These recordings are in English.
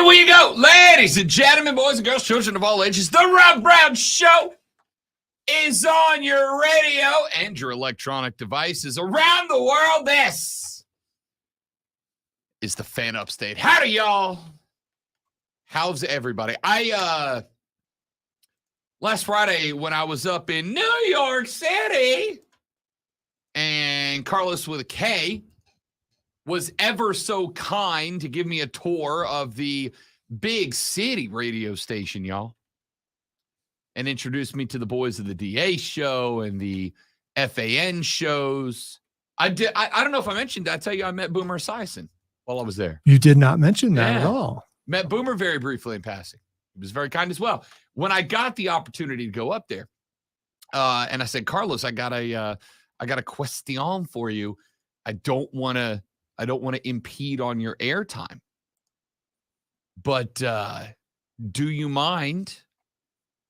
we go, ladies and gentlemen, boys and girls, children of all ages. The Rob Brown Show is on your radio and your electronic devices around the world. This is the Fan Upstate. Howdy, y'all. How's everybody? Last Friday when I was up in New York City, and Carlos with a K was ever so kind to give me a tour of the big city radio station, y'all, and introduced me to the boys of the DA show and the FAN shows. I don't know if I mentioned, did I tell you I met Boomer Esiason while I was there? You did not mention that at all. Met Boomer very briefly in passing. He was very kind as well. When I got the opportunity to go up there, and I said, Carlos, I got a question for you. I don't want to impede on your airtime, but do you mind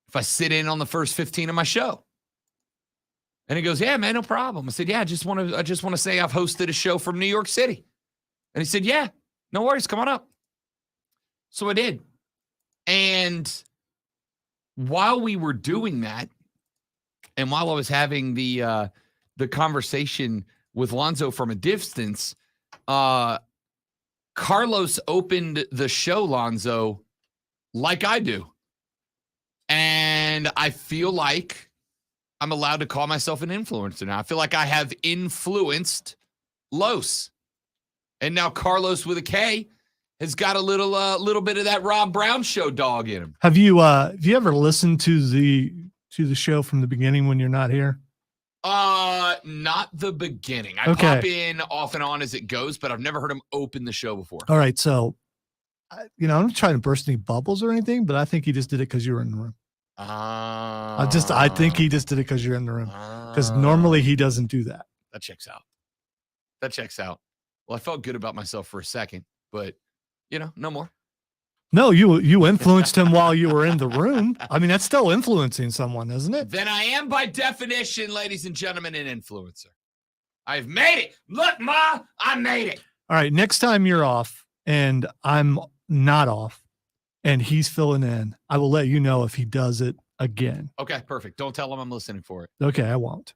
if I sit in on the first 15 of my show? And he goes, yeah, man, no problem. I said, yeah, I just want to say I've hosted a show from New York City. And he said, yeah, no worries, come on up. So I did. And while we were doing that, and while I was having the conversation with Lonzo from a distance, Carlos opened the show, Lonzo, like I do. And I feel like I'm allowed to call myself an influencer now. I feel like I have influenced Los. And now Carlos with a K has got a little bit of that Rob Brown Show dog in him. Have you ever listened to the show from the beginning when you're not here? Not the beginning. I pop in off and on as it goes, but I've never heard him open the show before. All right, so I'm not trying to burst any bubbles or anything, but I think he just did it because you were in the room. I think he just did it because you're in the room. Because normally he doesn't do that. That checks out. Well, I felt good about myself for a second, but no more. No, you influenced him while you were in the room. I mean, that's still influencing someone, isn't it? Then I am, by definition, ladies and gentlemen, an influencer. I've made it. Look, Ma, I made it. All right, next time you're off and I'm not off and he's filling in, I will let you know if he does it again. Okay, perfect. Don't tell him I'm listening for it. Okay, I won't.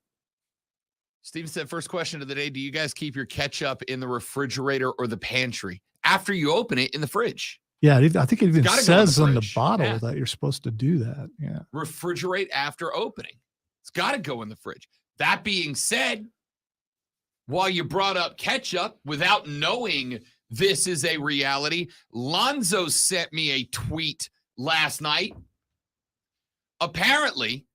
Steven said, first question of the day, do you guys keep your ketchup in the refrigerator or the pantry after you open it in the fridge? Yeah, I think it even says on the bottle that you're supposed to do that. Yeah. Refrigerate after opening. It's got to go in the fridge. That being said, while you brought up ketchup, without knowing this is a reality, Lonzo sent me a tweet last night. Apparently,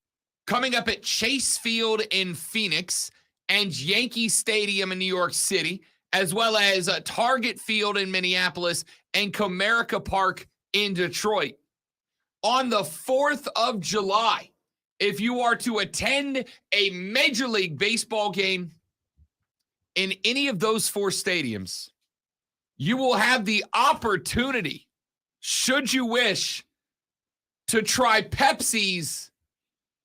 coming up at Chase Field in Phoenix and Yankee Stadium in New York City, as well as Target Field in Minneapolis and Comerica Park in Detroit. On the 4th of July, if you are to attend a Major League Baseball game in any of those four stadiums, you will have the opportunity, should you wish, to try Pepsi's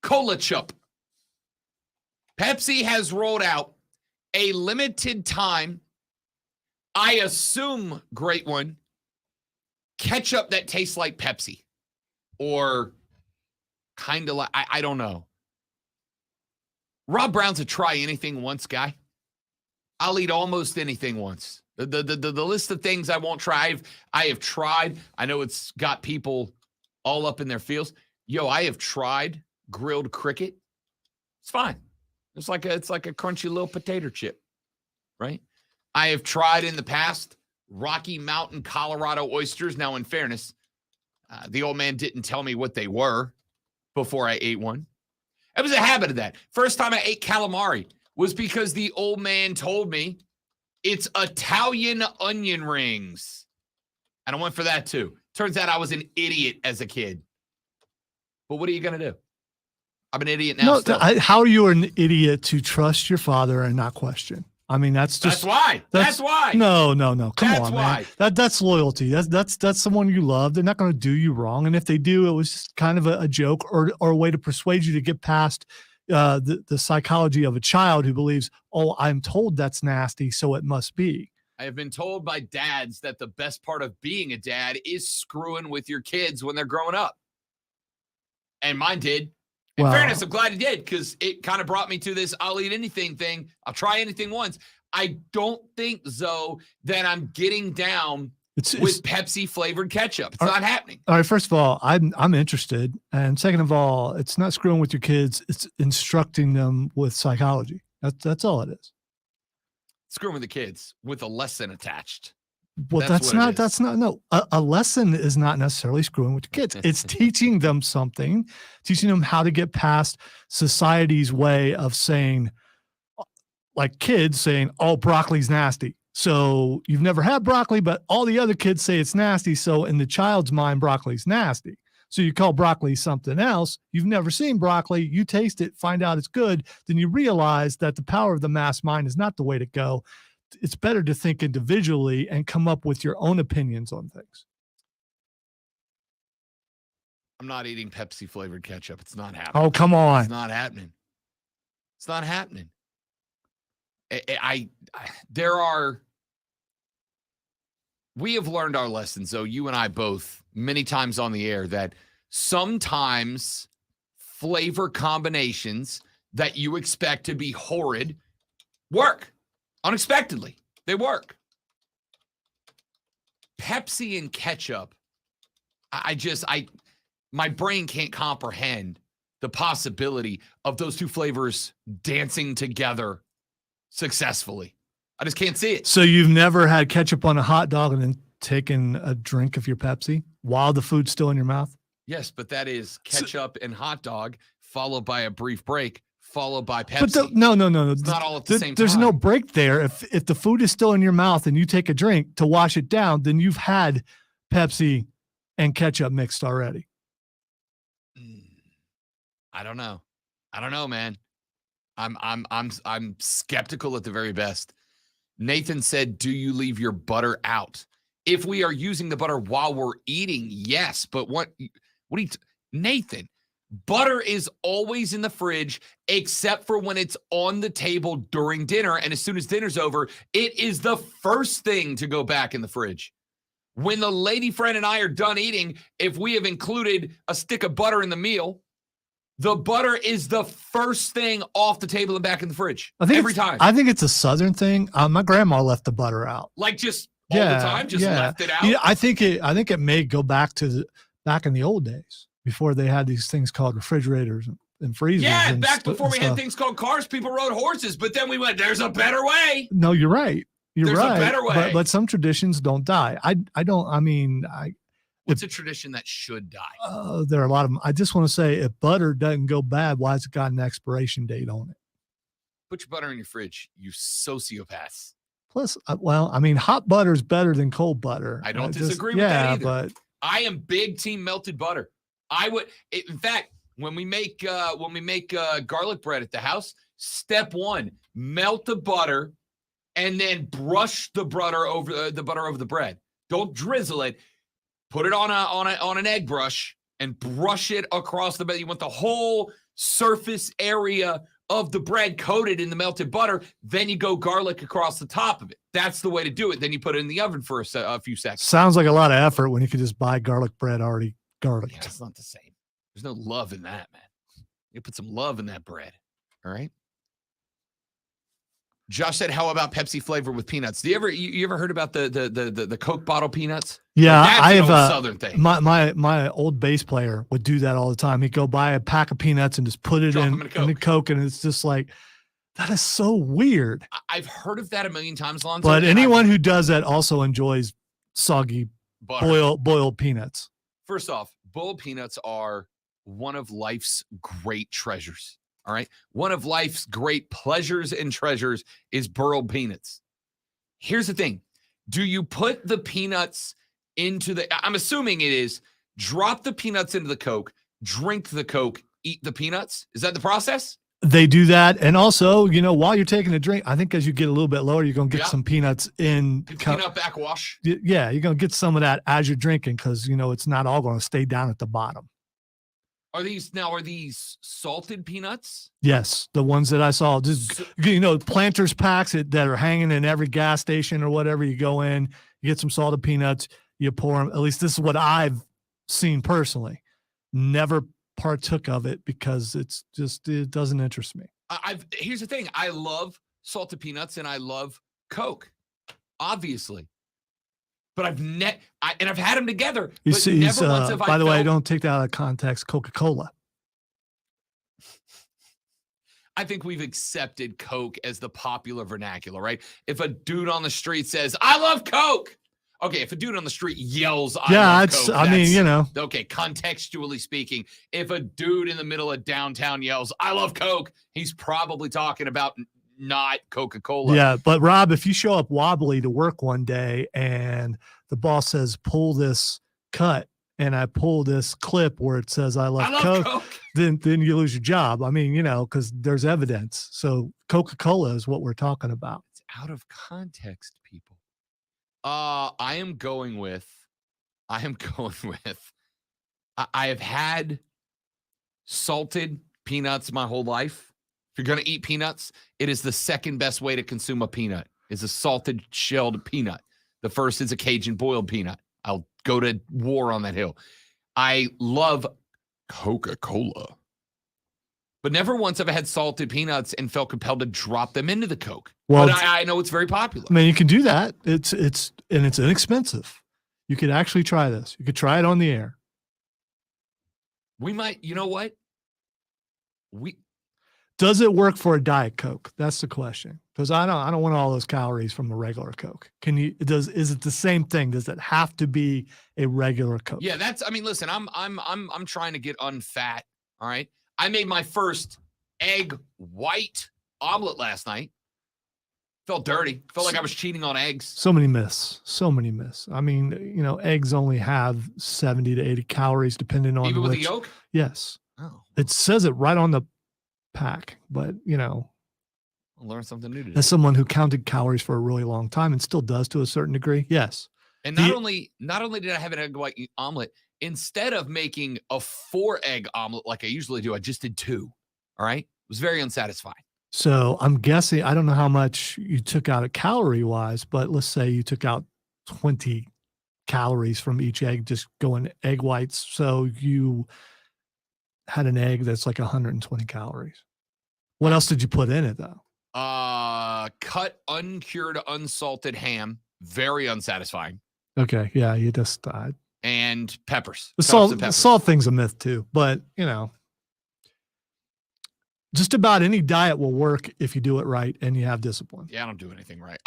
Cola Chup. Pepsi has rolled out a limited time, I assume great one, ketchup that tastes like Pepsi. Or kind of like, I don't know. Rob Brown's a try anything once guy. I'll eat almost anything once. The list of things I won't try, I have tried. I know it's got people all up in their feels. Yo, I have tried grilled cricket. It's fine. It's like a crunchy little potato chip, right? I have tried in the past Rocky Mountain, Colorado oysters. Now, in fairness, the old man didn't tell me what they were before I ate one. It was a habit of that. First time I ate calamari was because the old man told me it's Italian onion rings. And I went for that too. Turns out I was an idiot as a kid. But what are you going to do? I'm an idiot now. How are you an idiot to trust your father and not question? I mean, that's why. That's why. No. Come on, why. man. That's loyalty. That's someone you love. They're not going to do you wrong. And if they do, it was just kind of a joke or a way to persuade you to get past the psychology of a child who believes, oh, I'm told that's nasty, so it must be. I have been told by dads that the best part of being a dad is screwing with your kids when they're growing up. And mine did. In fairness, I'm glad it did because it kind of brought me to this I'll eat anything thing. I'll try anything once. I don't think, Zoe, that I'm getting down with Pepsi-flavored ketchup. It's not happening. All right, first of all, I'm interested. And second of all, it's not screwing with your kids. It's instructing them with psychology. That's all it is. Screwing with the kids with a lesson attached. Well, that's not. A lesson is not necessarily screwing with your kids. It's teaching them something, teaching them how to get past society's way of saying, like kids saying, oh, broccoli's nasty. So you've never had broccoli, but all the other kids say it's nasty. So in the child's mind, broccoli's nasty. So you call broccoli something else. You've never seen broccoli. You taste it, find out it's good. Then you realize that the power of the mass mind is not the way to go. It's better to think individually and come up with your own opinions on things. I'm not eating Pepsi flavored ketchup. It's not happening. Oh, come on. It's not happening. It's not happening. We have learned our lessons, though, you and I both, many times on the air, that sometimes flavor combinations that you expect to be horrid work unexpectedly. They work. Pepsi and ketchup, my brain can't comprehend the possibility of those two flavors dancing together successfully. I just can't see it. So you've never had ketchup on a hot dog and then taken a drink of your Pepsi while the food's still in your mouth? Yes, but that is ketchup and hot dog followed by a brief break, followed by Pepsi. But no. It's not all at the same time. There's no break there. If the food is still in your mouth and you take a drink to wash it down, then you've had Pepsi and ketchup mixed already. I don't know, man. I'm skeptical at the very best. Nathan said, do you leave your butter out? If we are using the butter while we're eating, yes. But Nathan, butter is always in the fridge except for when it's on the table during dinner. And as soon as dinner's over, it is the first thing to go back in the fridge. When the lady friend and I are done eating, if we have included a stick of butter in the meal, the butter is the first thing off the table and back in the fridge every time. I think it's a Southern thing. My grandma left the butter out. Like just all the time, just left it out. Yeah, I think it may go back to back in the old days before they had these things called refrigerators and freezers. Yeah, back before we had things called cars, people rode horses. But then we went, there's a better way. No, you're right. There's right. a better way. But some traditions don't die. What's a tradition that should die? There are a lot of them. I just want to say, if butter doesn't go bad, why has it got an expiration date on it? Put your butter in your fridge, you sociopaths. Plus, hot butter is better than cold butter. I don't disagree with that either. But I am big team melted butter. In fact, when we make garlic bread at the house, step one, melt the butter and then brush the butter over the bread. Don't drizzle it. Put it on an egg brush and brush it across the bread. You want the whole surface area of the bread coated in the melted butter. Then you go garlic across the top of it. That's the way to do it. Then you put it in the oven for a few seconds. Sounds like a lot of effort when you could just buy garlic bread already garlic. Yeah, it's not the same. There's no love in that, man. You put some love in that bread. All right. Josh said, "How about Pepsi flavor with peanuts?" You ever heard about the Coke bottle peanuts? Yeah, I have a Southern thing. My old bass player would do that all the time. He'd go buy a pack of peanuts and just put it in the Coke, and it's just like, that is so weird. I've heard of that a million times, Lonzo. But anyone who does that also enjoys soggy boiled peanuts. First off, boiled peanuts are one of life's great treasures. All right. One of life's great pleasures and treasures is boiled peanuts. Here's the thing. Do you put the peanuts into I'm assuming it is, drop the peanuts into the Coke, drink the Coke, eat the peanuts? Is that the process? They do that. And also, while you're taking a drink, I think as you get a little bit lower, you're going to get some peanuts in. Peanut backwash. Yeah. You're going to get some of that as you're drinking because, it's not all going to stay down at the bottom. Are these salted peanuts? Yes, the ones that I saw, just Planters packs that are hanging in every gas station or whatever. You go in, you get some salted peanuts, you pour them. At least this is what I've seen personally. Never partook of it because it doesn't interest me. Here's the thing: I love salted peanuts and I love Coke, obviously. But I've had them together. You but see, never once have by the way, don't take that out of context. Coca-Cola. I think we've accepted Coke as the popular vernacular, right? If a dude on the street says, "I love Coke," okay. If a dude on the street yells, "I love Coke," okay. Contextually speaking, if a dude in the middle of downtown yells, "I love Coke," he's probably talking about not Coca-Cola. Yeah, but Rob, if you show up wobbly to work one day and the boss says, pull this cut, and I pull this clip where it says, I love Coke, then you lose your job. I mean, because there's evidence. So Coca-Cola is what we're talking about. It's out of context, people. I am going with, I have had salted peanuts my whole life. If you're going to eat peanuts, it is the second best way to consume a peanut, is a salted shelled peanut. The first is a Cajun boiled peanut. I'll go to war on that hill. I love Coca-Cola. But never once have I had salted peanuts and felt compelled to drop them into the Coke. Well, but I know it's very popular. I mean, you can do that. It's inexpensive. You could actually try this. You could try it on the air. We might, you know what? Does it work for a Diet Coke? That's the question. Because I don't want all those calories from a regular Coke. Is it the same thing? Does it have to be a regular Coke? Yeah, listen, I'm trying to get unfat. All right. I made my first egg white omelet last night. Felt dirty. Felt like I was cheating on eggs. So many myths. I mean, eggs only have 70 to 80 calories depending on even with the yolk? Yes. Oh. It says it right on the pack, but I'll learn something new today. As someone who counted calories for a really long time and still does to a certain degree, yes. And not only did I have an egg white omelet, instead of making a 4-egg omelet like I usually do, I just did 2. All right, it was very unsatisfying. So I'm guessing, I don't know how much you took out of calorie wise, but let's say you took out 20 calories from each egg, just going egg whites. So you had an egg that's like 120 calories. What else did you put in it though? Cut uncured unsalted ham, very unsatisfying. Okay, yeah, you just and peppers. The salt thing's a myth too, but just about any diet will work if you do it right and you have discipline. Yeah, I don't do anything right.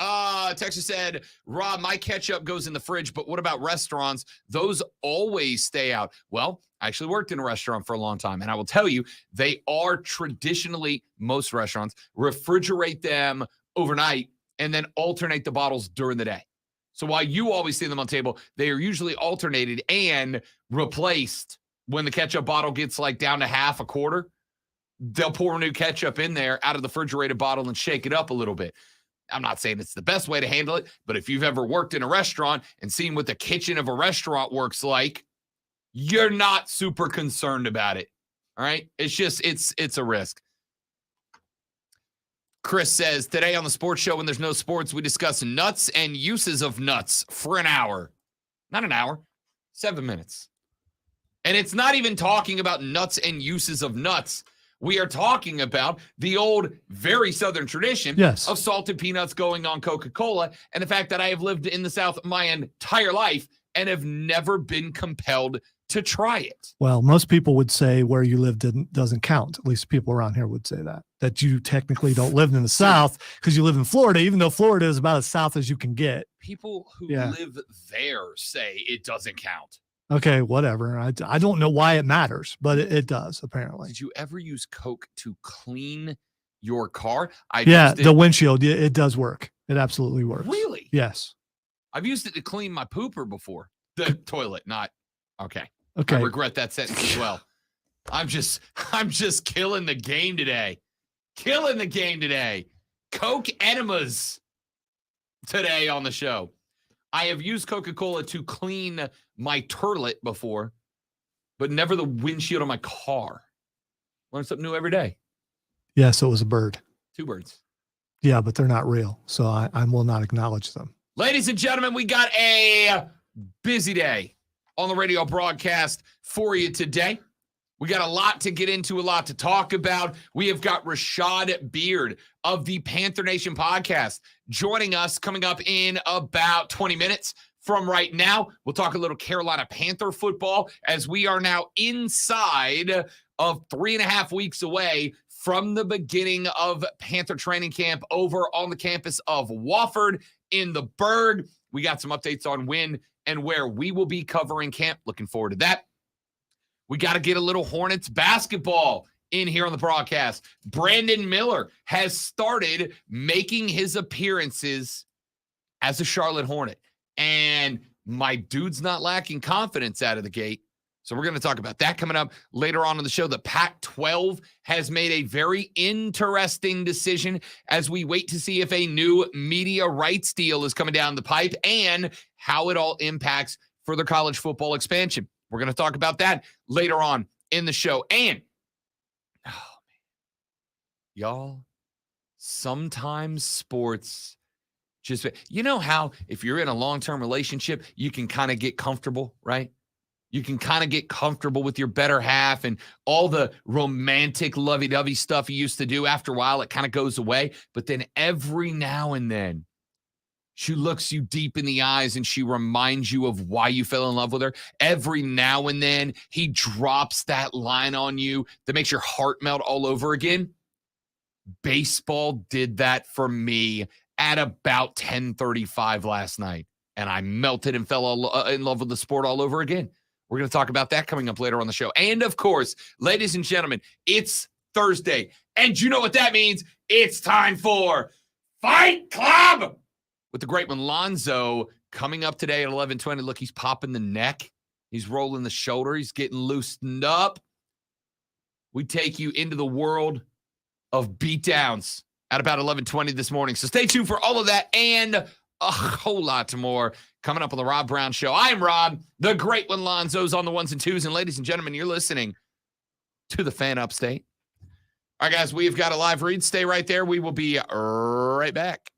Texas said, Rob, my ketchup goes in the fridge, but what about restaurants? Those always stay out. Well, I actually worked in a restaurant for a long time, and I will tell you, they are traditionally, most restaurants, refrigerate them overnight and then alternate the bottles during the day. So while you always see them on table, they are usually alternated and replaced when the ketchup bottle gets like down to half, a quarter. They'll pour new ketchup in there out of the refrigerated bottle and shake it up a little bit. I'm not saying it's the best way to handle it, but if you've ever worked in a restaurant and seen what the kitchen of a restaurant works like, you're not super concerned about it. All right? It's just, it's a risk. Chris says, today on the sports show, when there's no sports, we discuss nuts and uses of nuts for an hour. Not an hour, 7 minutes. And it's not even talking about nuts and uses of nuts. We are talking about the old, very Southern tradition of salted peanuts going on Coca-Cola, and the fact that I have lived in the South my entire life and have never been compelled to try it. Well, most people would say where you live doesn't count. At least people around here would say that you technically don't live in the South because you live in Florida, even though Florida is about as south as you can get. People who live there say it doesn't count. Okay, whatever. I don't know why it matters, but it does, apparently. Did you ever use Coke to clean your car? The windshield. It does work. It absolutely works. Really? Yes. I've used it to clean my pooper before. The toilet, not. Okay. Okay. I regret that sentence as well. I'm just killing the game today. Coke enemas today on the show. I have used Coca-Cola to clean my turlet before. but never the windshield of my car. Learn something new every day. Yeah, so it was a bird. 2 birds. Yeah, but they're not real, so I will not acknowledge them. Ladies and gentlemen, we got a busy day on the radio broadcast for you today. We got a lot to get into, a lot to talk about. We have got Rashad Beard of the Panther Nation podcast joining us coming up in about 20 minutes from right now. We'll talk a little Carolina Panther football as we are now inside of 3.5 weeks away from the beginning of Panther training camp over on the campus of Wofford in the Berg. We got some updates on when and where we will be covering camp. Looking forward to that. We got to get a little Hornets basketball in here on the broadcast. Brandon Miller has started making his appearances as a Charlotte Hornet. And my dude's not lacking confidence out of the gate. So we're going to talk about that coming up later on in the show. The Pac-12 has made a very interesting decision as we wait to see if a new media rights deal is coming down the pipe and how it all impacts further college football expansion. We're going to talk about that later on in the show. And, oh man, y'all, sometimes sports just, you know how if you're in a long-term relationship, you can kind of get comfortable, right? You can kind of get comfortable with your better half and all the romantic lovey-dovey stuff you used to do. After a while, it kind of goes away. But then every now and then, she looks you deep in the eyes and she reminds you of why you fell in love with her. Every now and then, he drops that line on you that makes your heart melt all over again. Baseball did that for me at about 10:35 last night, and I melted and fell in love with the sport all over again. We're going to talk about that coming up later on the show. And, of course, ladies and gentlemen, it's Thursday, and you know what that means. It's time for Fight Club with the great one, Lonzo, coming up today at 11:20. Look, he's popping the neck. He's rolling the shoulder. He's getting loosened up. We take you into the world of beatdowns at about 11:20 this morning. So stay tuned for all of that and a whole lot more coming up on the Rob Brown Show. I'm Rob, the great one, Lonzo's on the ones and twos. And ladies and gentlemen, you're listening to the Fan Upstate. All right, guys, we've got a live read. Stay right there. We will be right back.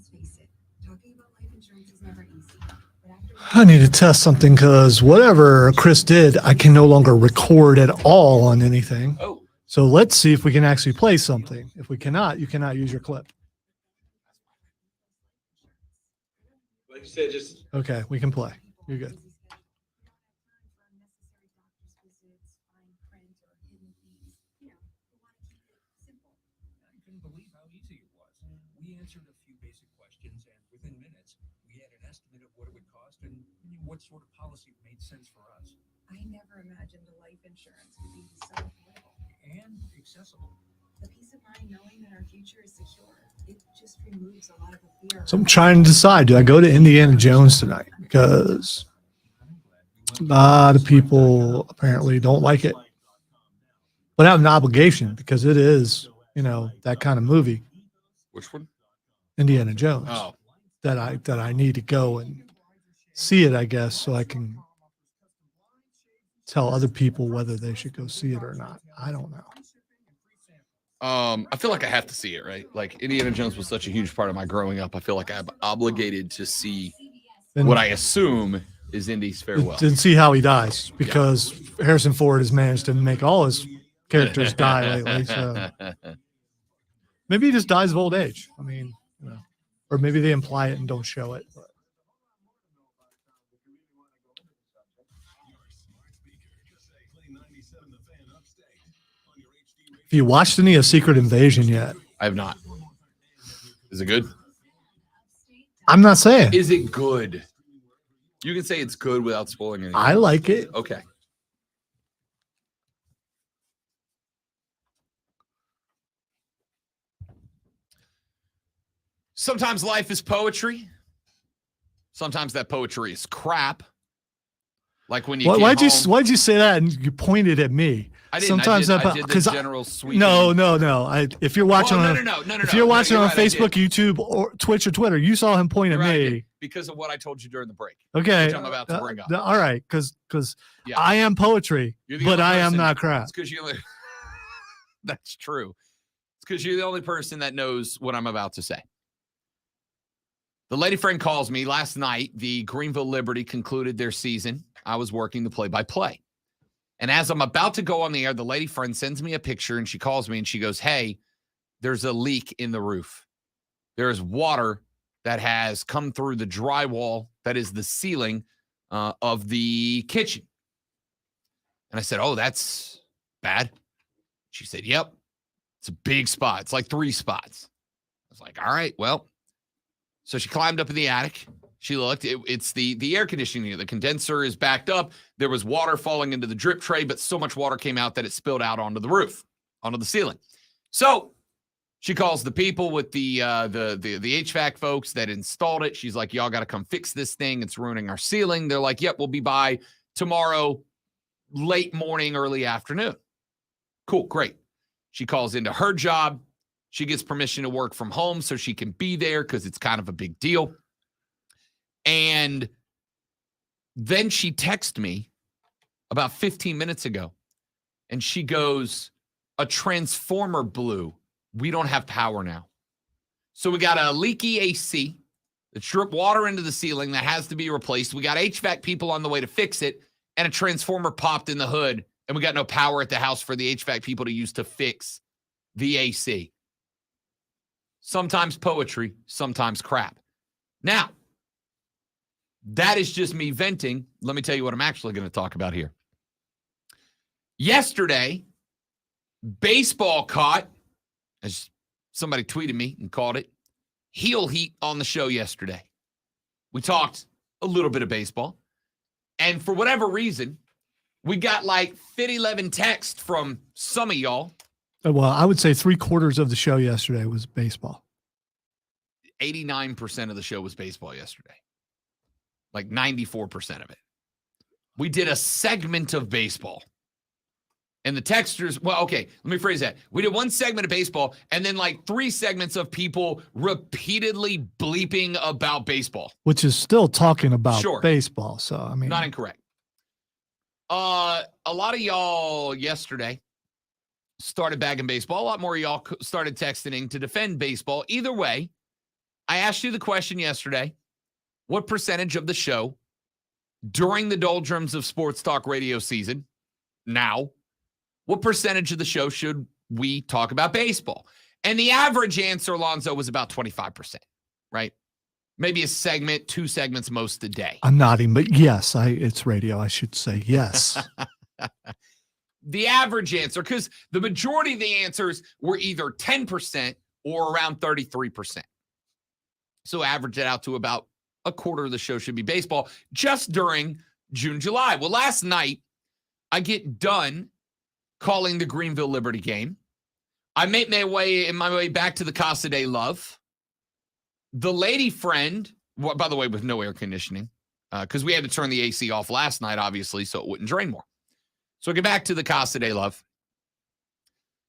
let's face it, talking about life insurance is never easy. I need to test something because whatever Chris did, I can no longer record at all on anything. Oh, So let's see if we can actually play something. If we cannot, you cannot use your clip. Like you said, just Okay, we can play. You're good. I couldn't believe how easy it was. We answered a few basic questions, and within minutes, we had an estimate of what it would cost and what sort of policy made sense for us. I never imagined a life insurance would be so affordable. And accessible. The peace of mind knowing that our future is secure, it just removes a lot of the fear. So I'm trying to decide, do I go to Indiana Jones tonight? Because a lot of people apparently don't like it. But I have an obligation because it is, that kind of movie, which one? Indiana Jones, Oh, that I need to go and see it, I guess, so I can tell other people whether they should go see it or not. I don't know. I feel like I have to see it, right? Like Indiana Jones was such a huge part of my growing up. I feel like I'm obligated to see And what I assume is Indy's farewell. didn't see how he dies because Harrison Ford has managed to make all his characters die lately. So maybe he just dies of old age. I mean, or maybe they imply it and don't show it. But. Have you watched any of Secret Invasion yet? I have not. Is it good? I'm not saying. Is it good? You can say it's good without spoiling anything. I like it. Okay. Sometimes life is poetry. Sometimes that poetry is crap. Like when you Why'd you say that and you pointed at me? I didn't. Sometimes I did the general sweep. No. If you're watching if you're watching on right, Facebook, YouTube, or Twitch or Twitter, you saw him point at me because of what I told you during the break. Okay, which I'm about to bring up. All right, because Yeah. I am poetry, but I am not crap. It's because you. That's true. It's because you're the only person that knows what I'm about to say. The lady friend calls me last night. The Greenville Liberty concluded their season. I was working the play-by-play. And as I'm about to go on the air, the lady friend sends me a picture and she calls me and she goes, "Hey, there's a leak in the roof. There is water that has come through the drywall that is the ceiling of the kitchen." And I said, "Oh, that's bad." She said, "Yep, it's a big spot. It's like 3 spots." I was like, "All right, well." So she climbed up in the attic. She looked. It's the air conditioning unit. The condenser is backed up. There was water falling into the drip tray, but so much water came out that it spilled out onto the roof, onto the ceiling. So she calls the people with the HVAC folks that installed it. She's like, "Y'all got to come fix this thing. It's ruining our ceiling." They're like, "Yep, we'll be by tomorrow, late morning, early afternoon." Cool, great. She calls into her job. She gets permission to work from home so she can be there because it's kind of a big deal. And then she texted me about 15 minutes ago, and she goes, "A transformer blew. We don't have power now." So we got a leaky AC that dripped water into the ceiling that has to be replaced. We got HVAC people on the way to fix it, and a transformer popped in the hood, and we got no power at the house for the HVAC people to use to fix the AC. Sometimes poetry, sometimes crap. Now, that is just me venting. Let me tell you what I'm actually going to talk about here. Yesterday, baseball caught, as somebody tweeted me and called it, heel heat on the show yesterday. We talked a little bit of baseball. And for whatever reason, we got like 11 texts from some of y'all. Well, I would say 3/4 of the show yesterday was baseball. 89% of the show was baseball yesterday. Like 94% of it. We did a segment of baseball. And the texters, well, okay, let me phrase that. We did one segment of baseball and then like 3 segments of people repeatedly bleeping about baseball. Which is still talking about Sure. baseball. So, I mean. Not incorrect. A lot of y'all yesterday started bagging baseball. A lot more of y'all started texting to defend baseball. Either way, I asked you the question yesterday. What percentage of the show during the doldrums of sports talk radio season now, what percentage of the show should we talk about baseball? And the average answer, Alonzo, was about 25%, right? Maybe a segment, 2 segments most a day. I'm nodding, but yes, it's radio. I should say yes. The average answer, because the majority of the answers were either 10% or around 33%. So average it out to about a quarter of the show should be baseball just during June, July. Well, last night, I get done calling the Greenville Liberty game. I make my way back to the Casa de Love. The lady friend, by the way, with no air conditioning, because we had to turn the AC off last night, obviously, so it wouldn't drain more. So I get back to the Casa de Love.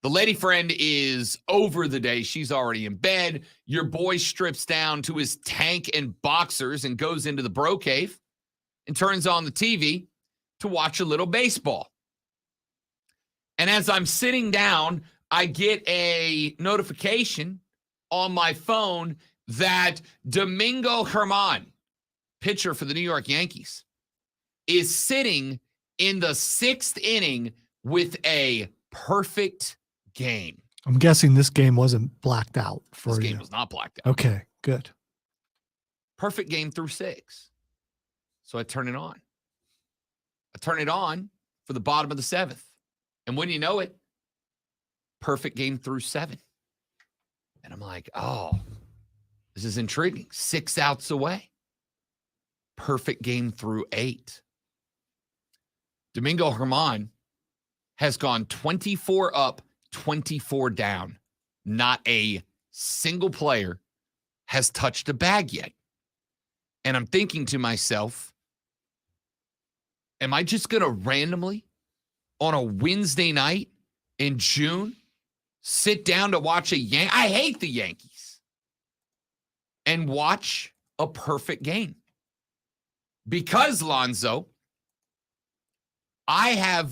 The lady friend is over the day. She's already in bed. Your boy strips down to his tank and boxers and goes into the bro cave and turns on the TV to watch a little baseball. And as I'm sitting down, I get a notification on my phone that Domingo Germán, pitcher for the New York Yankees, is sitting in the 6th inning with a perfect game. I'm guessing this game wasn't blacked out for you. This game was not blacked out. Okay, good. Perfect game through 6. So I turn it on. I turn it on for the bottom of the 7th. And when you know it, perfect game through 7. And I'm like, oh, this is intriguing. 6 outs away. Perfect game through 8. Domingo Germán has gone 24 up, 24 down. Not a single player has touched a bag yet. And I'm thinking to myself, am I just going to randomly on a Wednesday night in June sit down to watch I hate the Yankees, and watch a perfect game? Because, Lonzo, I've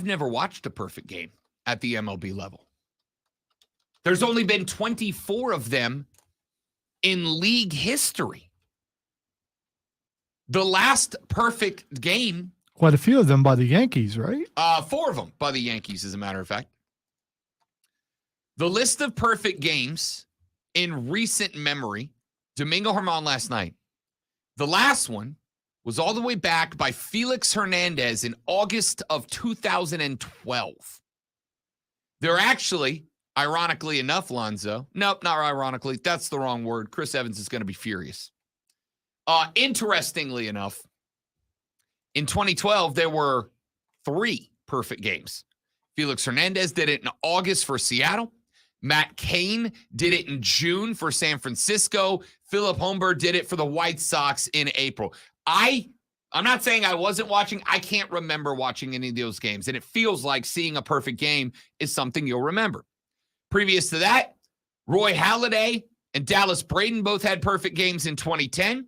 never watched a perfect game at the MLB level. There's only been 24 of them in league history. The last perfect game, Quite a few of them by the Yankees, right? 4 of them by the Yankees, as a matter of fact. The list of perfect games in recent memory, Domingo Germán last night. The last one was all the way back by Felix Hernandez in August of 2012. They're actually, ironically enough, Lonzo. Nope, not ironically. That's the wrong word. Chris Evans is going to be furious. Interestingly enough, in 2012, there were 3 perfect games. Felix Hernandez did it in August for Seattle. Matt Cain did it in June for San Francisco. Philip Homburg did it for the White Sox in April. I'm not saying I wasn't watching. I can't remember watching any of those games. And it feels like seeing a perfect game is something you'll remember. Previous to that, Roy Halladay and Dallas Braden both had perfect games in 2010.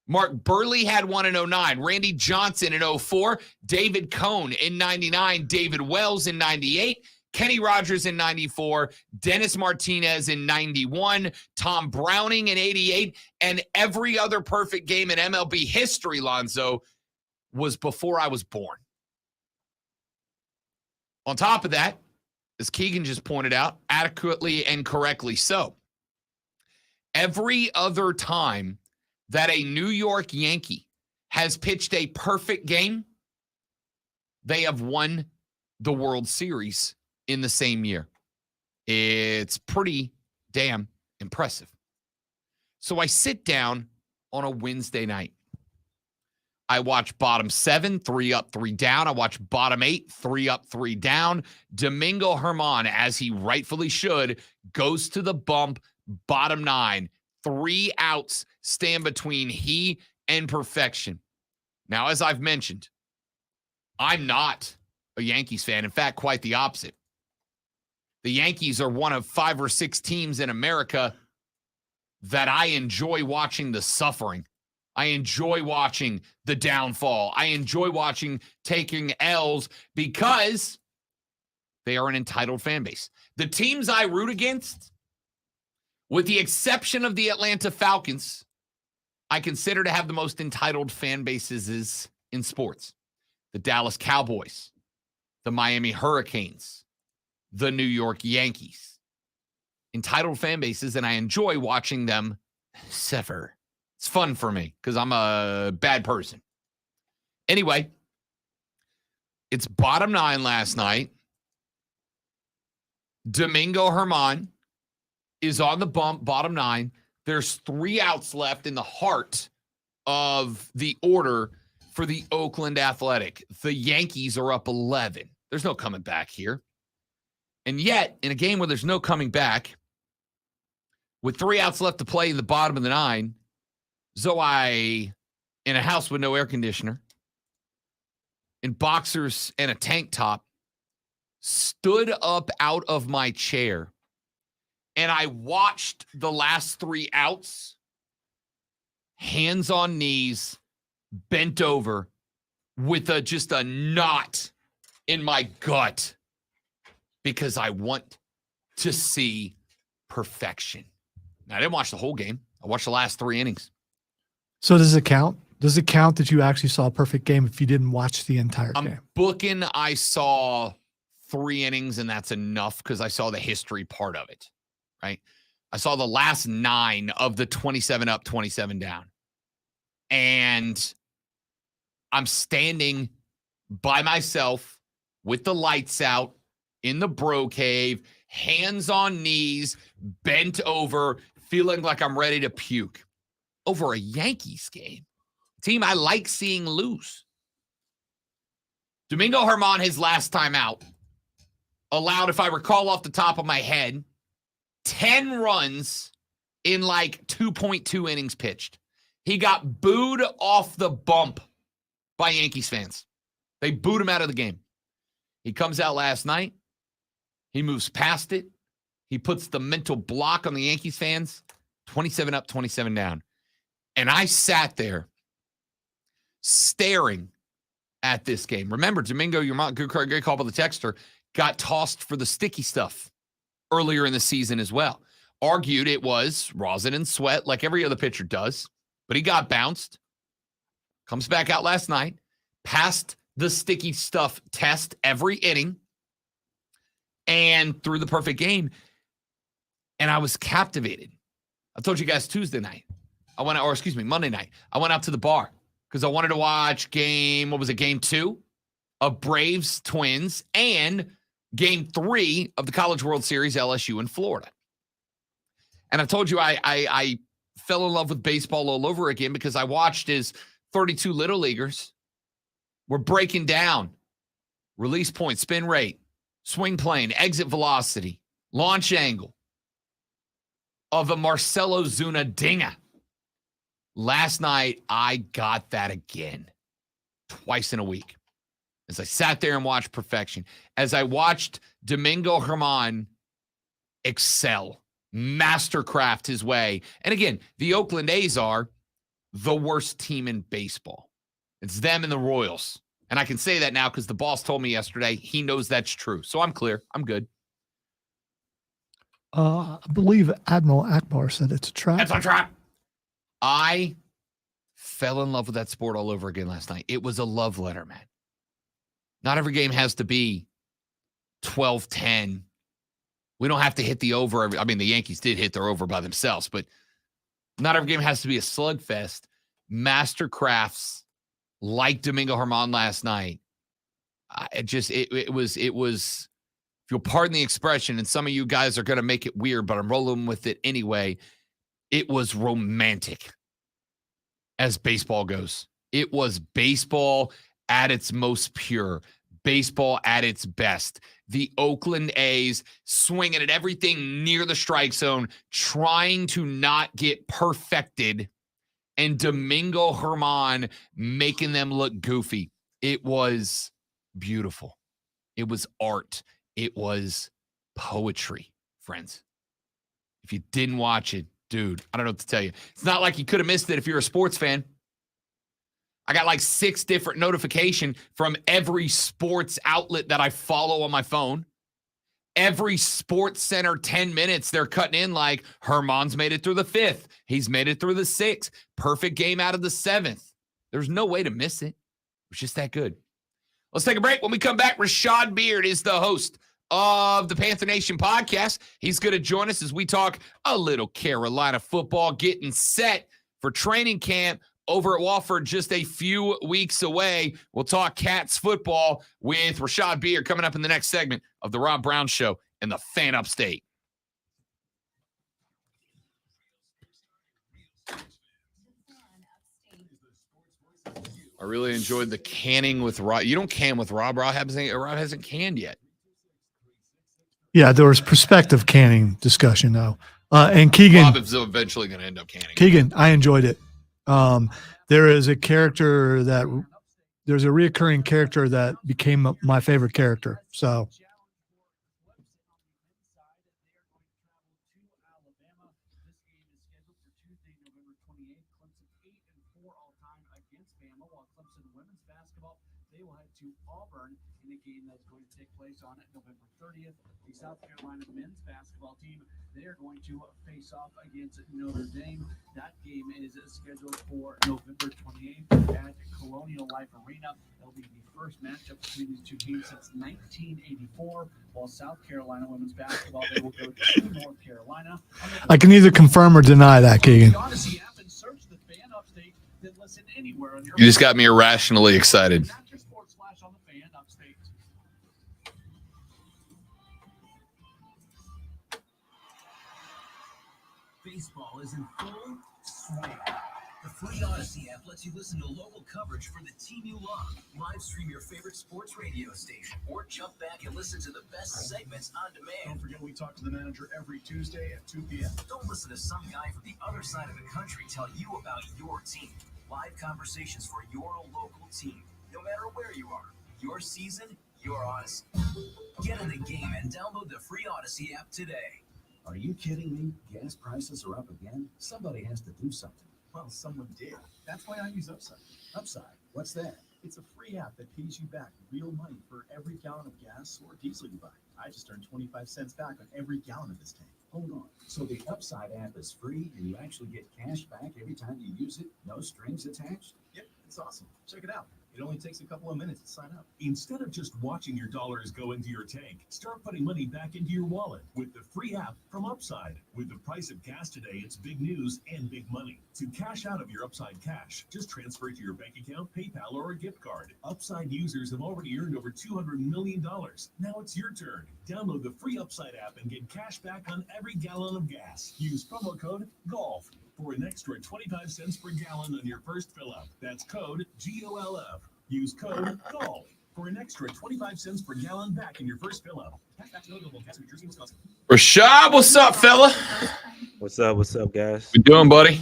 Mark Burley had one in 09. Randy Johnson in 04. David Cohn in 99. David Wells in 98. Kenny Rogers in 94. Dennis Martinez in 91. Tom Browning in 88. And every other perfect game in MLB history, Lonzo, was before I was born. On top of that, as Keegan just pointed out, adequately and correctly so, every other time that a New York Yankee has pitched a perfect game, they have won the World Series in the same year. It's pretty damn impressive. So I sit down on a Wednesday night. I watch bottom 7, 3 up, 3 down. I watch bottom 8, 3 up, 3 down. Domingo Germán, as he rightfully should, goes to the bump, bottom 9. 3 outs stand between he and perfection. Now, as I've mentioned, I'm not a Yankees fan. In fact, quite the opposite. The Yankees are one of 5 or 6 teams in America that I enjoy watching the suffering. I enjoy watching the downfall. I enjoy watching taking L's because they are an entitled fan base. The teams I root against With the exception of the Atlanta Falcons, I consider to have the most entitled fan bases in sports. The Dallas Cowboys, the Miami Hurricanes, the New York Yankees. Entitled fan bases, and I enjoy watching them suffer. It's fun for me because I'm a bad person. Anyway, it's bottom 9 last night. Domingo Germán is on the bump, bottom 9. There's 3 outs left in the heart of the order for the Oakland Athletic. The Yankees are up 11. There's no coming back here. And yet, in a game where there's no coming back, with 3 outs left to play in the bottom of the 9, Zoe, in a house with no air conditioner, in boxers and a tank top, stood up out of my chair, and I watched the last 3 outs, hands on knees, bent over, with just a knot in my gut, because I want to see perfection. Now, I didn't watch the whole game. I watched the last 3 innings. So does it count? Does it count that you actually saw a perfect game if you didn't watch the entire game? I'm booking I saw 3 innings, and that's enough because I saw the history part of it, right? I saw the last 9 of the 27 up, 27 down. And I'm standing by myself with the lights out in the bro cave, hands on knees, bent over, feeling like I'm ready to puke over a Yankees game. Team I like seeing lose. Domingo Germán, his last time out, allowed, if I recall off the top of my head, 10 runs in like 2.2 innings pitched. He got booed off the bump by Yankees fans. They booed him out of the game. He comes out last night. He moves past it. He puts the mental block on the Yankees fans. 27 up, 27 down. And I sat there staring at this game. Remember, Domingo, your mom, good call by the texter, got tossed for the sticky stuff earlier in the season as well. Argued it was rosin and sweat like every other pitcher does, but he got bounced. Comes back out last night, passed the sticky stuff test every inning, and threw the perfect game. And I was captivated. I told you guys Monday night. I went out to the bar because I wanted to watch game 2 of Braves Twins and game 3 of the College World Series, LSU in Florida. And I told you I fell in love with baseball all over again because I watched as 32 Little Leaguers were breaking down release point, spin rate, swing plane, exit velocity, launch angle of a Marcelo Zuna dinger. Last night, I got that again, twice in a week. As I sat there and watched perfection, as I watched Domingo Germán excel, mastercraft his way. And again, the Oakland A's are the worst team in baseball. It's them and the Royals. And I can say that now because the boss told me yesterday he knows that's true. So I'm clear. I'm good. I believe Admiral Akbar said it's a trap. That's a trap. I fell in love with that sport all over again last night. It was a love letter, man. Not every game has to be 12-10. We don't have to hit the over. I mean, the Yankees did hit their over by themselves, but not every game has to be a slugfest. Mastercrafts like Domingo Germán last night. It was, if you'll pardon the expression, and some of you guys are going to make it weird, but I'm rolling with it anyway. It was romantic as baseball goes. It was baseball at its most pure, baseball at its best. The Oakland A's swinging at everything near the strike zone, trying to not get perfected, and Domingo Germán making them look goofy. It was beautiful. It was art. It was poetry, friends. If you didn't watch it, dude, I don't know what to tell you. It's not like you could have missed it if you're a sports fan. I got like 6 different notifications from every sports outlet that I follow on my phone. Every Sports Center 10 minutes, they're cutting in like Herman's made it through the 5th. He's made it through the 6th. Perfect game out of the 7th. There's no way to miss it. It's just that good. Let's take a break. When we come back, Rashad Beard is the host of the Panther Nation podcast. He's going to join us as we talk a little Carolina football, getting set for training camp over at Wofford just a few weeks away. We'll talk Cats football with Rashad Beard coming up in the next segment of the Rob Brown Show and the Fan Upstate. I really enjoyed the canning with Rob. You don't can with Rob. Rob hasn't canned yet. Yeah, there was perspective canning discussion though. And Keegan. Rob is eventually going to end up canning. Keegan, I enjoyed it. There is a character there's a reoccurring character that became my favorite character. So. On November 30th, the South Carolina men's basketball team, they are going to face off against Notre Dame. That game is scheduled for November 28th at Colonial Life Arena. It'll be the first matchup between these two teams since 1984. While South Carolina women's basketball, they will go to North Carolina. I can either confirm or deny that, Keegan. You just got me irrationally excited. Baseball is in full swing. The free Odyssey app lets you listen to local coverage for the team you love. Live stream your favorite sports radio station or jump back and listen to the best segments on demand. Don't forget we talk to the manager every Tuesday at 2 p.m. Don't listen to some guy from the other side of the country tell you about your team. Live conversations for your local team. No matter where you are, your season, your Odyssey. Get in the game and download the free Odyssey app today. Are you kidding me? Gas prices are up again? Somebody has to do something. Well, someone did. That's why I use Upside. Upside? What's that? It's a free app that pays you back real money for every gallon of gas or diesel you buy. I just earned 25 cents back on every gallon of this tank. Hold on. So the Upside app is free and you actually get cash back every time you use it? No strings attached? Yep, it's awesome. Check it out. It only takes a couple of minutes to sign up. Instead of just watching your dollars go into your tank, start putting money back into your wallet with the free app from Upside. With the price of gas today, it's big news and big money. To cash out of your Upside cash, just transfer it to your bank account, PayPal, or a gift card. Upside users have already earned over $200 million. Now it's your turn. Download the free Upside app and get cash back on every gallon of gas. Use promo code GOLF for an extra 25 cents per gallon on your first fill-up. That's code GOLF. Use code GOLF for an extra 25 cents per gallon back in your first fill-up. Rashad, what's up, fella? What's up? What's up, guys? We doing, buddy?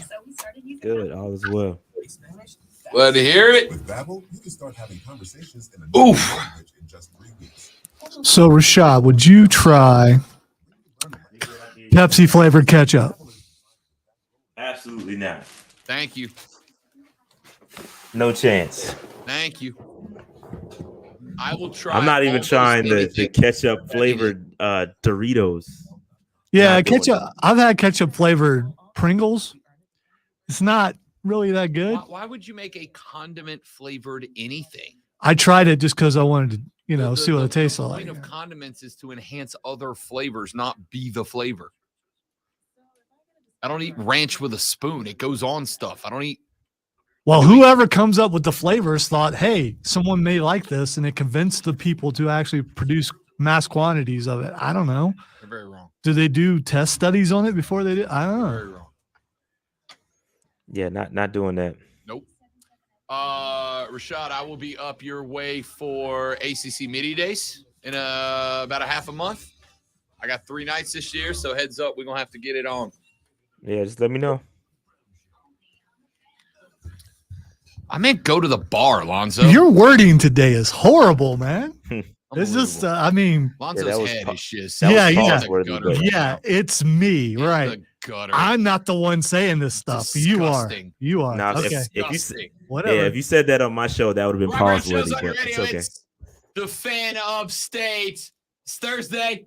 Good. All is well. Glad to hear it. With Babbel, you can start having conversations in a new language in just 3 weeks. So, Rashad, would you try Pepsi flavored ketchup? Absolutely not. Thank you. No chance. Thank you. I will try. I'm not even almost trying the anything. ketchup flavored Doritos. Yeah, Not doing ketchup. I've had ketchup flavored Pringles. It's not really that good. Why would you make a condiment flavored anything? I tried it just because I wanted to, see what it tastes The like. point of condiments is to enhance other flavors, not be the flavor. I don't eat ranch with a spoon. It goes on stuff. I don't eat. Well, whoever comes up with the flavors thought, hey, someone may like this, and it convinced the people to actually produce mass quantities of it. I don't know. You're very wrong. Do they do test studies on it before they do? I don't know. Very wrong. Yeah, not doing that. Nope. Rashad, I will be up your way for ACC Media Days in about a half a month. I got 3 nights this year, so heads up, we're going to have to get it on. Yeah, just let me know. I meant go to the bar, Lonzo. Your wording today is horrible, man. It's just, Lonzo's that was head pu- is just Yeah, was yeah. pause-worthy, gutter but- right yeah, now. it's me, In right? the gutter. I'm not the one saying this stuff. You are. Disgusting. You are. Now, Okay. if you Disgusting. Whatever. if you said that on my show, that would have been Robert pause worthy, shows on your but it's radio. okay. It's the Fan Upstate. It's Thursday.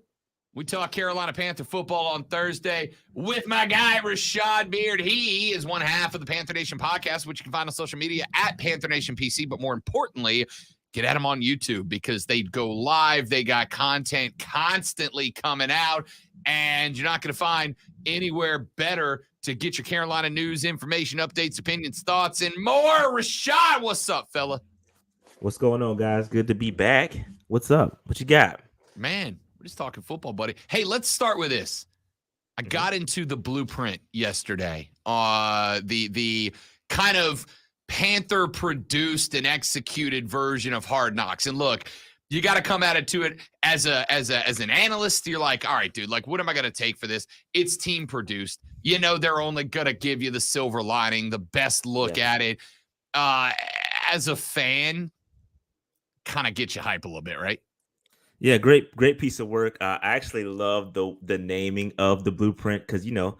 We talk Carolina Panther football on Thursday with my guy, Rashad Beard. He is one half of the Panther Nation podcast, which you can find on social media at Panther Nation PC. But more importantly, get at them on YouTube because they go live. They got content constantly coming out, and you're not going to find anywhere better to get your Carolina news, information, updates, opinions, thoughts, and more. Rashad, what's up, fella? What's going on, guys? Good to be back. What's up? What you got? Man, we're just talking football, buddy. Hey, let's start with this. I got into the blueprint yesterday. The kind of Panther produced and executed version of Hard Knocks. And look, you got to come at it to it as an analyst. You're like, all right, dude, like, what am I going to take for this? It's team produced. You know, they're only going to give you the silver lining, the best look at it. As a fan, kind of get you hype a little bit, right? Yeah, great piece of work. I actually love the naming of the blueprint because, you know,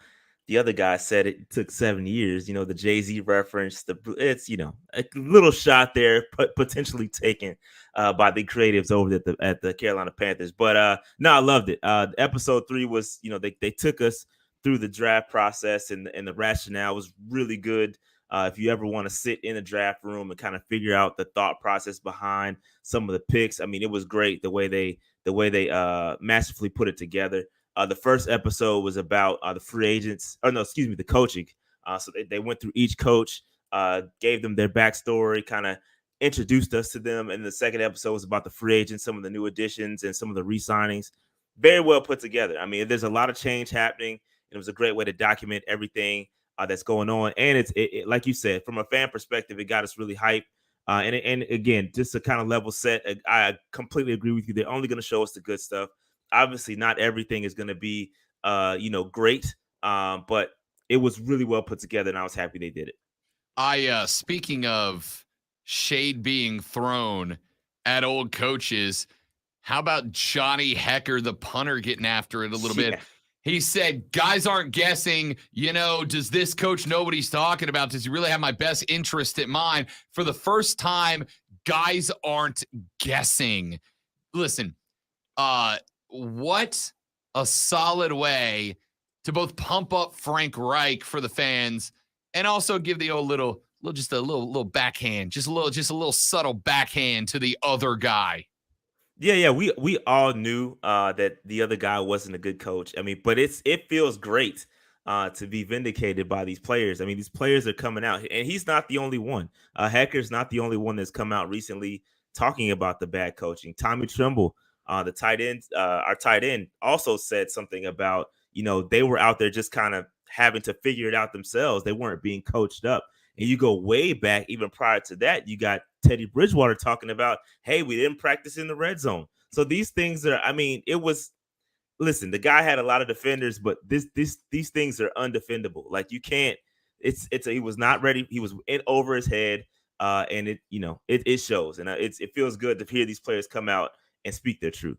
the other guy said it took 7 years. You know, the Jay-Z reference, it's, you know, a little shot there, potentially taken by the creatives over at the Carolina Panthers. But no, I loved it. Episode 3 was, you know, they took us through the draft process and the rationale was really good. If you ever want to sit in a draft room and kind of figure out the thought process behind some of the picks, I mean, it was great the way they masterfully put it together. The first episode was about the free agents, the coaching. So they went through each coach, gave them their backstory, kind of introduced us to them. And the second episode was about the free agents, some of the new additions and some of the re-signings. Very well put together. I mean, there's a lot of change happening, and it was a great way to document everything that's going on. And it's like you said, from a fan perspective, it got us really hyped. And again, just to kind of level set, I completely agree with you. They're only going to show us the good stuff. Obviously, not everything is going to be, great, but it was really well put together, and I was happy they did it. Speaking of shade being thrown at old coaches, how about Johnny Hecker, the punter, getting after it a little bit? He said, guys aren't guessing, you know, does this coach know what he's talking about? Does he really have my best interest in mind? For the first time, guys aren't guessing. Listen, what a solid way to both pump up Frank Reich for the fans and also give the old little backhand, just a little subtle backhand to the other guy. Yeah, we all knew that the other guy wasn't a good coach. I mean, but it feels great to be vindicated by these players. I mean, these players are coming out, and he's not the only one. Hecker's not the only one that's come out recently talking about the bad coaching. Tommy Tremble, the tight end, our tight end, also said something about, you know, they were out there just kind of having to figure it out themselves. They weren't being coached up. And you go way back, even prior to that, you got Teddy Bridgewater talking about, hey, we didn't practice in the red zone. So these things are, I mean, listen, the guy had a lot of defenders, but these things are undefendable. Like you can't, he was not ready. He was in over his head. And it shows. And it feels good to hear these players come out and speak their truth.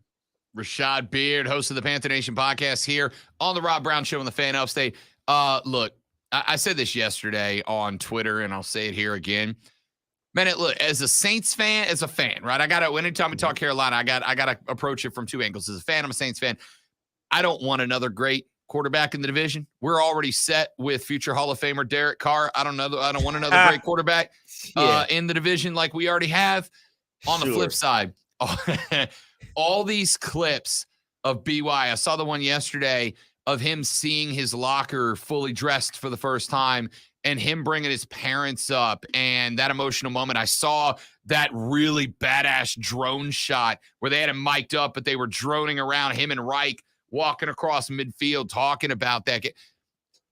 Rashad Beard, host of the Panther Nation podcast here on the Rob Brown Show on the Fan Upstate. Look, I said this yesterday on Twitter, and I'll say it here again. Man, look, as a Saints fan, as a fan, right? Anytime we talk Carolina, I got to approach it from two angles. As a fan, I'm a Saints fan. I don't want another great quarterback in the division. We're already set with future Hall of Famer Derek Carr. I don't want another great quarterback in the division like we already have. On the flip side, all these clips of BY, I saw the one yesterday of him seeing his locker fully dressed for the first time and him bringing his parents up and that emotional moment. I saw that really badass drone shot where they had him mic'd up, but they were droning around him and Reich walking across midfield talking about that.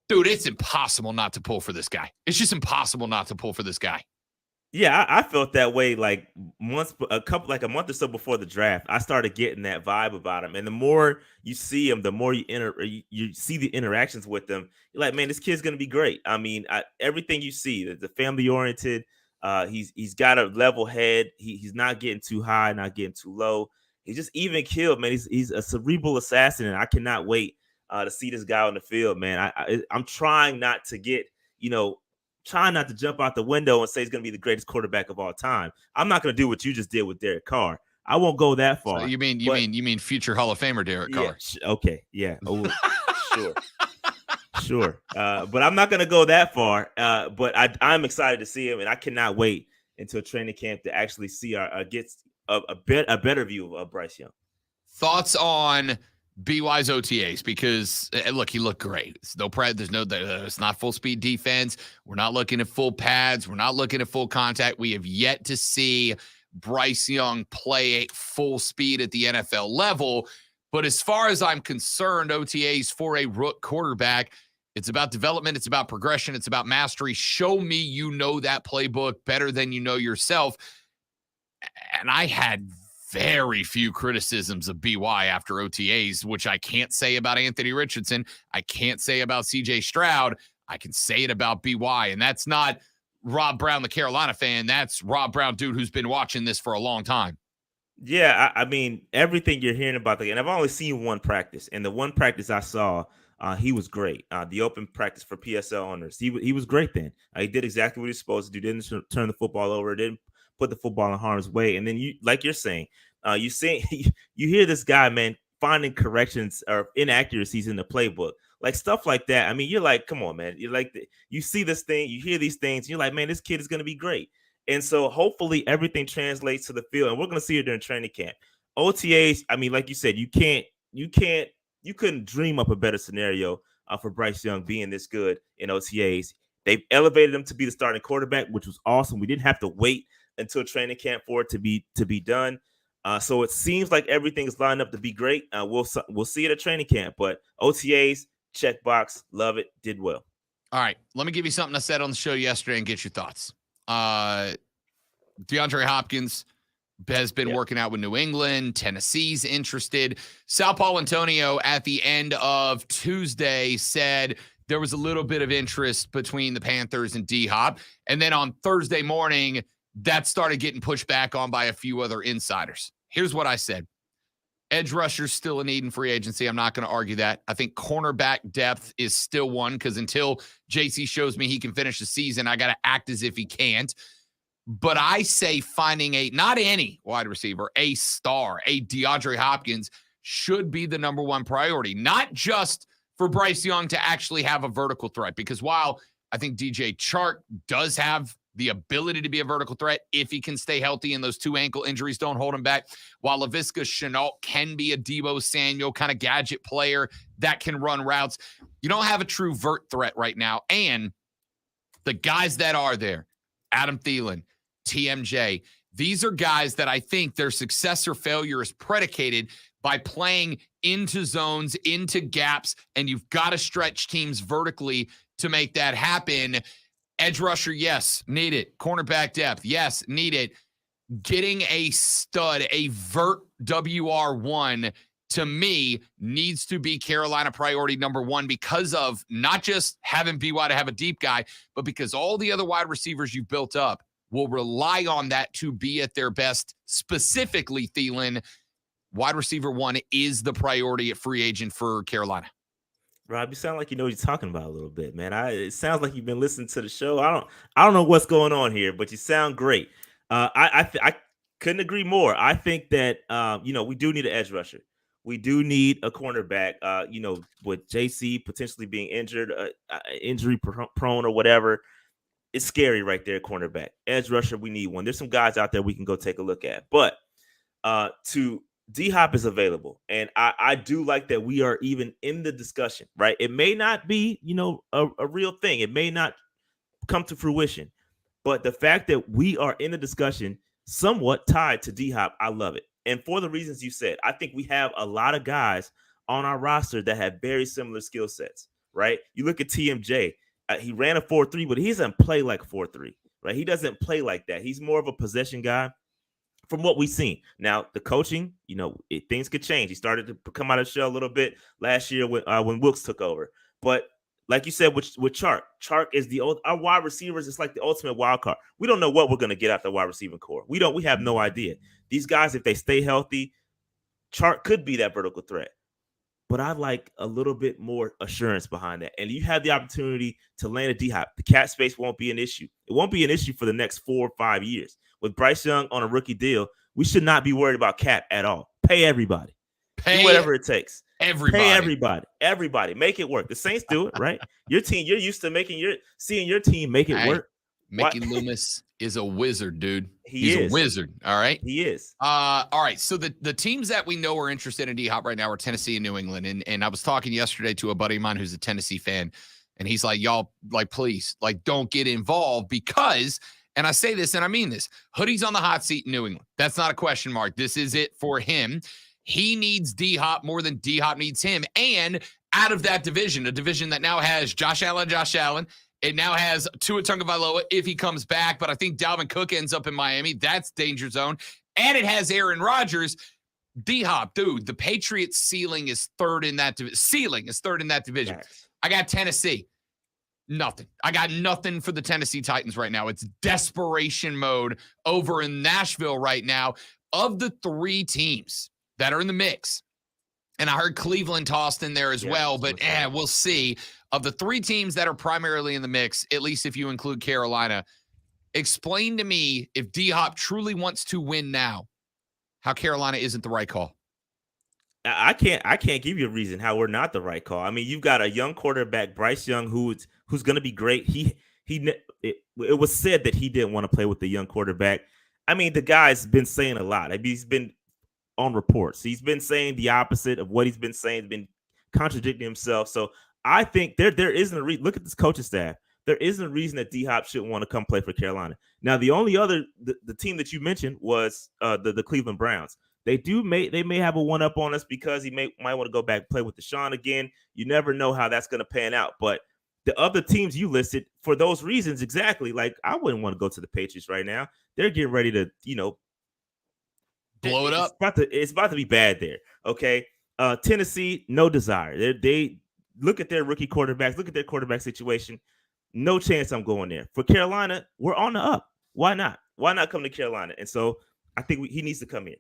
Dude, it's impossible not to pull for this guy. It's just impossible not to pull for this guy. Yeah, I felt that way like a month or so before the draft. I started getting that vibe about him, and the more you see him, the more you see the interactions with them. You're like, man, this kid's gonna be great. I mean, everything you see, the family oriented. He's got a level head. He's not getting too high, not getting too low. He's just even killed, man. He's a cerebral assassin, and I cannot wait to see this guy on the field, man. I'm trying not to get trying not to jump out the window and say he's going to be the greatest quarterback of all time. I'm not going to do what you just did with Derek Carr. I won't go that So far. you mean future Hall of Famer Derek Yeah, Carr? okay, yeah, sure. But I'm not gonna go that far. But I'm excited to see him, and I cannot wait until training camp to actually see get a better view of Bryce Young. Thoughts on BY's OTAs? Because look, he looked great. It's it's not full speed defense. We're not looking at full pads. We're not looking at full contact. We have yet to see Bryce Young play at full speed at the NFL level. But as far as I'm concerned, OTAs for a rook quarterback, it's about development. It's about progression. It's about mastery. Show me you know that playbook better than you know yourself. And I had very few criticisms of BY after OTAs, which I can't say about Anthony Richardson. I can't say about CJ Stroud. I can say it about BY. And that's not Rob Brown, the Carolina fan. That's Rob Brown, dude, who's been watching this for a long time. Yeah, I mean, everything you're hearing about and I've only seen one practice, and the one practice I saw, he was great. The open practice for PSL owners, he was great then. He did exactly what he was supposed to do. Didn't turn the football over, didn't put the football in harm's way. And then you're saying, you hear this guy, man, finding corrections or inaccuracies in the playbook, like stuff like that. I mean, you're like, come on, man. You're like, you see this thing, you hear these things, you're like, man, this kid is going to be great. And so hopefully everything translates to the field, and we're going to see it during training camp. OTAs, I mean, like you said, you couldn't dream up a better scenario for Bryce Young being this good in OTAs. They've elevated him to be the starting quarterback, which was awesome. We didn't have to wait until training camp for it to be done. So it seems like everything is lined up to be great. We'll see it at training camp, but OTAs, checkbox, love it, did well. All right, let me give you something I said on the show yesterday and get your thoughts. DeAndre Hopkins has been working out with New England. Tennessee's interested. Sal Paolantonio at the end of Tuesday said there was a little bit of interest between the Panthers and D-Hop. And then on Thursday morning, that started getting pushed back on by a few other insiders. Here's what I said. Edge rusher's still a need in free agency. I'm not going to argue that. I think cornerback depth is still one, because until JC shows me he can finish the season, I got to act as if he can't. But I say finding not any wide receiver, a star, a DeAndre Hopkins should be the number one priority, not just for Bryce Young to actually have a vertical threat, because while I think DJ Chark does have the ability to be a vertical threat if he can stay healthy and those 2 ankle injuries don't hold him back, while Laviska Shenault can be a Deebo Samuel kind of gadget player that can run routes, you don't have a true vert threat right now. And the guys that are there, Adam Thielen, TMJ, these are guys that I think their success or failure is predicated by playing into zones, into gaps, and you've got to stretch teams vertically to make that happen. Edge rusher, yes, need it. Cornerback depth, yes, need it. Getting a stud, a vert WR1, to me, needs to be Carolina priority number one, because of not just having BY to have a deep guy, but because all the other wide receivers you've built up will rely on that to be at their best. Specifically, Thielen, wide receiver 1 is the priority at free agent for Carolina. Rob, you sound like you know what you're talking about a little bit, man. It sounds like you've been listening to the show. I don't know what's going on here, but you sound great. I couldn't agree more. I think that we do need an edge rusher. We do need a cornerback. With JC potentially being injured, injury prone or whatever, it's scary right there. Cornerback, edge rusher, we need one. There's some guys out there we can go take a look at, but to D-Hop is available, and I do like that we are even in the discussion, right? It may not be, a real thing. It may not come to fruition, but the fact that we are in the discussion somewhat tied to D-Hop, I love it. And for the reasons you said, I think we have a lot of guys on our roster that have very similar skill sets, right? You look at TMJ, he ran a 4.3, but he doesn't play like 4.3, right? He doesn't play like that. He's more of a possession guy. From what we've seen. Now, the coaching, things could change. He started to come out of the shell a little bit last year when Wilkes took over. But like you said, with Chark is our wide receivers. It's like the ultimate wild card. We don't know what we're going to get out the wide receiving core. We have no idea. These guys, if they stay healthy, Chark could be that vertical threat. But I like a little bit more assurance behind that. And you have the opportunity to land a D-Hop. The cap space won't be an issue. It won't be an issue for the next 4 or 5 years. With Bryce Young on a rookie deal, We should not be worried about cap at all. Pay everybody. Do whatever it takes. Pay everybody. Make it work. The Saints do it, right? Your team, you're used to seeing your team make it work. Mickey Loomis is a wizard, dude. He's a wizard. All right. He is. All right. So the teams that we know are interested in D-Hop right now are Tennessee and New England. And I was talking yesterday to a buddy of mine who's a Tennessee fan, and he's like, y'all, like, please, like, don't get involved because, and I say this and I mean this, Hoodie's on the hot seat in New England. That's not a question mark. This is it for him. He needs D-Hop more than D-Hop needs him. And out of that division, a division that now has Josh Allen, it now has Tua Tagovailoa if he comes back, but I think Dalvin Cook ends up in Miami. That's danger zone. And it has Aaron Rodgers. D-Hop, dude, the Patriots' ceiling is third in that division. Yes. I got Tennessee. Nothing. I got nothing for the Tennessee Titans right now. It's desperation mode over in Nashville right now. Of the three teams that are in the mix, and I heard Cleveland tossed in there as well, but we'll see. Of the three teams that are primarily in the mix, at least if you include Carolina, explain to me, if D-Hop truly wants to win now, how Carolina isn't the right call. I can't give you a reason how we're not the right call. I mean, you've got a young quarterback, Bryce Young, who's going to be great. It was said that he didn't want to play with the young quarterback. I mean, the guy's been saying a lot. I mean, he's been on reports. He's been saying the opposite of what he's been saying. He's been contradicting himself. So I think there isn't a reason. Look at this coaching staff. There isn't a reason that D-Hop shouldn't want to come play for Carolina. Now, the only other the team that you mentioned was the Cleveland Browns. They may have a one up on us because he might want to go back and play with Deshaun again. You never know how that's going to pan out. But the other teams you listed, for those reasons, exactly, like, I wouldn't want to go to the Patriots right now. They're getting ready to, blow it up. It's about to be bad there. Okay. Tennessee, no desire. They look at their rookie quarterbacks, look at their quarterback situation. No chance I'm going there. For Carolina, we're on the up. Why not? Why not come to Carolina? And so I think he needs to come here.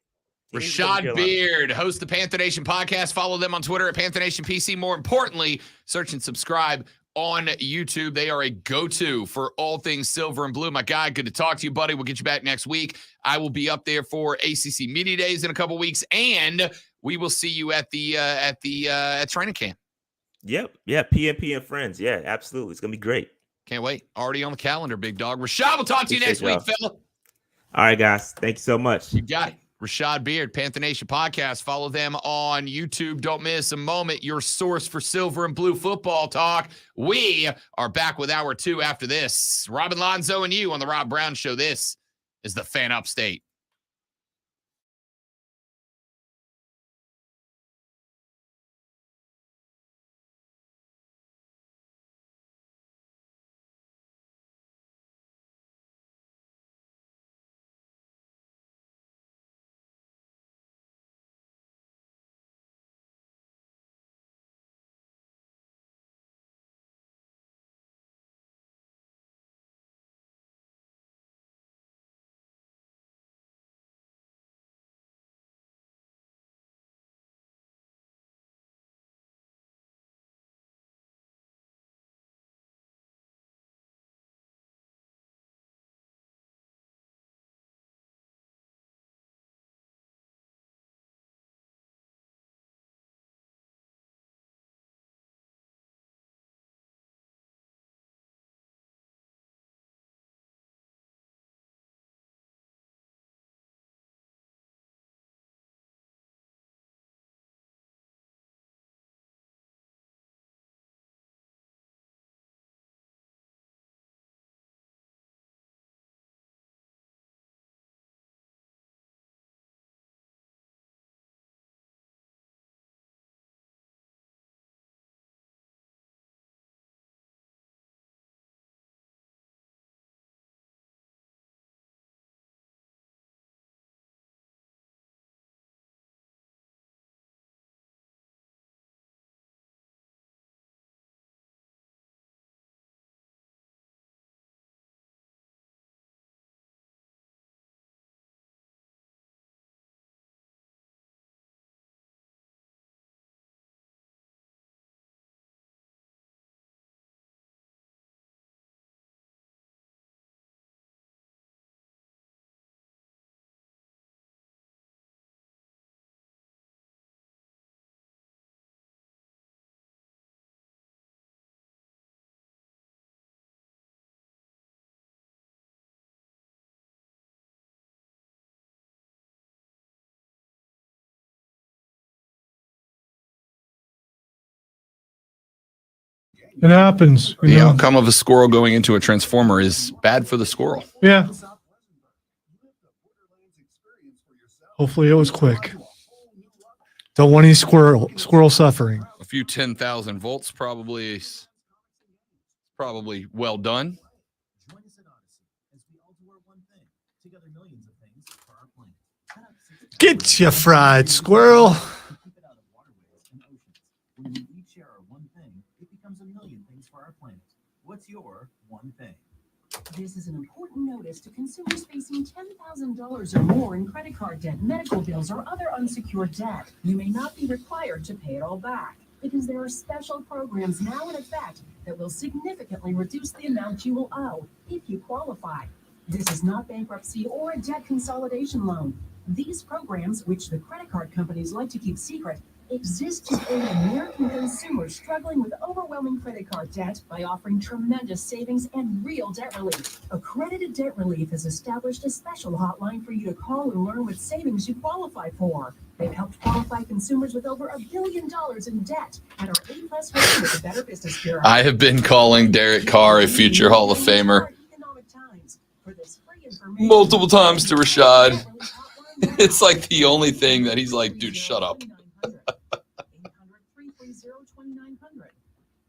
Rashad Beard, host the Panther Nation podcast. Follow them on Twitter at Panther Nation PC. More importantly, search and subscribe on YouTube. They are a go-to for all things silver and blue. My guy, good to talk to you, buddy. We'll get you back next week. I will be up there for ACC Media Days in a couple weeks, and we will see you at training camp. Yep. Yeah. PNP and friends. Yeah, absolutely. It's gonna be great. Can't wait. Already on the calendar, big dog. Rashad, we'll talk to you next week, fella. All right, guys. Thank you so much. You got it. Rashad Beard, Panther Nation podcast. Follow them on YouTube. Don't miss a moment. Your source for silver and blue football talk. We are back with hour 2 after this. Robin Lonzo and you on the Rob Brown Show. This is the Fan Upstate. It happens. The outcome of a squirrel going into a transformer is bad for the squirrel. Yeah. Hopefully it was quick. Don't want any squirrel suffering. A few 10,000 volts probably well done. Get you fried squirrel. When we each share our one thing, it becomes a million things for our planet. What's your one thing? This is an important notice to consumers facing $10,000 or more in credit card debt, medical bills, or other unsecured debt. You may not be required to pay it all back because there are special programs now in effect that will significantly reduce the amount you will owe if you qualify. This is not bankruptcy or a debt consolidation loan. These programs, which the credit card companies like to keep secret, exist to aid American consumers struggling with overwhelming credit card debt by offering tremendous savings and real debt relief. Accredited Debt Relief has established a special hotline for you to call and learn what savings you qualify for. They've helped qualify consumers with over $1 billion in debt and are A+ rated with the Better Business Bureau. I have been calling Derek Carr a future Hall of Famer multiple times to Rashad. It's like the only thing that he's like, dude, shut up.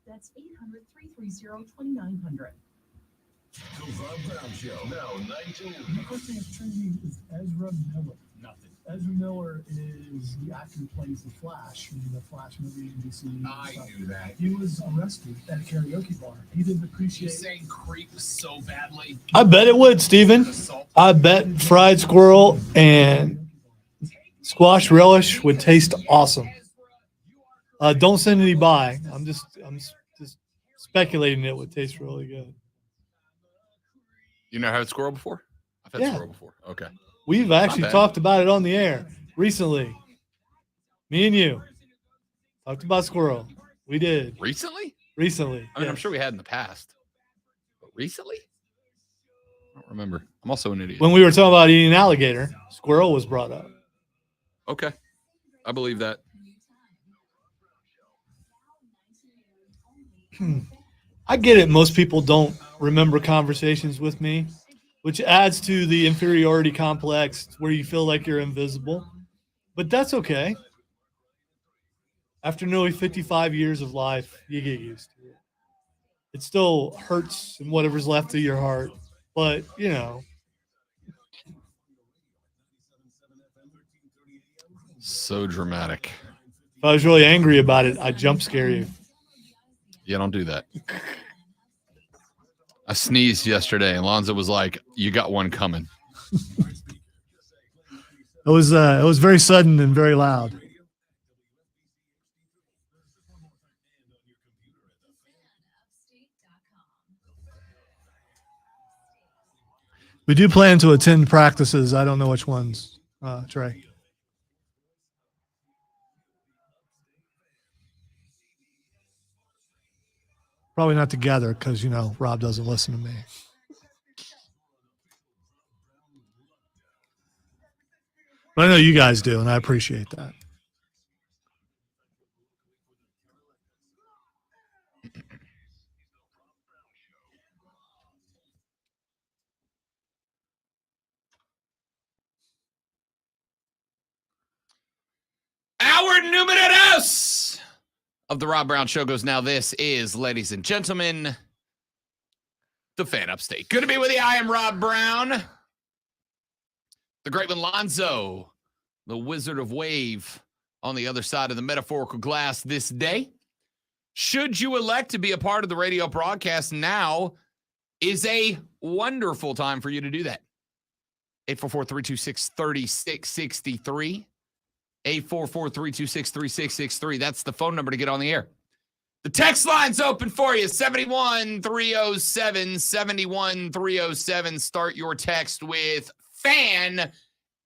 That's 800-330-2900. The Rob Brown Show, now 19. The person that's trending is Ezra Miller. Nothing. Ezra Miller is the actor who plays the Flash in the Flash movie in DC. I knew that. He was arrested at a karaoke bar. He didn't appreciate. He's saying creep so badly. I bet it would, Steven. I bet fried squirrel and squash relish would taste awesome. Don't send any by. I'm just speculating it would taste really good. You never had squirrel before? I've had squirrel before. Okay. We've actually talked about it on the air recently. Me and you talked about squirrel. We did. Recently? Recently. I mean, I'm sure we had in the past. But recently? I don't remember. I'm also an idiot. When we were talking about eating alligator, squirrel was brought up. Okay. I believe that. I get it. Most people don't remember conversations with me, which adds to the inferiority complex where you feel like you're invisible. But that's okay. After nearly 55 years of life, you get used to it. It still hurts in whatever's left of your heart. But, you know. So dramatic. If I was really angry about it, I'd jump scare you. Yeah, don't do that. I sneezed yesterday, and Lonzo was like, "You got one coming." It was very sudden and very loud. We do plan to attend practices. I don't know which ones, Trey. Probably not together because, Rob doesn't listen to me. But I know you guys do, and I appreciate that. Our numeros of the Rob Brown Show goes now. This is, ladies and gentlemen, the Fan Upstate. Good to be with you. I am Rob Brown. The great one, Lonzo, the Wizard of Wave, on the other side of the metaphorical glass this day. Should you elect to be a part of the radio broadcast, now is a wonderful time for you to do that. 844-326-3663. 844-326-3663. That's the phone number to get on the air. The text line's open for you, 71307, 71307. Start your text with FAN,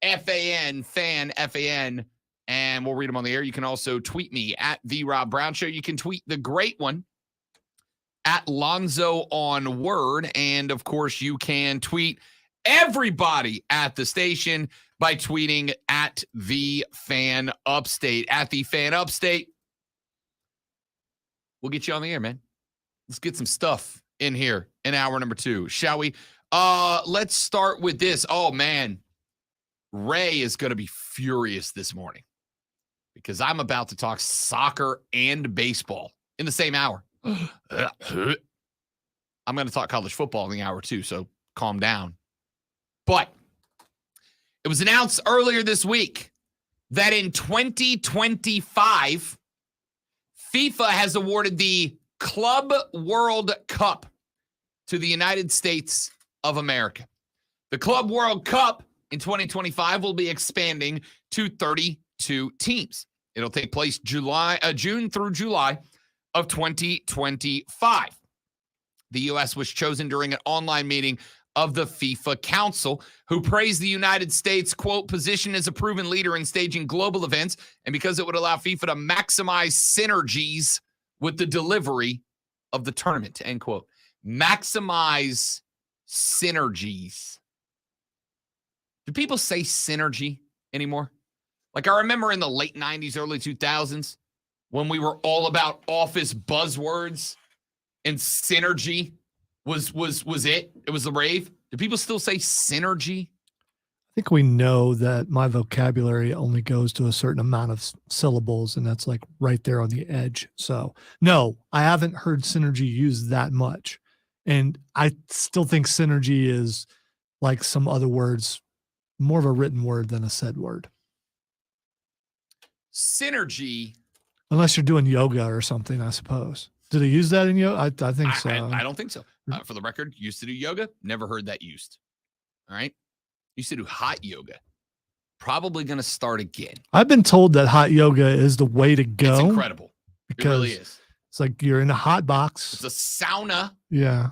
F-A-N, FAN, F-A-N, and we'll read them on the air. You can also tweet me at The Rob Brown Show. You can tweet the great one at Lonzo on Word, and, of course, you can tweet everybody at the station by tweeting at The Fan Upstate. At The Fan Upstate. We'll get you on the air, man. Let's get some stuff in here in hour number 2, shall we? Let's start with this. Oh, man. Ray is going to be furious this morning because I'm about to talk soccer and baseball in the same hour. I'm going to talk college football in the hour, too, so calm down. But it was announced earlier this week that in 2025, FIFA has awarded the Club World Cup to the United States of America. The Club World Cup in 2025 will be expanding to 32 teams. It'll take place June through July of 2025. The U.S. was chosen during an online meeting of the FIFA Council, who praised the United States, quote, position as a proven leader in staging global events, and because it would allow FIFA to maximize synergies with the delivery of the tournament, end quote. Maximize synergies. Do people say synergy anymore? Like, I remember in the late 90s, early 2000s, when we were all about office buzzwords and synergy was it. It was the rave. Do people still say synergy? I think we know that my vocabulary only goes to a certain amount of syllables, and that's like right there on the edge. So, no, I haven't heard synergy used that much. And I still think synergy is like some other words, more of a written word than a said word. Synergy. Unless you're doing yoga or something, I suppose. Do they use that in yoga? I think so. I don't think so. For the record, used to do yoga. Never heard that used. All right. Used to do hot yoga. Probably going to start again. I've been told that hot yoga is the way to go. It's incredible. It really is. It's like you're in a hot box. It's a sauna. Yeah.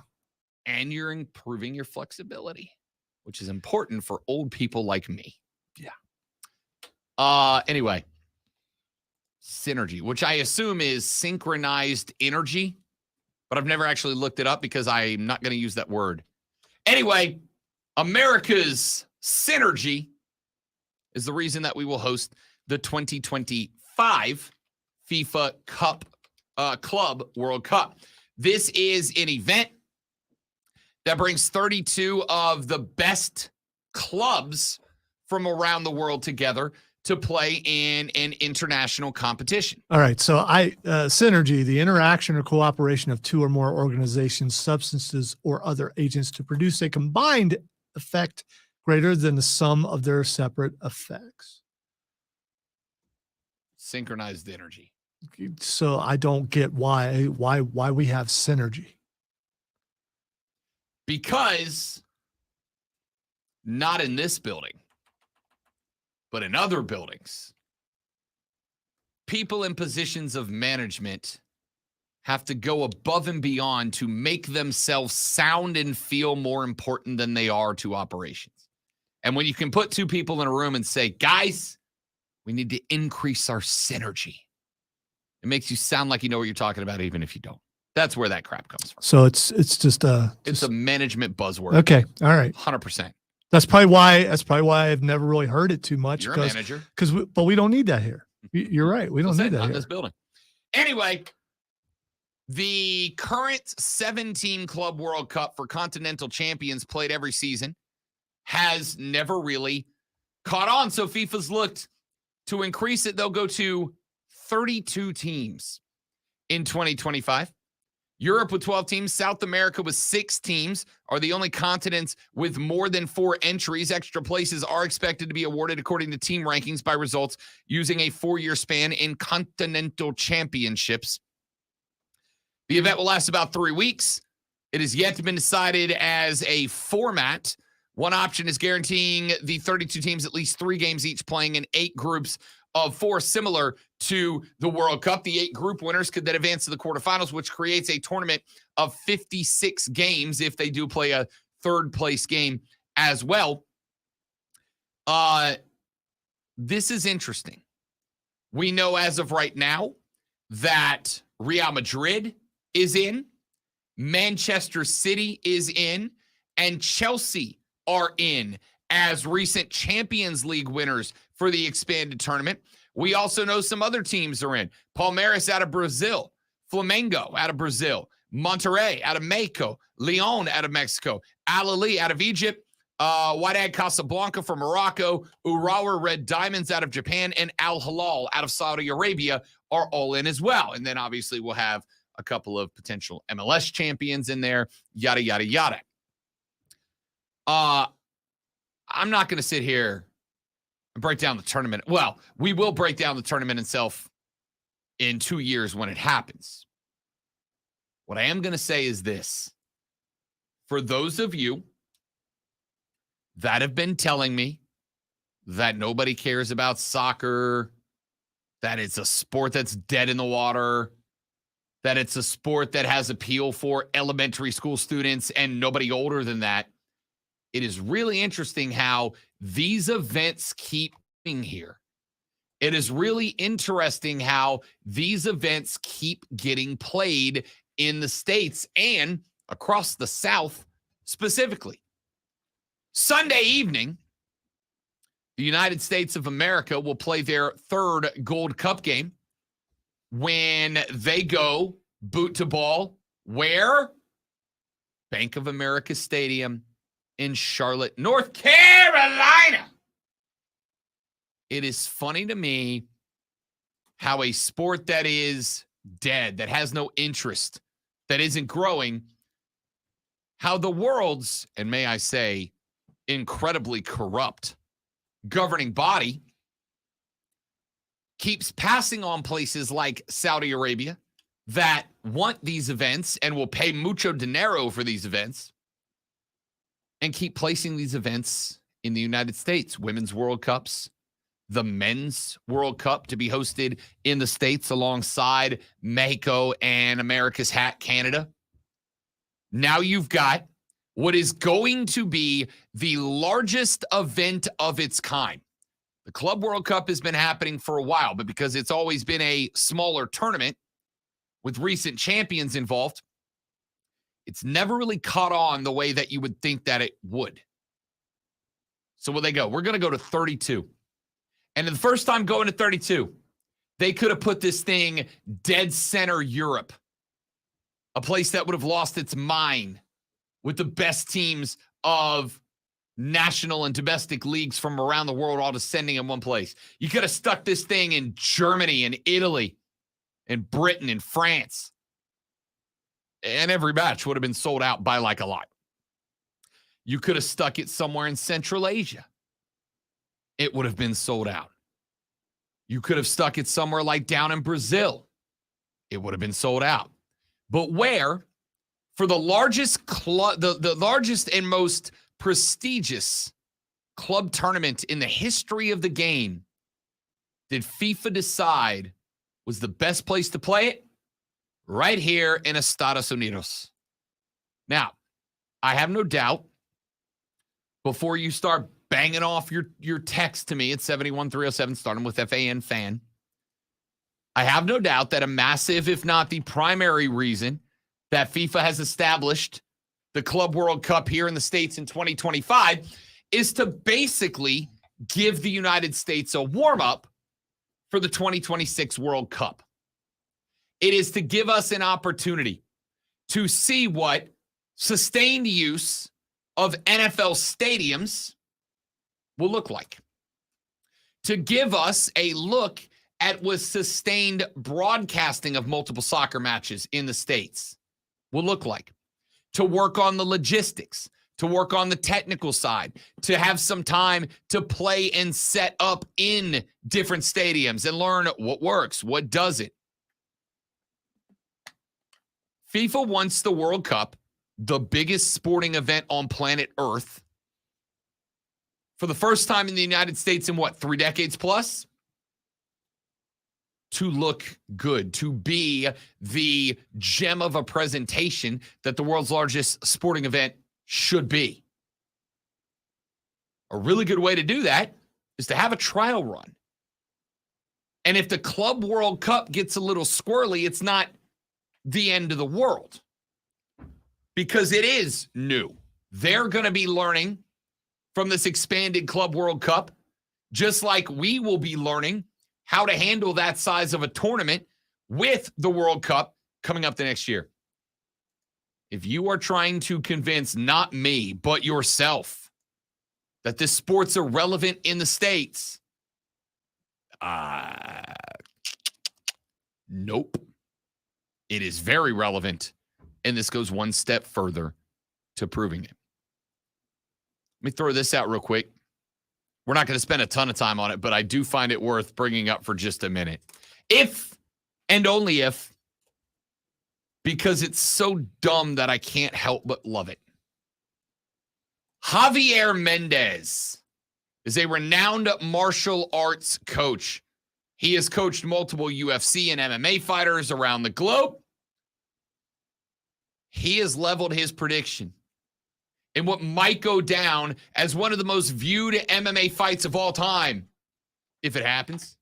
And you're improving your flexibility, which is important for old people like me. Yeah. Anyway, synergy, which I assume is synchronized energy, but I've never actually looked it up because I'm not going to use that word. Anyway, America's synergy is the reason that we will host the 2025 FIFA Club World Cup. This is an event that brings 32 of the best clubs from around the world together to play in an international competition. All right. So synergy, the interaction or cooperation of two or more organizations, substances, or other agents to produce a combined effect greater than the sum of their separate effects. Synchronized energy. So I don't get why we have synergy. Because not in this building, but in other buildings, people in positions of management have to go above and beyond to make themselves sound and feel more important than they are to operations. And when you can put two people in a room and say, guys, we need to increase our synergy, it makes you sound like you know what you're talking about, even if you don't. That's where that crap comes from. So it's just a management buzzword. Okay. All right. 100%. That's probably why I've never really heard it too much. You're a manager. But we don't need that here. You're right. We don't need that not here. in this building. Anyway, the current 7-team Club World Cup for continental champions played every season has never really caught on. So FIFA's looked to increase it. They'll go to 32 teams in 2025. Europe with 12 teams, South America with 6 teams are the only continents with more than 4 entries. Extra places are expected to be awarded according to team rankings by results using a 4-year span in continental championships. The event will last about 3 weeks. It has yet to been decided as a format. One option is guaranteeing the 32 teams at least 3 games each, playing in 8 groups of 4, similar to the World Cup. The 8 group winners could then advance to the quarterfinals, which creates a tournament of 56 games if they do play a third place game as well. This is interesting. We know as of right now that Real Madrid is in, Manchester City is in, and Chelsea are in as recent Champions League winners for the expanded tournament. We also know some other teams are in. Palmeiras out of Brazil, Flamengo out of Brazil, Monterrey out of Mexico, Leon out of Mexico, Al Ahly out of Egypt, Wydad Casablanca from Morocco, Urawa Red Diamonds out of Japan, and Al Hilal out of Saudi Arabia are all in as well. And then obviously we'll have a couple of potential MLS champions in there, yada, yada, yada. I'm not going to sit here and break down the tournament. Well, we will break down the tournament itself in 2 years when it happens. What I am going to say is this. For those of you that have been telling me that nobody cares about soccer, that it's a sport that's dead in the water, that it's a sport that has appeal for elementary school students and nobody older than that, it is really interesting how these events keep being here. It is really interesting how these events keep getting played in the States and across the South specifically. Sunday evening, the United States of America will play their third Gold Cup game when they go boot to ball. Where? Bank of America Stadium in Charlotte, North Carolina. It is funny to me how a sport that is dead, that has no interest, that isn't growing, how the world's, and may I say, incredibly corrupt governing body keeps passing on places like Saudi Arabia that want these events and will pay mucho dinero for these events and keep placing these events in the United States. Women's World Cups, the Men's World Cup to be hosted in the States alongside Mexico and America's Hat, Canada. Now you've got what is going to be the largest event of its kind. The Club World Cup has been happening for a while, but because it's always been a smaller tournament with recent champions involved, it's never really caught on the way that you would think that it would. So where they go? We're going to go to 32. And the first time going to 32, they could have put this thing dead center Europe, a place that would have lost its mind with the best teams of national and domestic leagues from around the world all descending in one place. You could have stuck this thing in Germany and Italy and Britain and France. And every match would have been sold out by like a lot. You could have stuck it somewhere in Central Asia. It would have been sold out. You could have stuck it somewhere like down in Brazil. It would have been sold out. But where, for the largest club, the largest and most prestigious club tournament in the history of the game, did FIFA decide was the best place to play it? Right here in Estados Unidos. Now, I have no doubt, before you start banging off your text to me at 71307, starting with FAN, I have no doubt that a massive, if not the primary reason that FIFA has established the Club World Cup here in the States in 2025 is to basically give the United States a warm-up for the 2026 World Cup. It is to give us an opportunity to see what sustained use of NFL stadiums will look like. To give us a look at what sustained broadcasting of multiple soccer matches in the States will look like. To work on the logistics, to work on the technical side, to have some time to play and set up in different stadiums and learn what works, what doesn't. FIFA wants the World Cup, the biggest sporting event on planet Earth, for the first time in the United States in 3 decades plus, to look good, to be the gem of a presentation that the world's largest sporting event should be. A really good way to do that is to have a trial run. And if the Club World Cup gets a little squirrely, it's not the end of the world, because it is new. They're going to be learning from this expanded Club World Cup, just like we will be learning how to handle that size of a tournament with the World Cup coming up the next year. If you are trying to convince not me, but yourself that this sport's irrelevant in the States, nope. It is very relevant. And this goes one step further to proving it. Let me throw this out real quick. We're not going to spend a ton of time on it, but I do find it worth bringing up for just a minute. If, and only if, because it's so dumb that I can't help but love it. Javier Mendez is a renowned martial arts coach. He has coached multiple UFC and MMA fighters around the globe. He has leveled his prediction in what might go down as one of the most viewed MMA fights of all time. If it happens.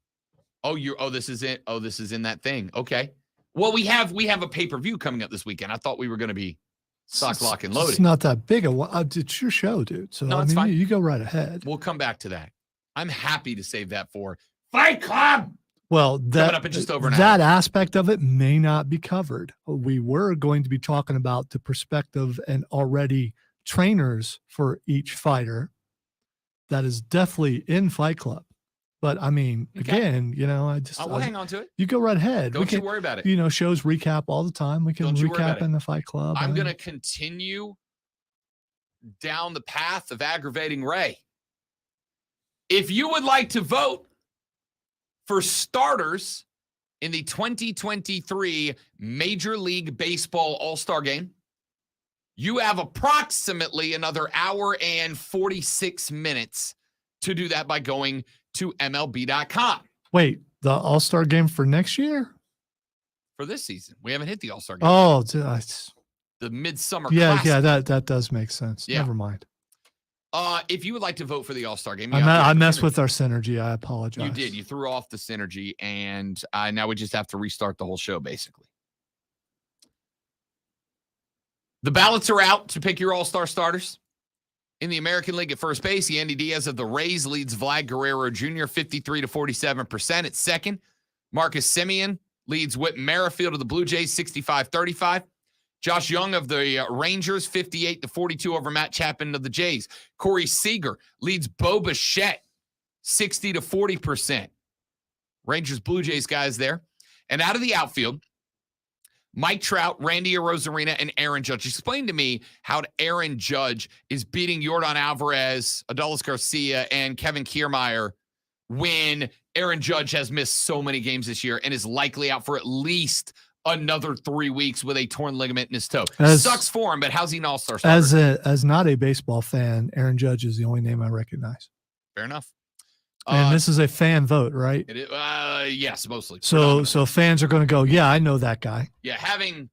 This is it. Oh, this is in that thing. Okay. Well, we have a pay-per-view coming up this weekend. I thought we were going to be stock, lock, and loaded. It's not that big. It's your show, dude. So, no, it's fine. You go right ahead. We'll come back to that. I'm happy to save that for Fight Club. Well, coming up in just over an that hour. aspect of it may not be covered. We were going to be talking about the perspective and already trainers for each fighter. That is definitely in Fight Club. But I mean, again, we'll hang on to it. You go right ahead. Don't you worry about it. Shows recap all the time. We can recap in the Fight Club. I'm going to continue down the path of aggravating Ray. If you would like to vote for starters in the 2023 Major League Baseball All-Star Game, you have approximately another hour and 46 minutes to do that by going to MLB.com. Wait, the All-Star Game for next year? For this season. We haven't hit the All-Star Game. Oh, the Midsummer Classic. Yeah, that does make sense. Yeah. Never mind. If you would like to vote for the All-Star Game. I messed with our synergy. I apologize. You did. You threw off the synergy, and now we just have to restart the whole show, basically. The ballots are out to pick your All-Star starters. In the American League at first base, Yandy Diaz of the Rays leads Vlad Guerrero Jr. 53 to 47%. At second, Marcus Semien leads Whit Merrifield of the Blue Jays 65-35. Josh Young of the Rangers 58 to 42 over Matt Chapman of the Jays. Corey Seager leads Bo Bichette 60 to 40%. Rangers Blue Jays guys there. And out of the outfield, Mike Trout, Randy Arozarena, and Aaron Judge. Explain to me how Aaron Judge is beating Yordan Alvarez, Adolis Garcia, and Kevin Kiermaier when Aaron Judge has missed so many games this year and is likely out for at least another 3 weeks with a torn ligament in his toe. Sucks for him, but how's he an all-star starter? As not a baseball fan, Aaron Judge is the only name I recognize. Fair enough. And this is a fan vote, right? It is, yes, mostly. So fans are going to go, yeah, I know that guy. Yeah, having,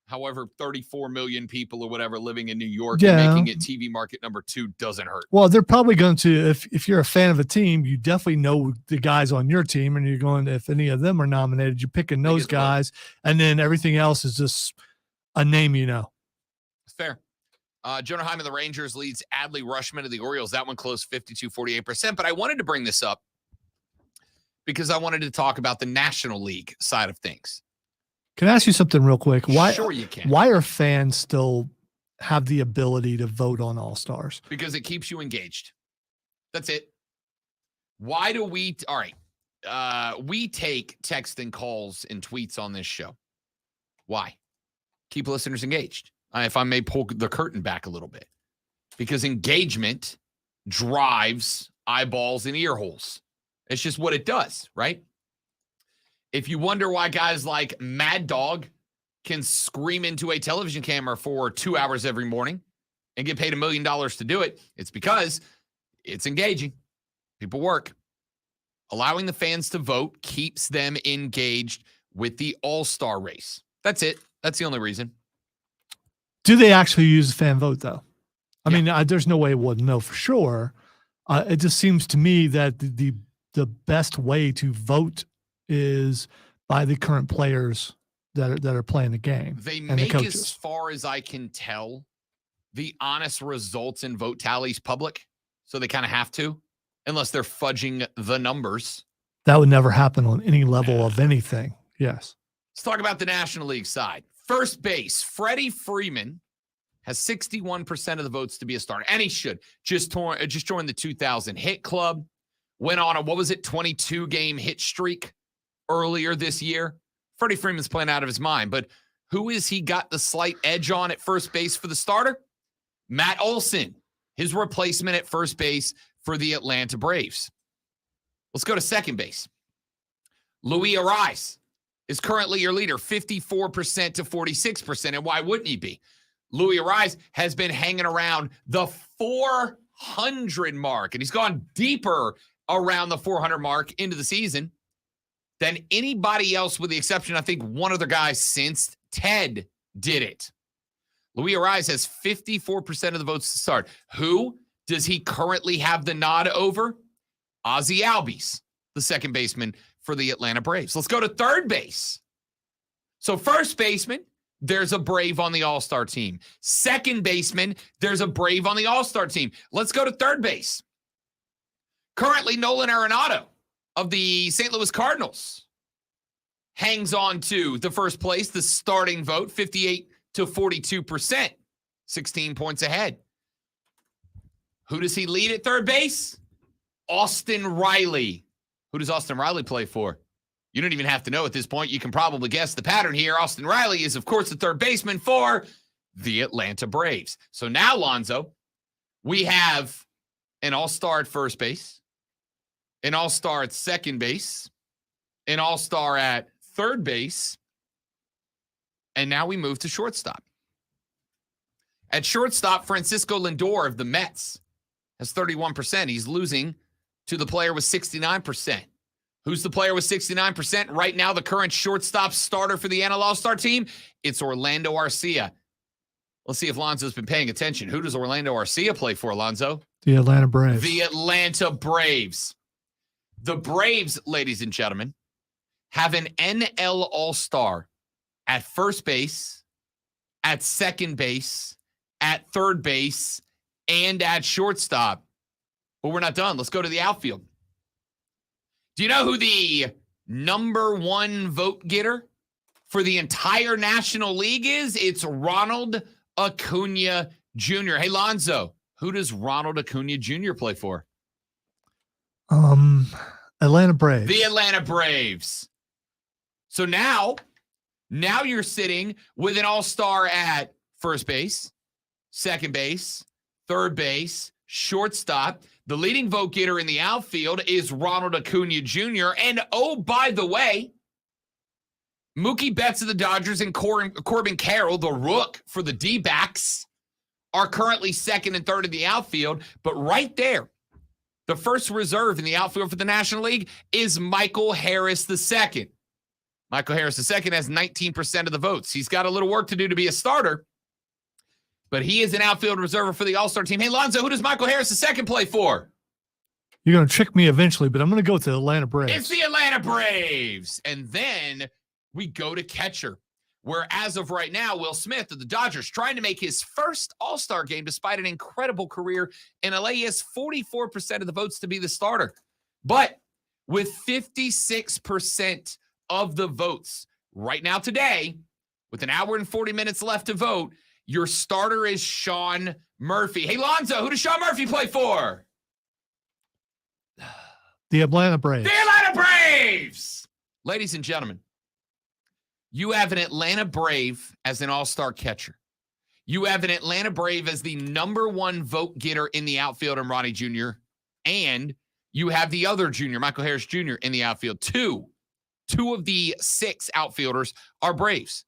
however, 34 million people or whatever living in New York and making it TV market number 2 doesn't hurt. Well, they're probably going to, if you're a fan of a team, you definitely know the guys on your team, and you're going, if any of them are nominated, you're picking those guys, and then everything else is just a name you know. Fair. Jonah Heim of the Rangers leads Adley Rutschman of the Orioles. That one closed 52-48%. But I wanted to bring this up because I wanted to talk about the National League side of things. Can I ask you something real quick? Sure you can. Why are fans still have the ability to vote on All-Stars? Because it keeps you engaged. That's it. Why do we – all right. We take text and calls and tweets on this show. Why? Keep listeners engaged. If I may pull the curtain back a little bit. Because engagement drives eyeballs and ear holes. It's just what it does, right? If you wonder why guys like Mad Dog can scream into a television camera for 2 hours every morning and get paid $1 million to do it, it's because it's engaging. People work. Allowing the fans to vote keeps them engaged with the all-star race. That's it. That's the only reason. Do they actually use the fan vote, though? I mean, there's no way we'll know for sure. It just seems to me that the best way to vote is by the current players that are playing the game. They and make, the coaches. as far as I can tell, the honest results and vote tallies public, so they kind of have to, unless they're fudging the numbers. That would never happen on any level of anything. Yes. Let's talk about the National League side. First base, Freddie Freeman has 61% of the votes to be a starter, and he should. Just joined the 2,000 hit club, went on a, 22-game hit streak earlier this year. Freddie Freeman's playing out of his mind, but who is he got the slight edge on at first base for the starter? Matt Olson, his replacement at first base for the Atlanta Braves. Let's go to second base. Luis Ariz is currently your leader, 54% to 46%. And why wouldn't he be? Luis Ariz has been hanging around the 400 mark, and he's gone deeper around the 400 mark into the season than anybody else, with the exception, I think, one other guy since Ted did it. Luis Ariz has 54% of the votes to start. Who does he currently have the nod over? Ozzie Albies, the second baseman for the Atlanta Braves. Let's go to third base. So first baseman, there's a Brave on the All-Star team. Second baseman, there's a Brave on the All-Star team. Let's go to third base. Currently, Nolan Arenado of the St. Louis Cardinals hangs on to the first place, the starting vote, 58 to 42%, 16 points ahead. Who does he lead at third base? Austin Riley. Who does Austin Riley play for? You don't even have to know at this point. You can probably guess the pattern here. Austin Riley is, of course, the third baseman for the Atlanta Braves. So now, Lonzo, we have an all-star at first base, an all-star at second base, an all-star at third base, and now we move to shortstop. At shortstop, Francisco Lindor of the Mets has 31%. He's losing to the player with 69%. Who's the player with 69%? Right now, the current shortstop starter for the NL All-Star team, it's Orlando Arcia. Let's see if Lonzo's been paying attention. Who does Orlando Arcia play for, Lonzo? The Atlanta Braves. The Atlanta Braves. The Braves, ladies and gentlemen, have an NL All-Star at first base, at second base, at third base, and at shortstop. But we're not done. Let's go to the outfield. Do you know who the number one vote getter for the entire National League is? It's Ronald Acuna Jr. Hey, Lonzo, who does Ronald Acuna Jr. play for? Atlanta Braves. The Atlanta Braves. So now you're sitting with an all-star at first base, second base, third base, shortstop. The leading vote getter in the outfield is Ronald Acuna Jr. And, oh, by the way, Mookie Betts of the Dodgers and Corbin Carroll, the rook for the D-backs, are currently second and third in the outfield. But right there, the first reserve in the outfield for the National League is Michael Harris II. Michael Harris II has 19% of the votes. He's got a little work to do to be a starter, but he is an outfield reserver for the All-Star team. Hey, Lonzo, who does Michael Harris II play for? You're going to trick me eventually, but I'm going to go with the Atlanta Braves. It's the Atlanta Braves. And then we go to catcher, where as of right now, Will Smith of the Dodgers trying to make his first All-Star game despite an incredible career in LA. He has 44% of the votes to be the starter. But with 56% of the votes right now today, with an hour and 40 minutes left to vote, your starter is Sean Murphy. Hey, Lonzo, who does Sean Murphy play for? The Atlanta Braves. The Atlanta Braves! Ladies and gentlemen, you have an Atlanta Brave as an all-star catcher. You have an Atlanta Brave as the number one vote getter in the outfield in Ronnie Jr. And you have the other junior, Michael Harris Jr., in the outfield. Two of the six outfielders are Braves.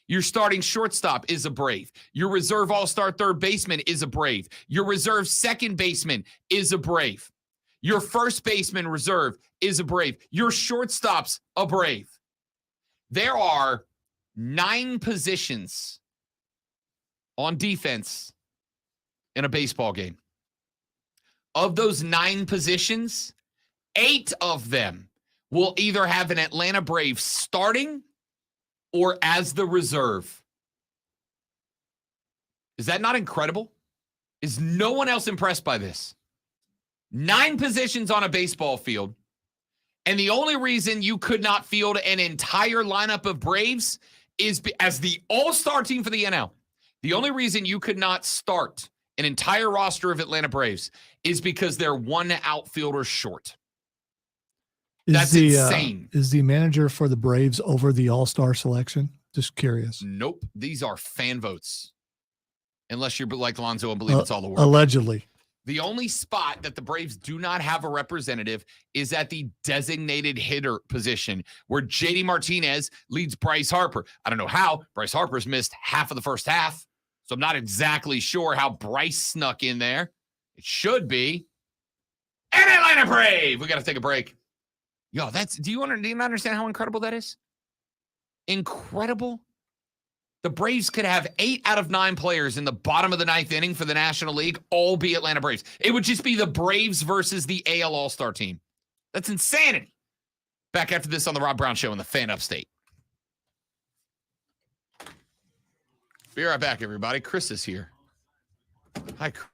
Your starting shortstop is a Brave. Your reserve all-star third baseman is a Brave. Your reserve second baseman is a Brave. Your first baseman reserve is a Brave. Your shortstop's a Brave. There are 9 positions on defense in a baseball game. Of those 9 positions, 8 of them will either have an Atlanta Brave starting or as the reserve. Is that not incredible? Is no one else impressed by this? 9 positions on a baseball field, and the only reason you could not field an entire lineup of Braves as the all-star team for the NL. The only reason you could not start an entire roster of Atlanta Braves is because they're one outfielder short. That's insane. Is the manager for the Braves over the all-star selection? Just curious. Nope. These are fan votes. Unless you're like Lonzo and believe it's all the world. Allegedly. The only spot that the Braves do not have a representative is at the designated hitter position, where JD Martinez leads Bryce Harper. I don't know how. Bryce Harper's missed half of the first half, so I'm not exactly sure how Bryce snuck in there. It should be an Atlanta Brave. We got to take a break. Yo, do you understand how incredible that is? Incredible. The Braves could have 8 out of 9 players in the bottom of the 9th inning for the National League all be Atlanta Braves. It would just be the Braves versus the AL All-Star team. That's insanity. Back after this on the Rob Brown Show in the Fan Upstate. Be right back, everybody. Chris is here. Hi, Chris.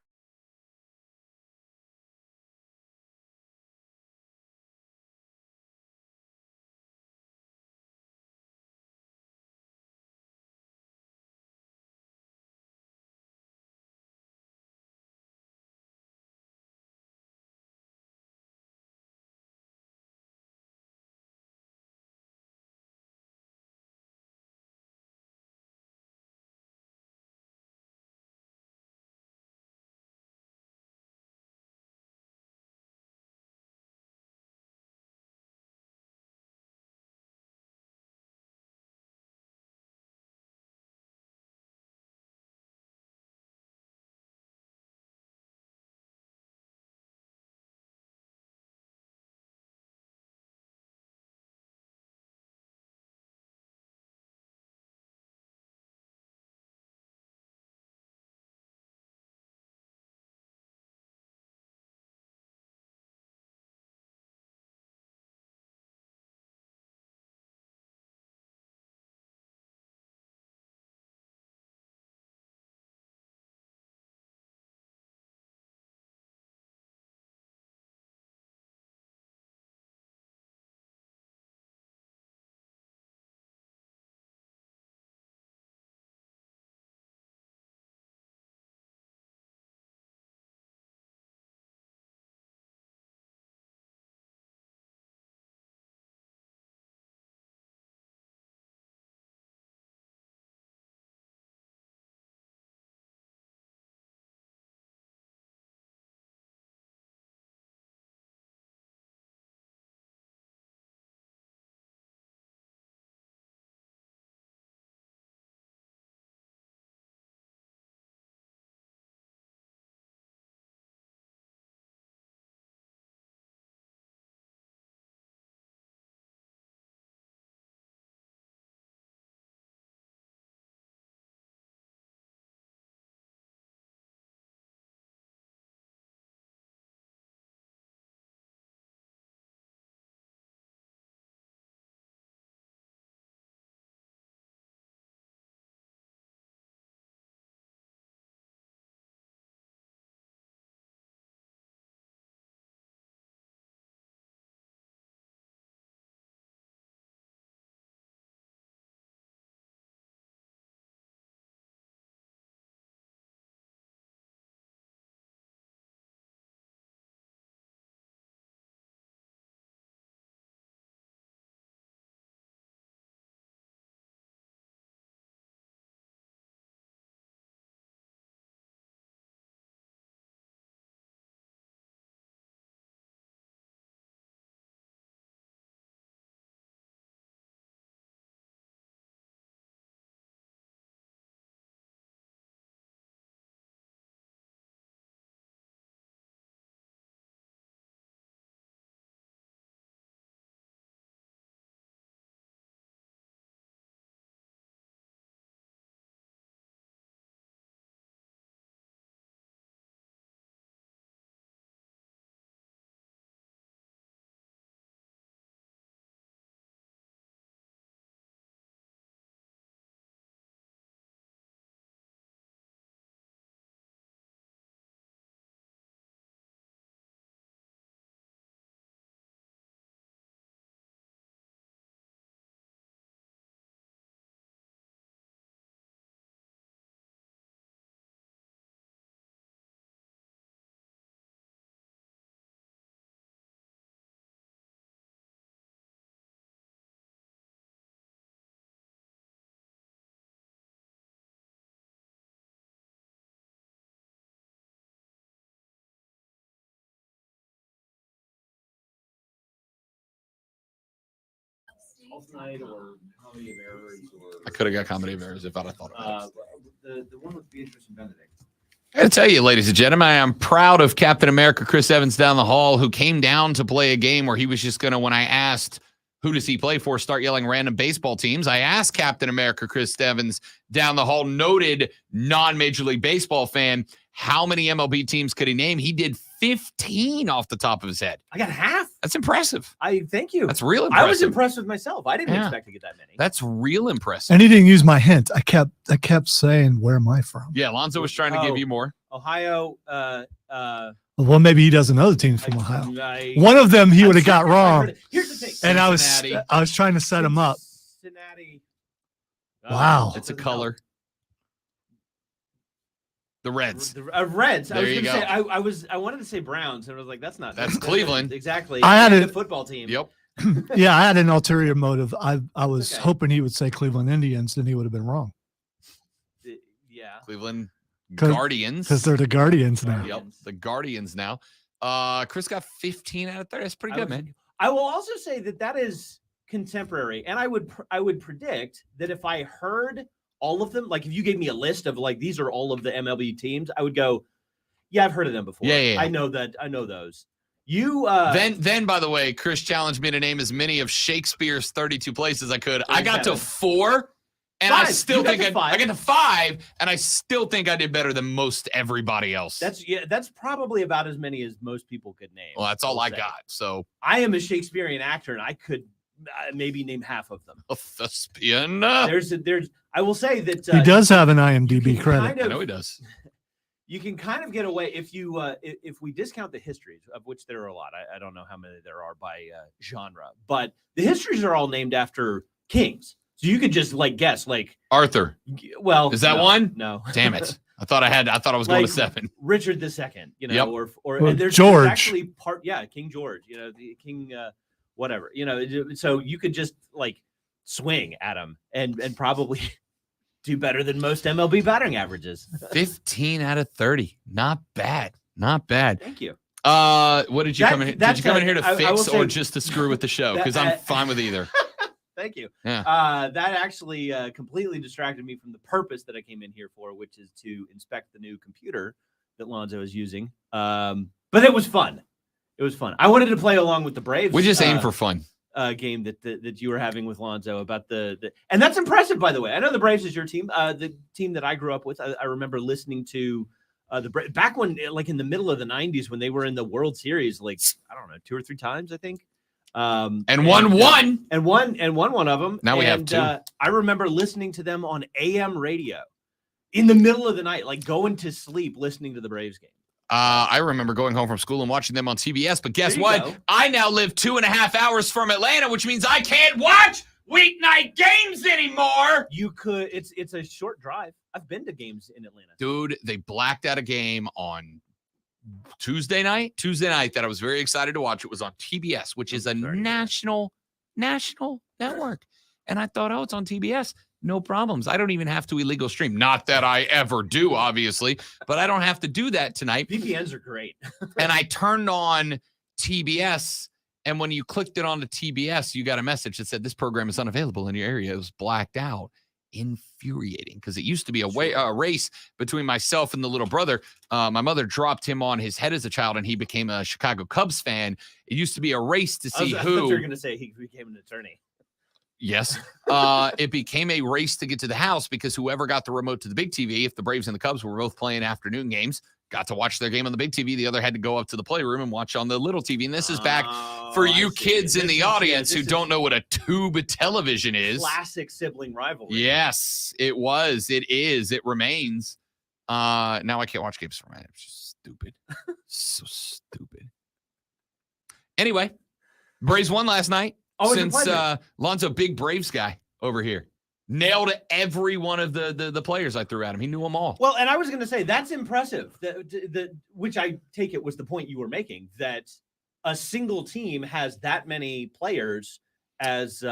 Night or Comedy of Errors or I could have got Comedy of Errors if I'd have thought about it. the one with Beatrice and Benedict. I gotta tell you, ladies and gentlemen, I'm proud of Captain America Chris Evans down the hall, who came down to play a game where he was just gonna, when I asked who does he play for, start yelling random baseball teams. I asked Captain America Chris Evans down the hall, noted non-Major League Baseball fan, how many MLB teams could he name? He did 15 off the top of his head. I got half. That's impressive. Thank you. That's real impressive. I was impressed with myself. I didn't expect to get that many. That's real impressive. And he didn't use my hint. I kept saying, "Where am I from?" Yeah, Alonzo was trying to give you more. Ohio. Well, maybe he doesn't know the teams from Ohio. I- One of them he would have got wrong. Here's the thing. And I Cincinnati. was trying to set him up. Cincinnati. Wow. It's a color. The Reds. Reds. There I was you gonna go. say I wanted to say Browns, and I was like, that's not. That's Cleveland. Exactly. I had And it- the football team. Yep. Yeah, I had an ulterior motive. I was Okay. hoping he would say Cleveland Indians, and he would have been wrong Yeah. Cleveland 'Cause- Guardians. because they're the Guardians now. Yep, the Guardians now. Chris got 15 out of 30. That's pretty good, man. I will also say that is contemporary, and I would predict that if I heard all of them, like if you gave me a list of like these are all of the MLB teams, I would go, yeah, I've heard of them before. Yeah. I know those. You Then by the way, Chris challenged me to name as many of Shakespeare's 32 places I could. I got to 4, and I Five. still You got think to I five. got to 5, and I still think I did better than most everybody else. that's probably about as many as most people could name. well, that's all I'll I say. got. So I am a Shakespearean actor, and I could maybe name half of them. a thespian. There's I will say that He does have an you IMDb can credit. kind I of- know he does. You can kind of get away if we discount the histories, of which there are a lot. I don't know how many there are by genre, but the histories are all named after kings. So you could just like guess, like Arthur. well, Is that no, one? No, Damn it. I thought I was going to Like, 7. Richard II, Yep. or Well, and there's George. actually King George, the king, whatever, so you could just like swing at him and probably do better than most MLB batting averages. 15 out of 30. Not bad. Not bad. Thank you. What did you That- come in here? Did that's you come in a- here to I will fix or say- just to screw with the show? That- Because I'm fine with either. Thank you. Yeah. That actually completely distracted me from the purpose that I came in here for, which is to inspect the new computer that Lonzo is using. But it was fun. It was fun. I wanted to play along with the Braves. We just aim for fun. Game that you were having with Lonzo about the and that's impressive, by the way. I know the Braves is your team, the team that I grew up with. I remember listening to back when, like in the middle of the 90s, when they were in the World Series, like I don't know, 2 or 3 times, I think. And won one. And won one of them. Now we have 2. I remember listening to them on AM radio in the middle of the night, like going to sleep listening to the Braves game. I remember going home from school and watching them on TBS. But guess There you what? go. I now live 2.5 hours from Atlanta, which means I can't watch weeknight games anymore. You could. It's a short drive. I've been to games in Atlanta. Dude, they blacked out a game on Tuesday night that I was very excited to watch. It was on TBS, which is a national network. And I thought, oh, it's on TBS. No problems. I don't even have to illegal stream. Not that I ever do, obviously, but I don't have to do that tonight. VPNs are great. And I turned on TBS, and when you clicked it on the TBS, you got a message that said this program is unavailable in your area. It was blacked out. Infuriating, because it used to be a race between myself and the little brother. My mother dropped him on his head as a child, and he became a Chicago Cubs fan. It used to be a race to see I thought you who. were going to say he became an attorney. Yes. It became a race to get to the house because whoever got the remote to the big TV, if the Braves and the Cubs were both playing afternoon games, got to watch their game on the big TV. The other had to go up to the playroom and watch on the little TV. And this is back for you kids in the audience who don't know what a tube television is. Classic sibling rivalry. Yes, it was. It is. It remains. Now I can't watch games from it. It's just stupid. So stupid. Anyway, Braves won last night. Always a Since pleasure. Lonzo, big Braves guy over here, nailed every one of the players I threw at him. He knew them all. Well, and I was going to say that's impressive. Which I take it was the point you were making, that a single team has that many players as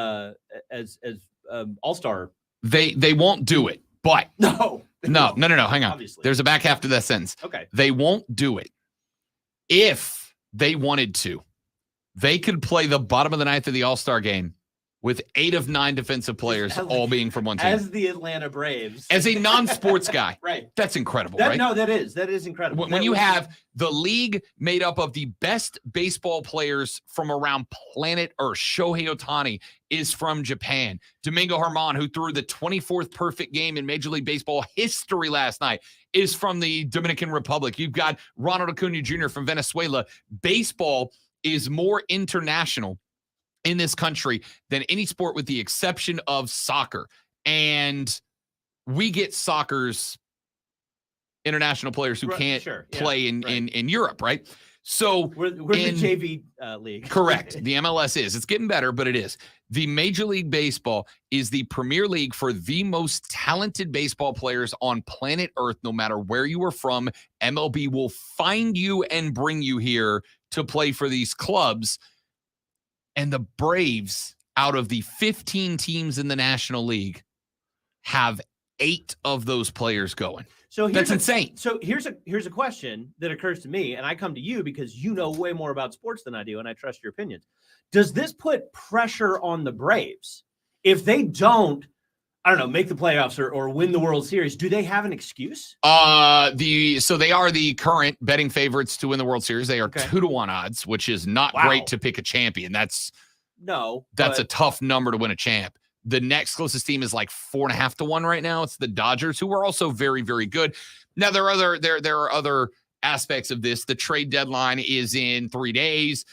all-star. They won't do it, but No. no. Hang on. Obviously. There's a back half to that sentence. Okay. They won't do it. If they wanted to, they could play the bottom of the ninth of the All-Star game with 8 of 9 defensive players all being from one team. As the Atlanta Braves. As a non-sports guy. Right. That's incredible, right? No, that is incredible. When you have the league made up of the best baseball players from around planet Earth, Shohei Ohtani is from Japan. Domingo Germán, who threw the 24th perfect game in Major League Baseball history last night, is from the Dominican Republic. You've got Ronald Acuna Jr. from Venezuela. Baseball is more international in this country than any sport with the exception of soccer. And we get soccer's international players who can't play in Europe, right? So we're the JV league. Correct. The MLS is. It's getting better, but it is. The Major League Baseball is the premier league for the most talented baseball players on planet Earth, no matter where you are from. MLB will find you and bring you here to play for these clubs. And the Braves, out of the 15 teams in the National League, have 8 of those players going. So that's insane. So here's a question that occurs to me, and I come to you because you know way more about sports than I do, and I trust your opinions. Does this put pressure on the Braves? If they don't, I don't know, make the playoffs or win the World Series, do they have an excuse? So they are the current betting favorites to win the World Series. They are 2-1 odds, which is not great to pick a champion. That's a tough number to win a champ. The next closest team is like 4.5-1 right now. It's the Dodgers, who are also very, very good. Now there are other aspects of this. The trade deadline is in 3 days.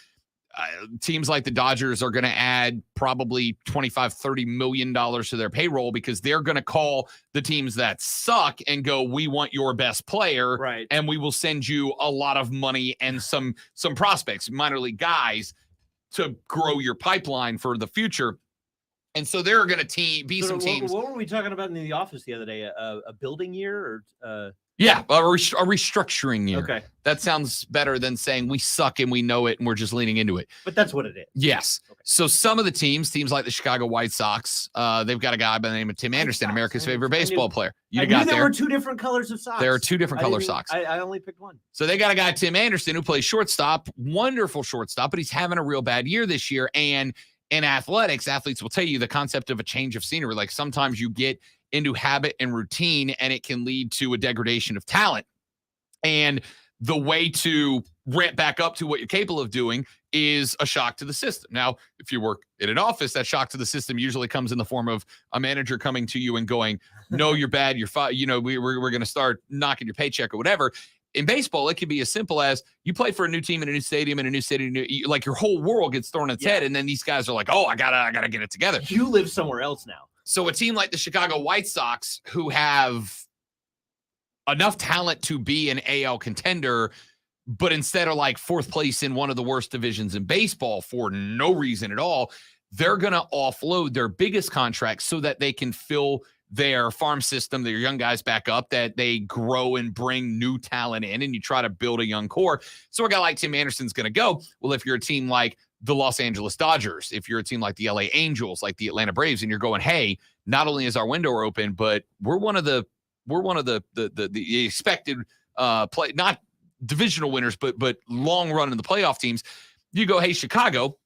Teams like the Dodgers are going to add probably $25-30 million to their payroll because they're going to call the teams that suck and go, we want your best player. Right. And we will send you a lot of money and some prospects, minor league guys, to grow your pipeline for the future. And so there are going to be some teams. What were we talking about in the office the other day? A building year or Yeah, a restructuring year. Okay. That sounds better than saying we suck and we know it and we're just leaning into it. But that's what it is. Yes. Okay. So some of the teams like the Chicago White Sox, they've got a guy by the name of Tim Anderson, America's favorite baseball player. I knew there were 2 different colors of socks. There are 2 different color socks. I only picked one. So they got a guy, Tim Anderson, who plays shortstop, wonderful shortstop, but he's having a real bad year this year. And in athletics, athletes will tell you the concept of a change of scenery. Like sometimes you get into habit and routine and it can lead to a degradation of talent. And the way to ramp back up to what you're capable of doing is a shock to the system. Now, if you work in an office, that shock to the system usually comes in the form of a manager coming to you and going, no, you're bad. You're fine. We're going to start knocking your paycheck or whatever. In baseball, it can be as simple as you play for a new team in a new stadium, like your whole world gets thrown on its head. And then these guys are like, oh, I gotta get it together. You live somewhere else now. So a team like the Chicago White Sox, who have enough talent to be an AL contender, but instead are like 4th place in one of the worst divisions in baseball for no reason at all, they're going to offload their biggest contracts so that they can fill their farm system, their young guys back up, that they grow and bring new talent in, and you try to build a young core. So a guy like Tim Anderson's going to go. Well, if you're a team like the Los Angeles Dodgers, if you're a team like the LA Angels, like the Atlanta Braves, and you're going, hey, not only is our window open, but we're one of the expected play, not divisional winners, but long run in the playoff teams. You go, hey, Chicago,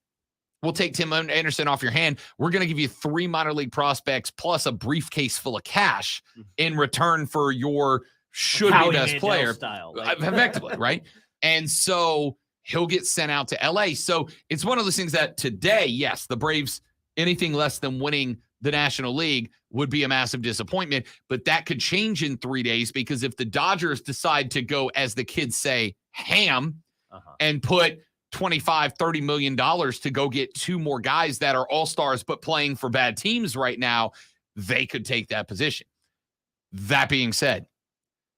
we'll take Tim Anderson off your hand. We're going to give you 3 minor league prospects plus a briefcase full of cash in return for your should-be best player. Style, effectively, right? And so he'll get sent out to LA. So it's one of those things that today, yes, the Braves, anything less than winning the National League would be a massive disappointment. But that could change in 3 days because if the Dodgers decide to go, as the kids say, ham and put $25-30 million to go get 2 more guys that are all-stars but playing for bad teams right now, they could take that position. That being said,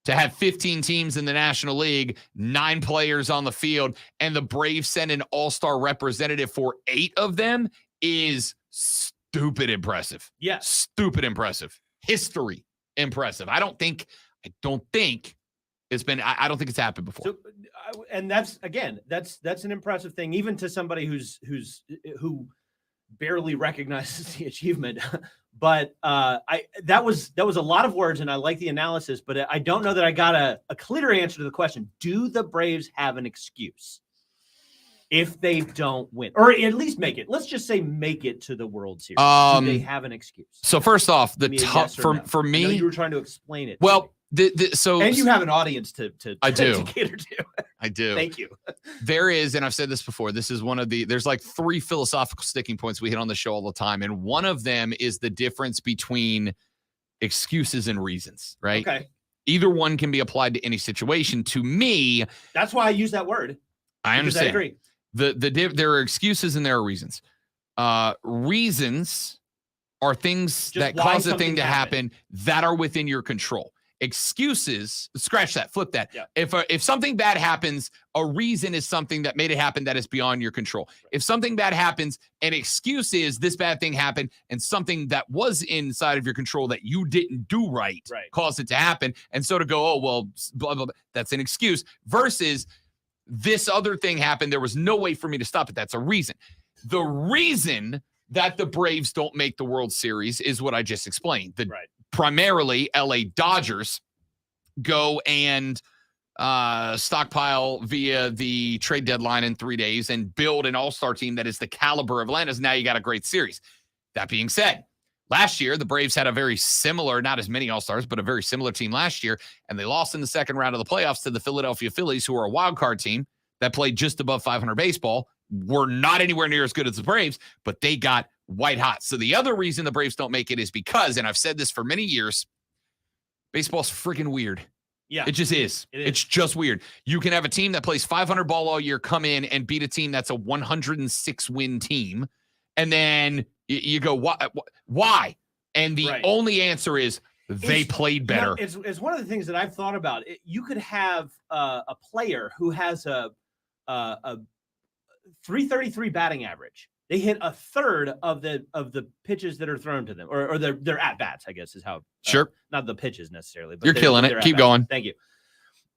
to have 15 teams in the National League, 9 players on the field, and the Braves send an all-star representative for 8 of them is stupid impressive. Yeah. Stupid impressive. History impressive. I don't think it's been, I don't think it's happened before. So, and that's an impressive thing, even to somebody who barely recognizes the achievement. But that was a lot of words, and I like the analysis, but I don't know that I got a clear answer to the question. Do the Braves have an excuse? If they don't win, or at least make it, let's just say make it to the World Series, do they have an excuse? So first off, the Give me a top yes or no. for I know me, you were trying to explain it. well, so and you have an audience to I do. to cater to. I do. Thank you. There is, and I've said this before, this is one of there's like 3 philosophical sticking points we hit on the show all the time. And one of them is the difference between excuses and reasons, right? Okay. Either one can be applied to any situation. To me, That's why I use that word. I understand. I agree. There are excuses and there are reasons. Reasons are things Just that why cause a thing something to happened. happen that are within your control. Excuses, scratch that, flip that. Yeah. If something bad happens, a reason is something that made it happen that is beyond your control. If something bad happens, an excuse is this bad thing happened and something that was inside of your control that you didn't do right caused it to happen. And so to go, oh, well, blah, blah, blah, that's an excuse versus this other thing happened. There was no way for me to stop it. That's a reason. The reason that the Braves don't make the World Series is what I just explained. Primarily, LA Dodgers go and stockpile via the trade deadline in 3 days and build an all-star team that is the caliber of Atlanta's. Now you got a great series. That being said, last year, the Braves had a very similar, not as many all-stars, but a very similar team last year, and they lost in the second round of the playoffs to the Philadelphia Phillies, who are a wild card team that played just above 500 baseball, were not anywhere near as good as the Braves, but they got white hot. So the other reason the Braves don't make it is because, and I've said this for many years, baseball's freaking weird. Yeah. It just is. It's just weird. You can have a team that plays 500 ball all year come in and beat a team that's a 106 win team. And then you go, why? And the only answer is they played better. You know, it's one of the things that I've thought about. You could have a player who has a 333 batting average. They hit a third of the pitches that are thrown to them, or their at bats, I guess is how. Sure. Not the pitches necessarily, but you're killing it. Keep going. Thank you.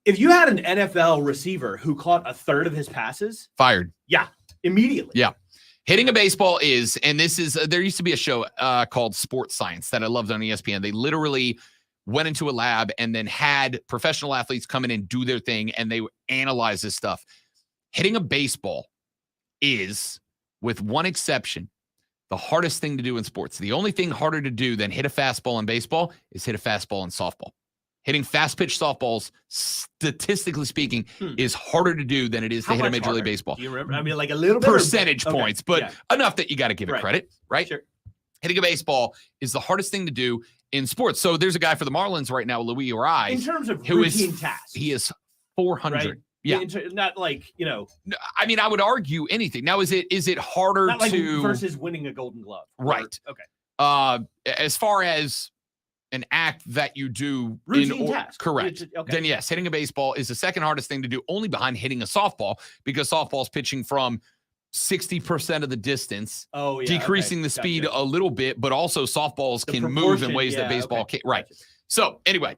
If you had an NFL receiver who caught a third of his passes, fired. Yeah, immediately. Yeah. Hitting a baseball is, and this is, there used to be a show called Sports Science that I loved on ESPN. They literally went into a lab and then had professional athletes come in and do their thing, and they would analyze this stuff. Hitting a baseball is, with one exception, the hardest thing to do in sports. The only thing harder to do than hit a fastball in baseball is hit a fastball in softball. Hitting fast pitch softballs, statistically speaking, is harder to do than it is to hit a Major League Baseball. Do you remember? I mean, like a little bit percentage points, but enough that you got to give it credit, right? Sure. Hitting a baseball is the hardest thing to do in sports. So there's a guy for the Marlins right now, Louis Urias, in terms of who routine is tasks. he is 400. Right? Yeah, not like, you know. I mean, I would argue anything. Now, is it harder not like to versus winning a Golden Glove? Right. Okay. As far as an act that you do routine task, correct? Okay. Then yes, hitting a baseball is the second hardest thing to do, only behind hitting a softball, because softball's pitching from 60% of the distance, decreasing the speed a little bit, but also softballs can move in ways that baseball can't. Right. So anyway,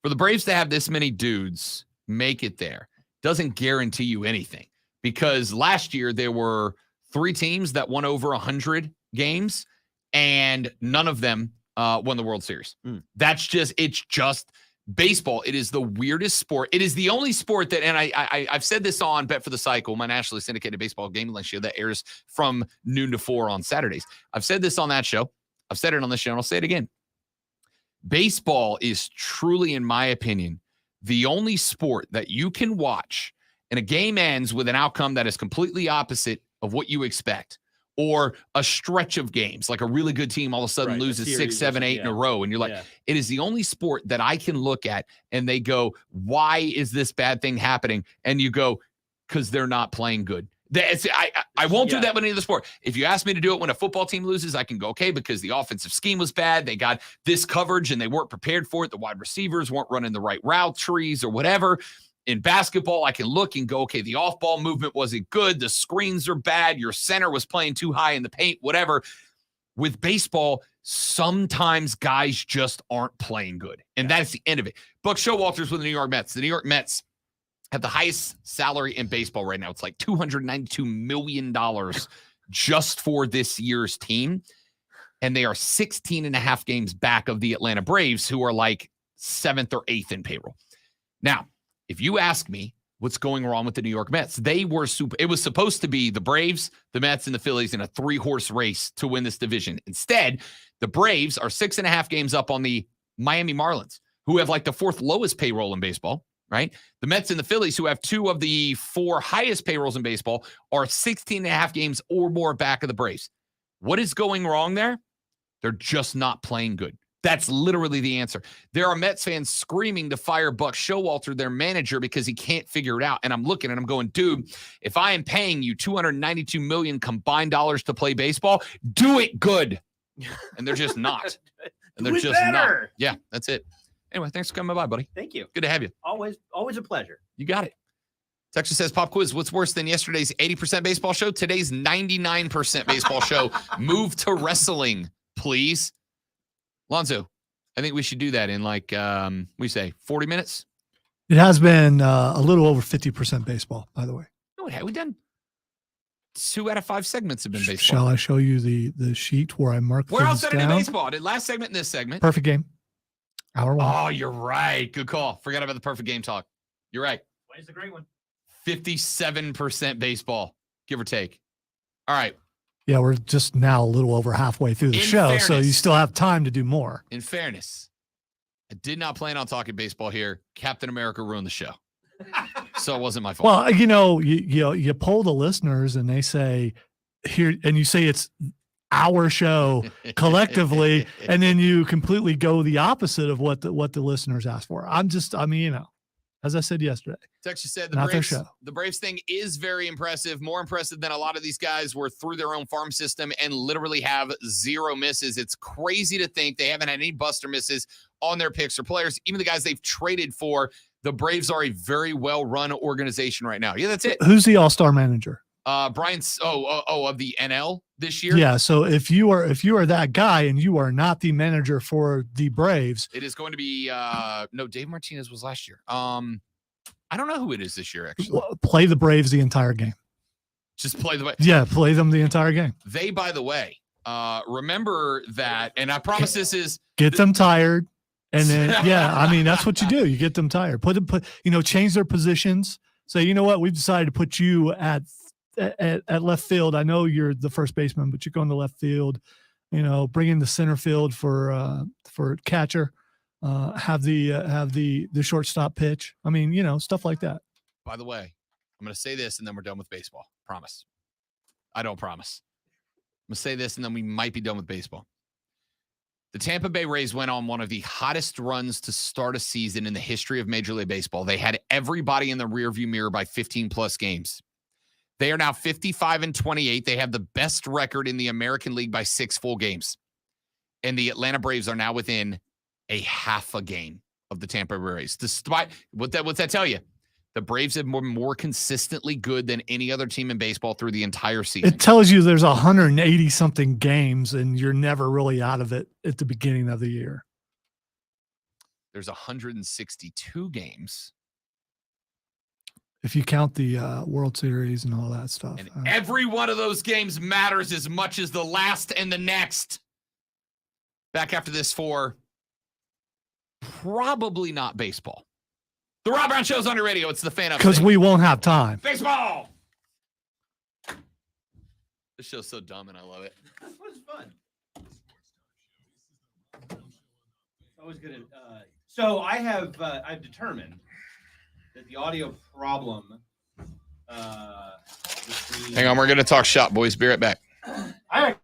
for the Braves to have this many dudes make it there doesn't guarantee you anything, because last year there were 3 teams that won over 100 games and none of them won the World Series. It's just baseball. It is the weirdest sport. It is the only sport that, and I've said this on Bet for the Cycle, my nationally syndicated baseball gambling show that airs from noon to 4 on Saturdays. I've said this on that show. I've said it on this show, and I'll say it again. Baseball is truly, in my opinion, the only sport that you can watch and a game ends with an outcome that is completely opposite of what you expect, or a stretch of games, like a really good team all of a sudden loses 6, 7, 8 in a row. And you're like, it is the only sport that I can look at and they go, why is this bad thing happening? And you go, because they're not playing good. I won't do that with any other sport. If you ask me to do it when a football team loses, I can go, okay, because the offensive scheme was bad. They got this coverage and they weren't prepared for it. The wide receivers weren't running the right route trees or whatever. In basketball, I can look and go, okay, the off-ball movement wasn't good. The screens are bad. Your center was playing too high in the paint, whatever. With baseball, sometimes guys just aren't playing good. And that's the end of it. Buck Showalter's with the New York Mets. The New York Mets have the highest salary in baseball right now. It's like $292 million just for this year's team. And they are 16 and a half games back of the Atlanta Braves, who are like 7th or 8th in payroll. Now, if you ask me, what's going wrong with the New York Mets. They were it was supposed to be the Braves, the Mets, and the Phillies in a 3-horse race to win this division. Instead, the Braves are 6.5 games up on the Miami Marlins, who have like the 4th lowest payroll in baseball, right? The Mets and the Phillies, who have 2 of the 4 highest payrolls in baseball, are 16.5 games or more back of the Braves. What is going wrong there? They're just not playing good. That's literally the answer. There are Mets fans screaming to fire Buck Showalter, their manager, because he can't figure it out. And I'm looking and I'm going, dude, if I am paying you $292 million combined dollars to play baseball, do it good. And they're just not. And they're just not. Yeah, that's it. Anyway, thanks for coming by, buddy. Thank you. Good to have you. Always a pleasure. You got it. Texas says, pop quiz, what's worse than yesterday's 80% baseball show? Today's 99% baseball show. Move to wrestling, please. Lonzo, I think we should do that in like, we say 40 minutes. It has been a little over 50% baseball, by the way. No, it had. We done 2 out of 5 segments have been baseball. Shall I show you the sheet where I mark Where else things did I do down? baseball? I did last segment and this segment. Perfect game. Hour 1. Oh, you're right. Good call. Forgot about the perfect game talk. You're right. Where's the great one? 57% baseball, give or take. All right. Yeah, we're just now a little over halfway through the show, so you still have time to do more. In fairness, I did not plan on talking baseball here. Captain America ruined the show. So it wasn't my fault. Well, you poll the listeners and they say here, and you say it's our show collectively, and then you completely go the opposite of what the listeners asked for. As I said yesterday. Texas said the Braves thing is very impressive, more impressive than a lot of these guys were through their own farm system and literally have 0 misses. It's crazy to think they haven't had any buster misses on their picks or players. Even the guys they've traded for, the Braves are a very well-run organization right now. Yeah, that's it. Who's the all-star manager? Brian's of the NL this year. Yeah, so if you are that guy and you are not the manager for the Braves, it is going to be no, Dave Martinez was last year. I don't know who it is this year actually. Play the Braves the entire game. Just play the Yeah, play them the entire game. They, by the way, remember that, and I promise this is get them tired, and then that's what you do. You get them tired. Change their positions. Say, you know what, we've decided to put you at left field. I know you're the first baseman, but you're going to left field. Bring in the center field for catcher. Have the shortstop pitch. Stuff like that. By the way, I'm going to say this and then we're done with baseball. Promise. I don't promise. I'm going to say this and then we might be done with baseball. The Tampa Bay Rays went on one of the hottest runs to start a season in the history of Major League Baseball. They had everybody in the rearview mirror by 15 plus games. They are now 55-28. They have the best record in the American League by 6 full games. And the Atlanta Braves are now within a half a game of the Tampa Bay Rays. Despite what's that tell you? The Braves have been more consistently good than any other team in baseball through the entire season. It tells you there's 180 something games and you're never really out of it at the beginning of the year. There's 162 games. If you count the World Series and all that stuff. And every one of those games matters as much as the last and the next. Back after this for probably not baseball. The Rob Brown Show's on your radio. It's the Fan Up. Because we won't have time. Baseball! This show's so dumb and I love it. This was fun. It's always good. So I've determined that the audio problem. Hang on, we're going to talk shop, boys. Be right back. All right.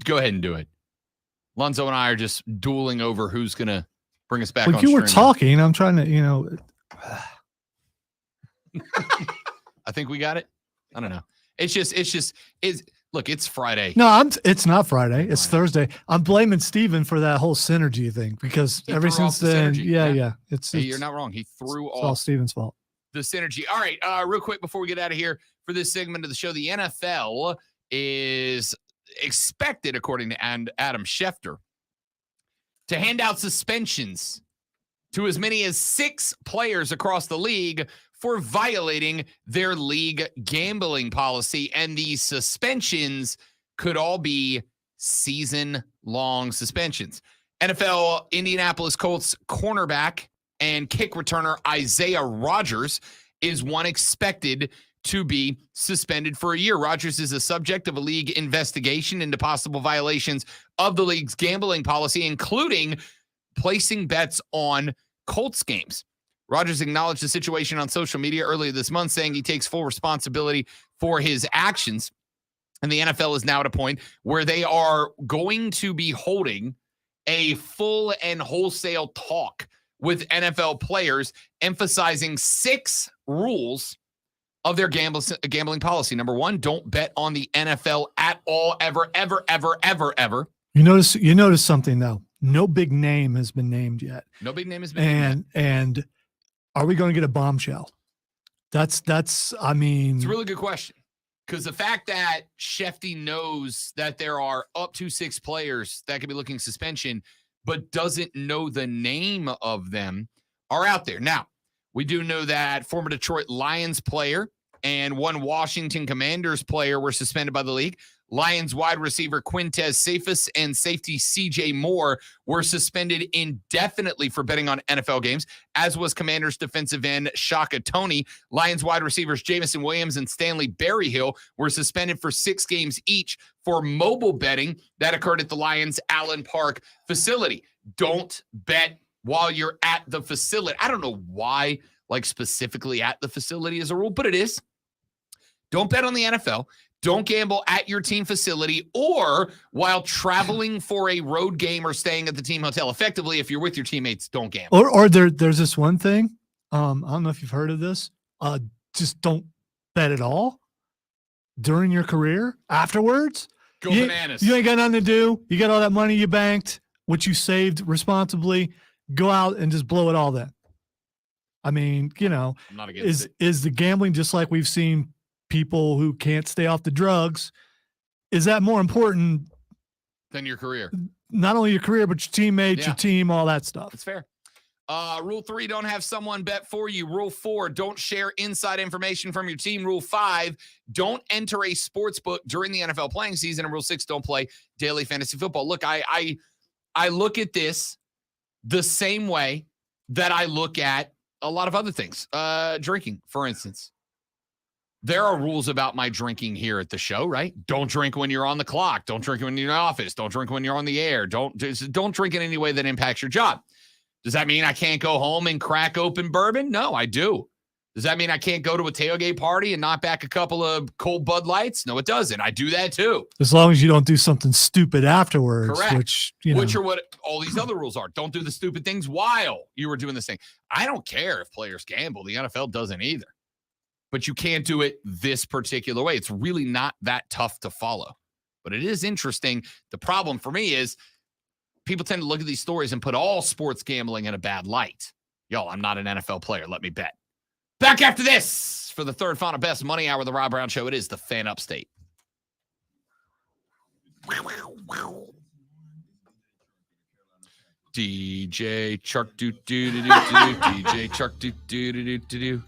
Go ahead and do it. Lonzo and I are just dueling over who's going to bring us back Like on you were streaming. talking, I'm trying to, I think we got it. I don't know. Look, it's Friday. No, it's not Friday. It's Thursday. I'm blaming Steven for that whole synergy thing because He ever threw since off the then, synergy. yeah. Hey, you're not wrong. He threw it's all off Steven's fault. the synergy. All right, real quick before we get out of here for this segment of the show, the NFL is expected, according to Adam Schefter, to hand out suspensions to as many as 6 players across the league for violating their league gambling policy. And these suspensions could all be season-long suspensions. NFL Indianapolis Colts cornerback and kick returner Isaiah Rodgers is one expected to be suspended for a year. Rodgers is a subject of a league investigation into possible violations of the league's gambling policy, including placing bets on Colts games. Rodgers acknowledged the situation on social media earlier this month, saying he takes full responsibility for his actions. And the NFL is now at a point where they are going to be holding a full and wholesale talk with NFL players, emphasizing 6 rules of their gambling policy. Number 1, don't bet on the NFL at all, ever. You notice something though. No big name has been named yet. No big name has been named yet. And are we going to get a bombshell? That's I mean, it's a really good question. Because the fact that Shefty knows that there are up to 6 players that could be looking suspension, but doesn't know the name of them, are out there. Now, we do know that former Detroit Lions player and one Washington Commanders player were suspended by the league. Lions wide receiver Quintez Cephas and safety C.J. Moore were suspended indefinitely for betting on NFL games, as was Commanders defensive end Shaka Toney. Lions wide receivers Jamison Williams and Stanley Berryhill were suspended for 6 games each for mobile betting that occurred at the Lions Allen Park facility. Don't bet while you're at the facility. I don't know why, like specifically at the facility is a rule, but it is. Don't bet on the NFL. Don't gamble at your team facility or while traveling for a road game or staying at the team hotel. Effectively, if you're with your teammates, don't gamble. Or there's this one thing. I don't know if you've heard of this. Just don't bet at all during your career. Afterwards, Go bananas. You ain't got nothing to do. You got all that money you banked, what you saved responsibly. Go out and just blow it all then. I mean, I'm not against it. Is the gambling just like we've seen people who can't stay off the drugs? Is that more important than your career? Not only your career, but your teammates, your team, all that stuff. That's fair. Rule 3, don't have someone bet for you. Rule 4, don't share inside information from your team. Rule 5, don't enter a sports book during the NFL playing season. And Rule 6, don't play daily fantasy football. Look, I look at this the same way that I look at a lot of other things. Drinking, for instance. There are rules about my drinking here at the show, right? Don't drink when you're on the clock. Don't drink when you're in the office. Don't drink when you're on the air. Don't drink in any way that impacts your job. Does that mean I can't go home and crack open bourbon? No, I do. Does that mean I can't go to a tailgate party and knock back a couple of cold Bud Lights? No, it doesn't. I do that too. As long as you don't do something stupid afterwards. Correct. Which are what all these other rules are. Don't do the stupid things while you were doing this thing. I don't care if players gamble. The NFL doesn't either. But you can't do it this particular way. It's really not that tough to follow. But it is interesting. The problem for me is people tend to look at these stories and put all sports gambling in a bad light. Yo, I'm not an NFL player. Let me bet. Back after this for the third final best money hour of the Rob Brown Show. It is the Fan Upstate. DJ Chark do do do do do. DJ Chark do do do do do do.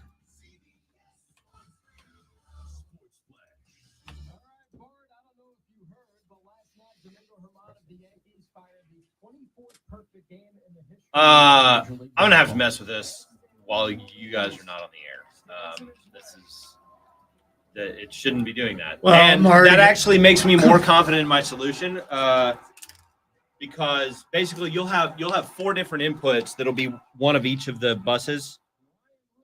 I'm gonna have to mess with this while you guys are not on the air. It shouldn't be doing that, and that actually makes me more confident in my solution. Because basically you'll have 4 different inputs that'll be one of each of the buses.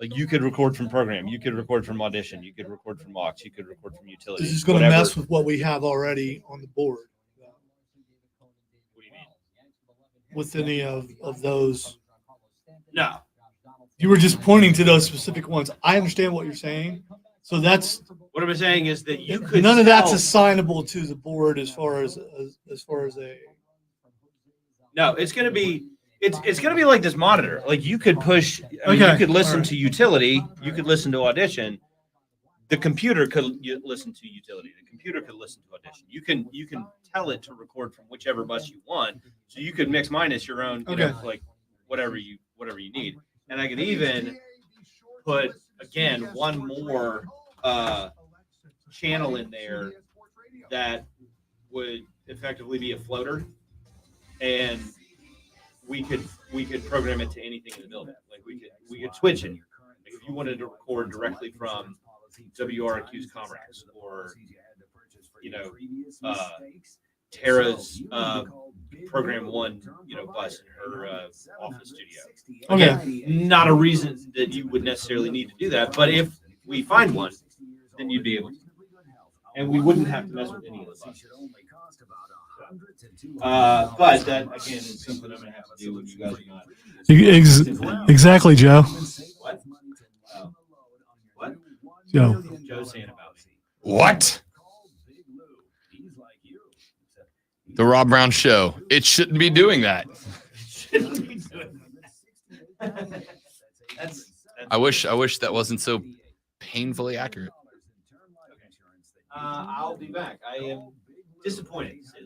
Like you could record from program, you could record from audition, you could record from aux, you could record from utility. This is going to mess with what we have already on the board. with any of those. No. You were just pointing to those specific ones. I understand what you're saying. So that's what I'm saying is that you could none of that's sell- assignable to the board as far as a. No, it's going to be it's going to be like this monitor. Like you could push. I mean, Okay. you could listen All right. to utility. You could listen to audition. The computer could listen to utility. The computer could listen to audition. You can tell it to record from whichever bus you want. So you could mix minus your own. You know, Okay. like whatever you need. And I could even put again one more channel in there that would effectively be a floater, and we could program it to anything in the building. Like we could switch it. Like if you wanted to record directly from WRQ's Comrex or Tara's program 1 bus in her office studio. Okay. Not a reason that you would necessarily need to do that, but if we find one, then you'd be able to. And we wouldn't have to mess with any of the buses. But that again is something I'm gonna have to do when you guys are not. Exactly, Joe. What? What? Joe. Joe's saying about me. What? The Rob Brown Show. It shouldn't be doing that. I wish that wasn't so painfully accurate. I'll be back. I am disappointed. I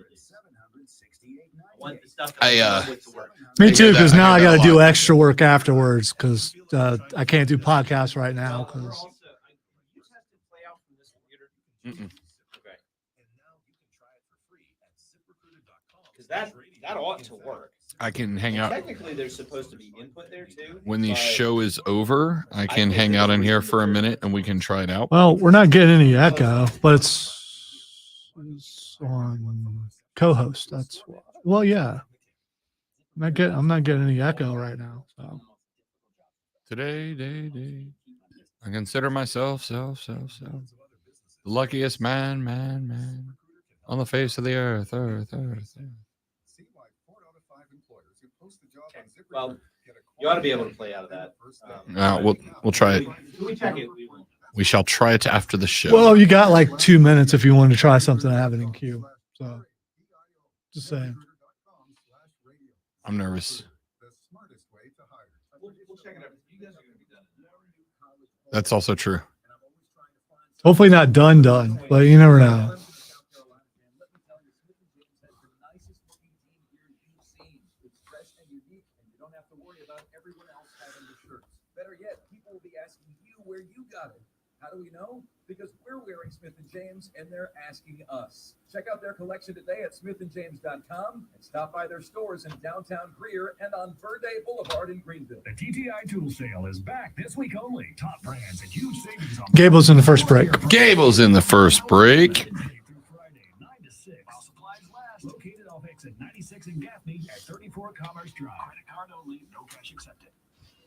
want the stuff with to work. Me too, because now I got to that a do lot. extra work afterwards because I can't do podcasts right now because. Mm-mm. Because that ought to work. I can hang out Technically, there's supposed to be input there too. when the but show is over. I can hang out in here for a minute and we can try it out. Well, we're not getting any echo, but it's on co-host. That's why. Well, yeah. I'm not getting any echo right now. So. Today, I consider myself, the luckiest man on the face of the earth. Well, you ought to be able to play out of that. We'll try it. Can we check it? We shall try it after the show. Well, you got like 2 minutes if you want to try something. I have it in queue. So, just saying. I'm nervous. That's also true. Hopefully not done, but you never know. Better yet, people will be asking you where you got it. How do we know? Because we're wearing Smith & James and they're asking us. Check out their collection today at smithandjames.com and stop by their stores in downtown Greer and on Verde Boulevard in Greenville. The TTI tool sale is back this week only. Top brands and huge savings on Gable's in the first break. Gable's in the first break. Friday, 9 to 6. While supplies last. Located off exit 96 in Gaffney at 34 Commerce Drive. Credit card only, no cash accepted.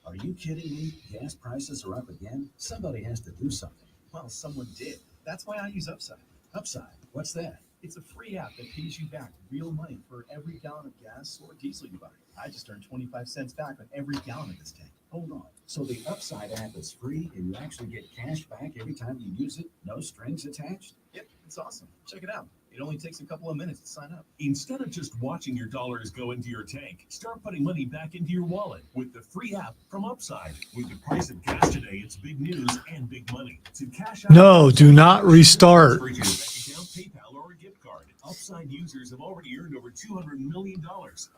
Are you kidding me? Gas prices are up again? Somebody has to do something. Well, someone did. That's why I use Upside. Upside, what's that? It's a free app that pays you back real money for every gallon of gas or diesel you buy. I just earned 25 cents back on every gallon of this tank. Hold on. So the Upside app is free and you actually get cash back every time you use it? No strings attached? Yep, it's awesome. Check it out. It only takes a couple of minutes to sign up. Instead of just watching your dollars go into your tank, start putting money back into your wallet with the free app from Upside. With the price of gas today, it's big news and big money. To cash out, No, do not restart. For your bank account, PayPal, or a gift card. Upside users have already earned over $200 million.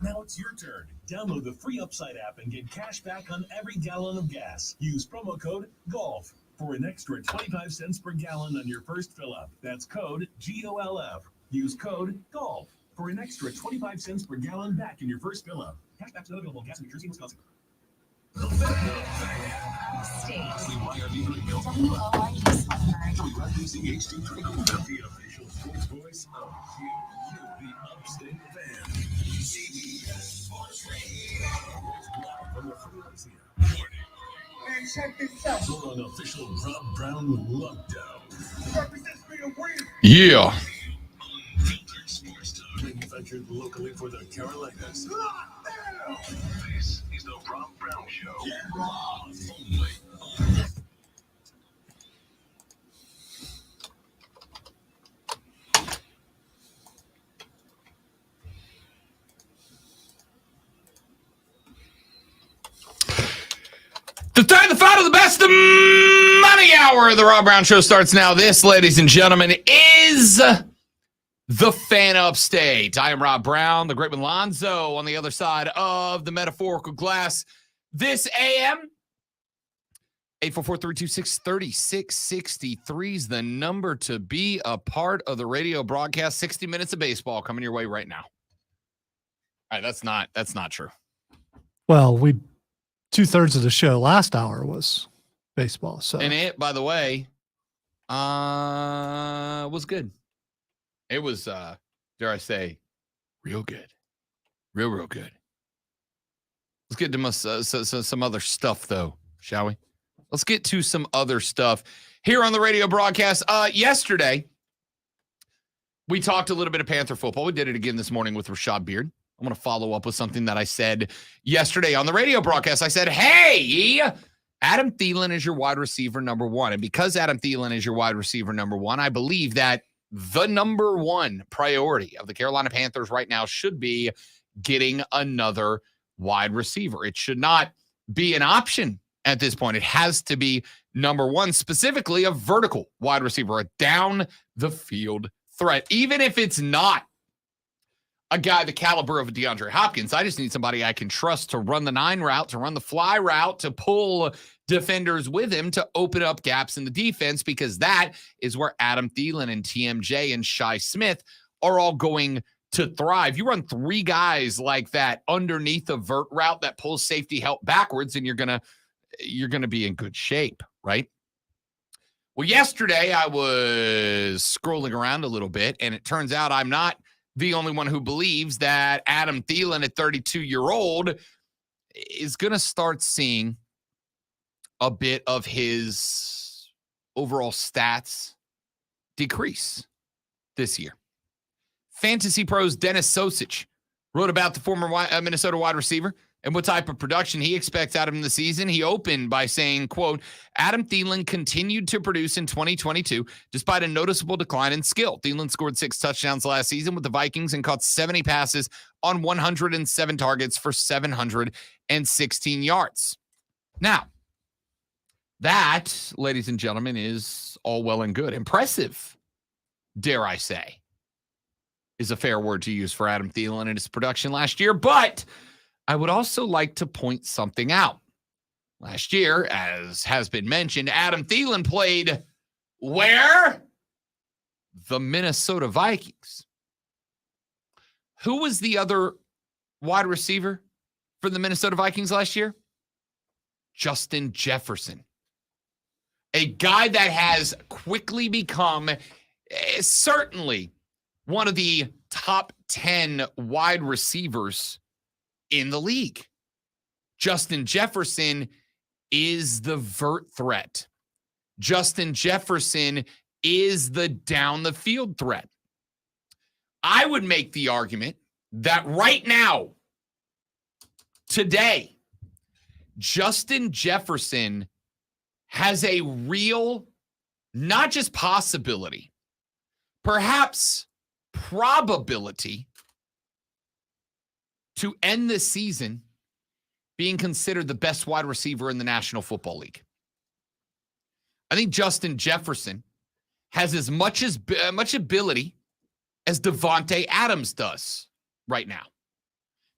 Now it's your turn. Download the free Upside app and get cash back on every gallon of gas. Use promo code GOLF for an extra 25 cents per gallon on your first fill-up. That's code GOLF. Use code GOLF for an extra 25 cents per gallon back in your first fill-up. Cashback's not available in gas in New Jersey and Wisconsin. The official sports voice of the Upstate fan. CBS Sports Radio. Live from the Philadelphia. Man, check this out. So on official Rob Brown lockdown. Represents freedom win. Yeah. Sports talk manufactured locally for the Carolinas. Ah, there This is the Rob Brown Show. The third, the final, the best of money hour of the Rob Brown Show starts now. This, ladies and gentlemen, is the Fan Upstate. I am Rob Brown, the great Lonzo on the other side of the metaphorical glass. This AM, 844-326-3663 is the number to be a part of the radio broadcast. 60 minutes of baseball coming your way right now. All right, that's not true. Well, 2/3 of the show last hour was baseball. So, and it, by the way, was good. It was, dare I say, real good, real good. Let's get to some other stuff, though, shall we? Let's get to some other stuff here on the radio broadcast. Yesterday, we talked a little bit of Panther football. We did it again this morning with Rashad Beard. I'm going to follow up with something that I said yesterday on the radio broadcast. I said, hey, Adam Thielen is your wide receiver number one. And because Adam Thielen is your wide receiver number one, I believe that the number one priority of the Carolina Panthers right now should be getting another wide receiver. It should not be an option at this point. It has to be number one, specifically a vertical wide receiver, a down the field threat. Even if it's not a guy the caliber of a DeAndre Hopkins, I just need somebody I can trust to run the 9 route, to run the fly route, to pull defenders with him, to open up gaps in the defense, because that is where Adam Thielen and TMJ and Shi Smith are all going to thrive. You run 3 guys like that underneath a vert route that pulls safety help backwards, and you're gonna be in good shape, right? Well, yesterday I was scrolling around a little bit, and it turns out I'm not the only one who believes that Adam Thielen at 32-year-old is going to start seeing a bit of his overall stats decrease this year. Fantasy Pros Dennis Sosich wrote about the former Minnesota wide receiver and what type of production he expects out of him this season. He opened by saying, quote, Adam Thielen continued to produce in 2022 despite a noticeable decline in skill. Thielen scored 6 touchdowns last season with the Vikings and caught 70 passes on 107 targets for 716 yards. Now, that, ladies and gentlemen, is all well and good. Impressive, dare I say, is a fair word to use for Adam Thielen and his production last year. But I would also like to point something out. Last year, as has been mentioned, Adam Thielen played where? The Minnesota Vikings. Who was the other wide receiver for the Minnesota Vikings last year? Justin Jefferson. A guy that has quickly become certainly one of the top 10 wide receivers in the league. Justin Jefferson is the vert threat. Justin Jefferson is the down the field threat. I would make the argument that right now, today, Justin Jefferson has a real, not just possibility, perhaps probability to end this season being considered the best wide receiver in the National Football League. I think Justin Jefferson has as much ability as Davante Adams does right now.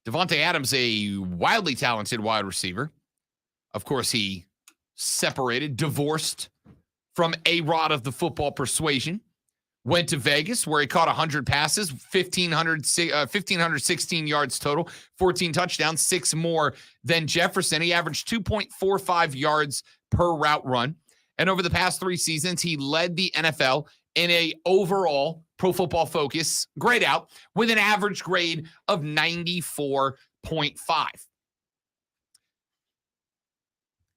Davante Adams, a wildly talented wide receiver. Of course, he divorced from A-Rod of the football persuasion. Went to Vegas, where he caught 100 passes, 1,516 yards total, 14 touchdowns, 6 more than Jefferson. He averaged 2.45 yards per route run. And over the past 3 seasons, he led the NFL in a overall Pro Football Focus grade out with an average grade of 94.5.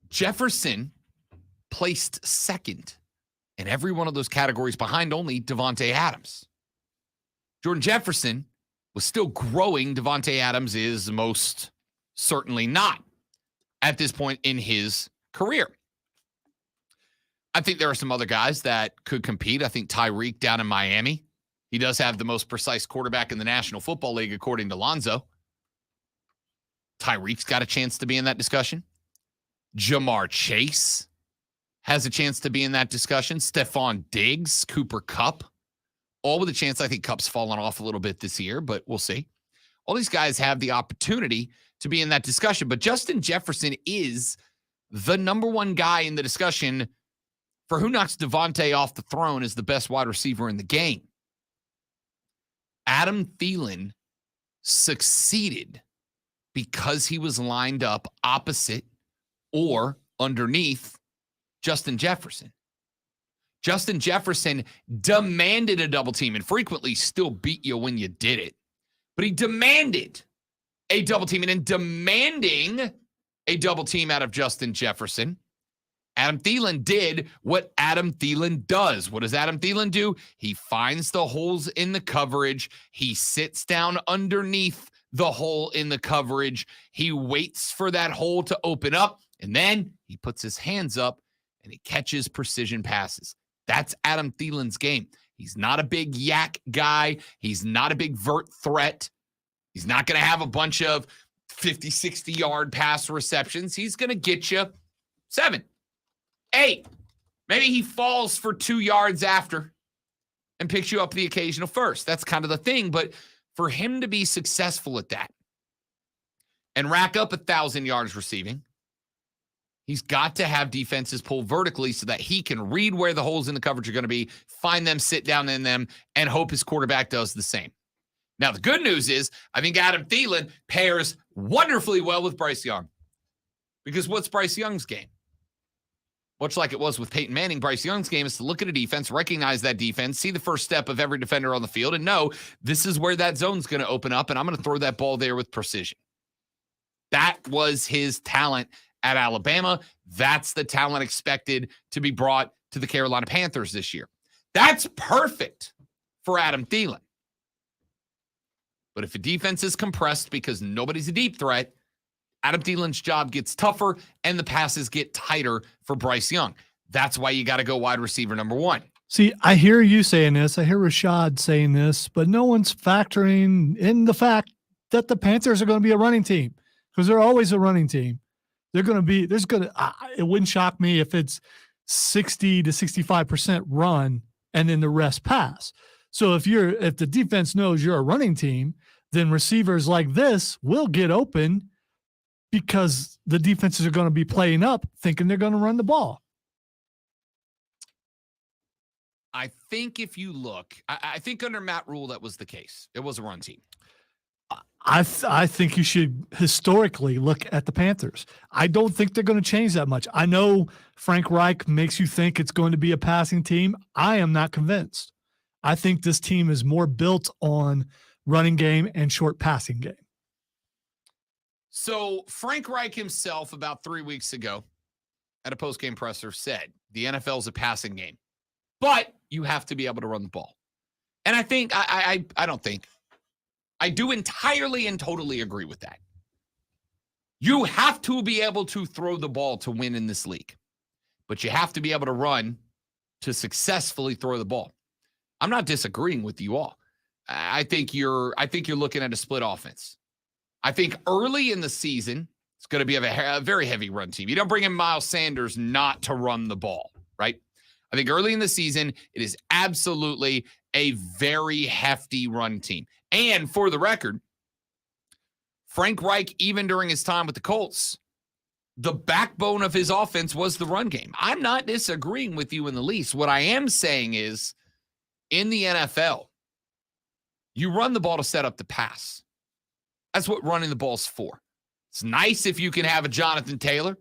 Jefferson placed second in every one of those categories behind only Davante Adams. Jordan Jefferson was still growing Davante Adams' most Certainly not at this point in his career. I think there are some other guys that could compete. I think Tyreek down in Miami. He does have the most precise quarterback in the National Football League, according to Lonzo. Tyreek's got a chance to be in that discussion. Jamar Chase has a chance to be in that discussion. Stephon Diggs, Cooper Kupp, all with a chance. I think Kupp's fallen off a little bit this year, but we'll see. All these guys have the opportunity to be in that discussion, but Justin Jefferson is the number one guy in the discussion for who knocks Devontae off the throne as the best wide receiver in the game. Adam Thielen succeeded because he was lined up opposite or underneath Justin Jefferson. Justin Jefferson demanded a double team and frequently still beat you when you did it. But he demanded a double team, and in demanding a double team out of Justin Jefferson, Adam Thielen did what Adam Thielen does. What does Adam Thielen do? He finds the holes in the coverage. He sits down underneath the hole in the coverage. He waits for that hole to open up, and then he puts his hands up and he catches precision passes. That's Adam Thielen's game. He's not a big yak guy. He's not a big vert threat. He's not going to have a bunch of 50, 60-yard pass receptions. He's going to get you 7, 8. Maybe he falls for 2 yards after and picks you up the occasional first. That's kind of the thing. But for him to be successful at that and rack up 1,000 yards receiving, he's got to have defenses pull vertically so that he can read where the holes in the coverage are going to be, find them, sit down in them, and hope his quarterback does the same. Now, the good news is I think Adam Thielen pairs wonderfully well with Bryce Young. Because what's Bryce Young's game? Much like it was with Peyton Manning, Bryce Young's game is to look at a defense, recognize that defense, see the first step of every defender on the field, and know this is where that zone's going to open up, and I'm going to throw that ball there with precision. That was his talent at Alabama. That's the talent expected to be brought to the Carolina Panthers this year. That's perfect for Adam Thielen. But if a defense is compressed because nobody's a deep threat, Adam Thielen's job gets tougher and the passes get tighter for Bryce Young. That's why you got to go wide receiver number 1. See, I hear you saying this. I hear Rashad saying this, but no one's factoring in the fact that the Panthers are going to be a running team because they're always a running team. They're going to be, it wouldn't shock me if it's 60 to 65% run and then the rest pass. So if the defense knows you're a running team, then receivers like this will get open because the defenses are going to be playing up thinking they're going to run the ball. I think if you look, I think under Matt Rule, that was the case. It was a run team. I think you should historically look at the Panthers. I don't think they're going to change that much. I know Frank Reich makes you think it's going to be a passing team. I am not convinced. I think this team is more built on running game and short passing game. So Frank Reich himself about 3 weeks ago at a postgame presser said the NFL is a passing game, but you have to be able to run the ball. And I think, I don't think, I do entirely and totally agree with that. You have to be able to throw the ball to win in this league, but you have to be able to run to successfully throw the ball. I'm not disagreeing with you all. I think you're looking at a split offense. I think early in the season, it's going to be a very heavy run team. You don't bring in Miles Sanders not to run the ball, right? I think early in the season, it is absolutely a very hefty run team. And for the record, Frank Reich, even during his time with the Colts, the backbone of his offense was the run game. I'm not disagreeing with you in the least. What I am saying is, in the NFL, you run the ball to set up the pass. That's what running the ball's for. It's nice if you can have a Jonathan Taylor,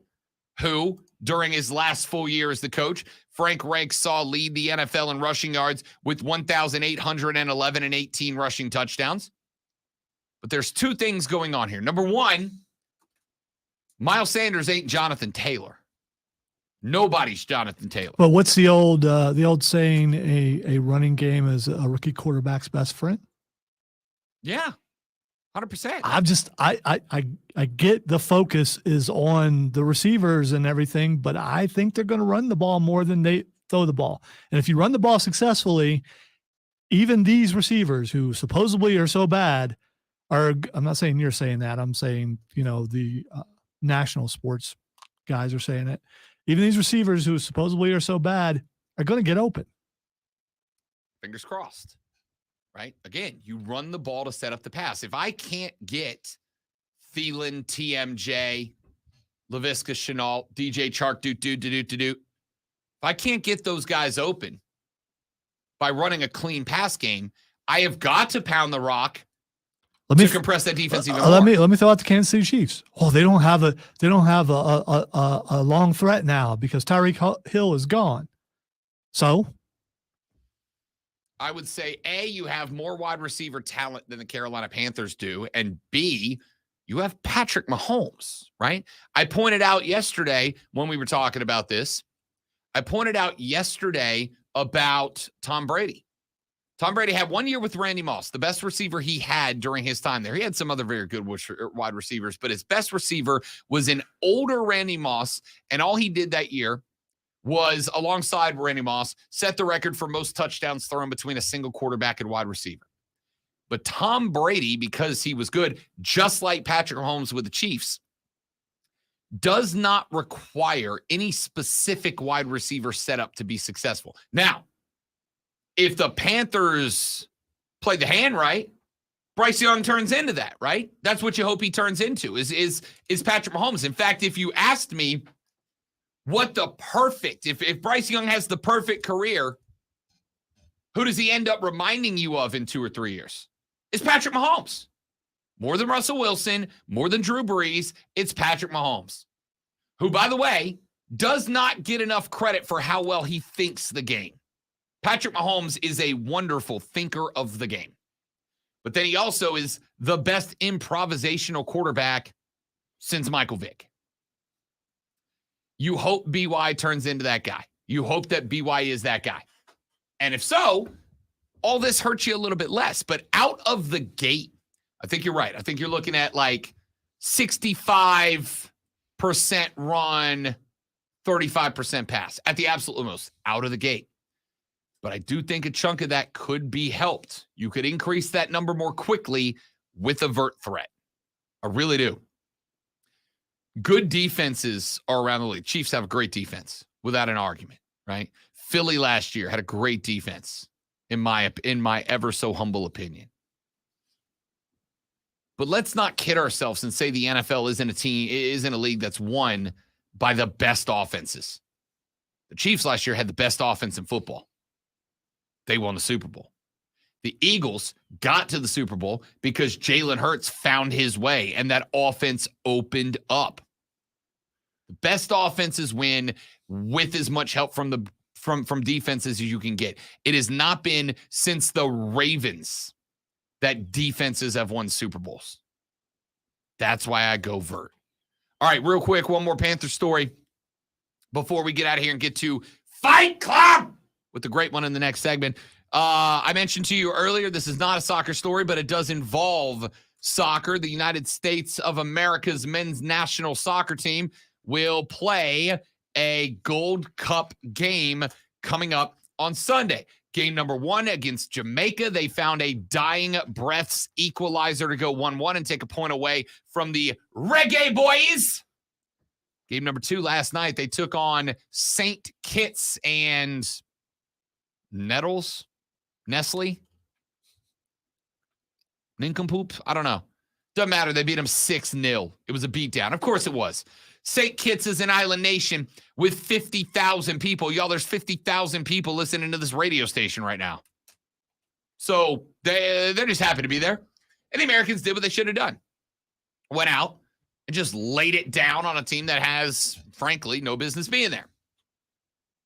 who, during his last full year as the coach, Frank Reich saw lead the NFL in rushing yards with 1,811 and 18 rushing touchdowns. But there's two things going on here. Number one, Miles Sanders ain't Jonathan Taylor. Nobody's Jonathan Taylor. But what's the old saying? A running game is a rookie quarterback's best friend. Yeah, 100%. I get the focus is on the receivers and everything, but I think they're going to run the ball more than they throw the ball. And if you run the ball successfully, even these receivers who supposedly are so bad I'm not saying you're saying that. I'm saying, the national sports guys are saying it. Even these receivers who supposedly are so bad are going to get open. Fingers crossed, right? Again, you run the ball to set up the pass. If I can't get Thielen, TMJ, Laviska Shenault, DJ Chark, if I can't get those guys open by running a clean pass game, I have got to pound the rock to compress that defense even more. Let me throw out the Kansas City Chiefs. Oh, they don't have a long threat now because Tyreek Hill is gone. So I would say A, you have more wide receiver talent than the Carolina Panthers do, and B, you have Patrick Mahomes, right? I pointed out yesterday when we were talking about this, about Tom Brady. Tom Brady had 1 year with Randy Moss, the best receiver he had during his time there. He had some other very good wide receivers, but his best receiver was an older Randy Moss, and all he did that year was, alongside Randy Moss, set the record for most touchdowns thrown between a single quarterback and wide receiver. But Tom Brady, because he was good, just like Patrick Mahomes with the Chiefs, does not require any specific wide receiver setup to be successful. Now, if the Panthers play the hand right, Bryce Young turns into that, right? That's what you hope he turns into, is Patrick Mahomes. In fact, if you asked me what the perfect, if Bryce Young has the perfect career, who does he end up reminding you of in 2 or 3 years? It's Patrick Mahomes. More than Russell Wilson, more than Drew Brees, it's Patrick Mahomes, who, by the way, does not get enough credit for how well he thinks the game. Patrick Mahomes is a wonderful thinker of the game. But then he also is the best improvisational quarterback since Michael Vick. You hope BY turns into that guy. You hope that BY is that guy. And if so, all this hurts you a little bit less. But out of the gate, I think you're right. I think you're looking at like 65% run, 35% pass at the absolute most out of the gate. But I do think a chunk of that could be helped. You could increase that number more quickly with a vert threat. I really do. Good defenses are around the league. Chiefs have a great defense, without an argument, right? Philly last year had a great defense, in my ever so humble opinion. But let's not kid ourselves and say the NFL isn't a league that's won by the best offenses. The Chiefs last year had the best offense in football. They won the Super Bowl. The Eagles got to the Super Bowl because Jalen Hurts found his way and that offense opened up. The best offenses win with as much help from defenses as you can get. It has not been since the Ravens that defenses have won Super Bowls. That's why I go vert. All right, real quick, one more Panther story before we get out of here and get to Fight Club with the great one in the next segment. I mentioned to you earlier, this is not a soccer story, but it does involve soccer. The United States of America's men's national soccer team will play a Gold Cup game coming up on Sunday. Game number 1 against Jamaica. They found a dying breaths equalizer to go 1-1 and take a point away from the Reggae Boys. Game number 2 last night, they took on St. Kitts and Nestle? Nincompoop? I don't know. Doesn't matter. They beat them 6-0. It was a beatdown. Of course it was. St. Kitts is an island nation with 50,000 people. Y'all, there's 50,000 people listening to this radio station right now. So they're just happy to be there. And the Americans did what they should have done. Went out and just laid it down on a team that has, frankly, no business being there.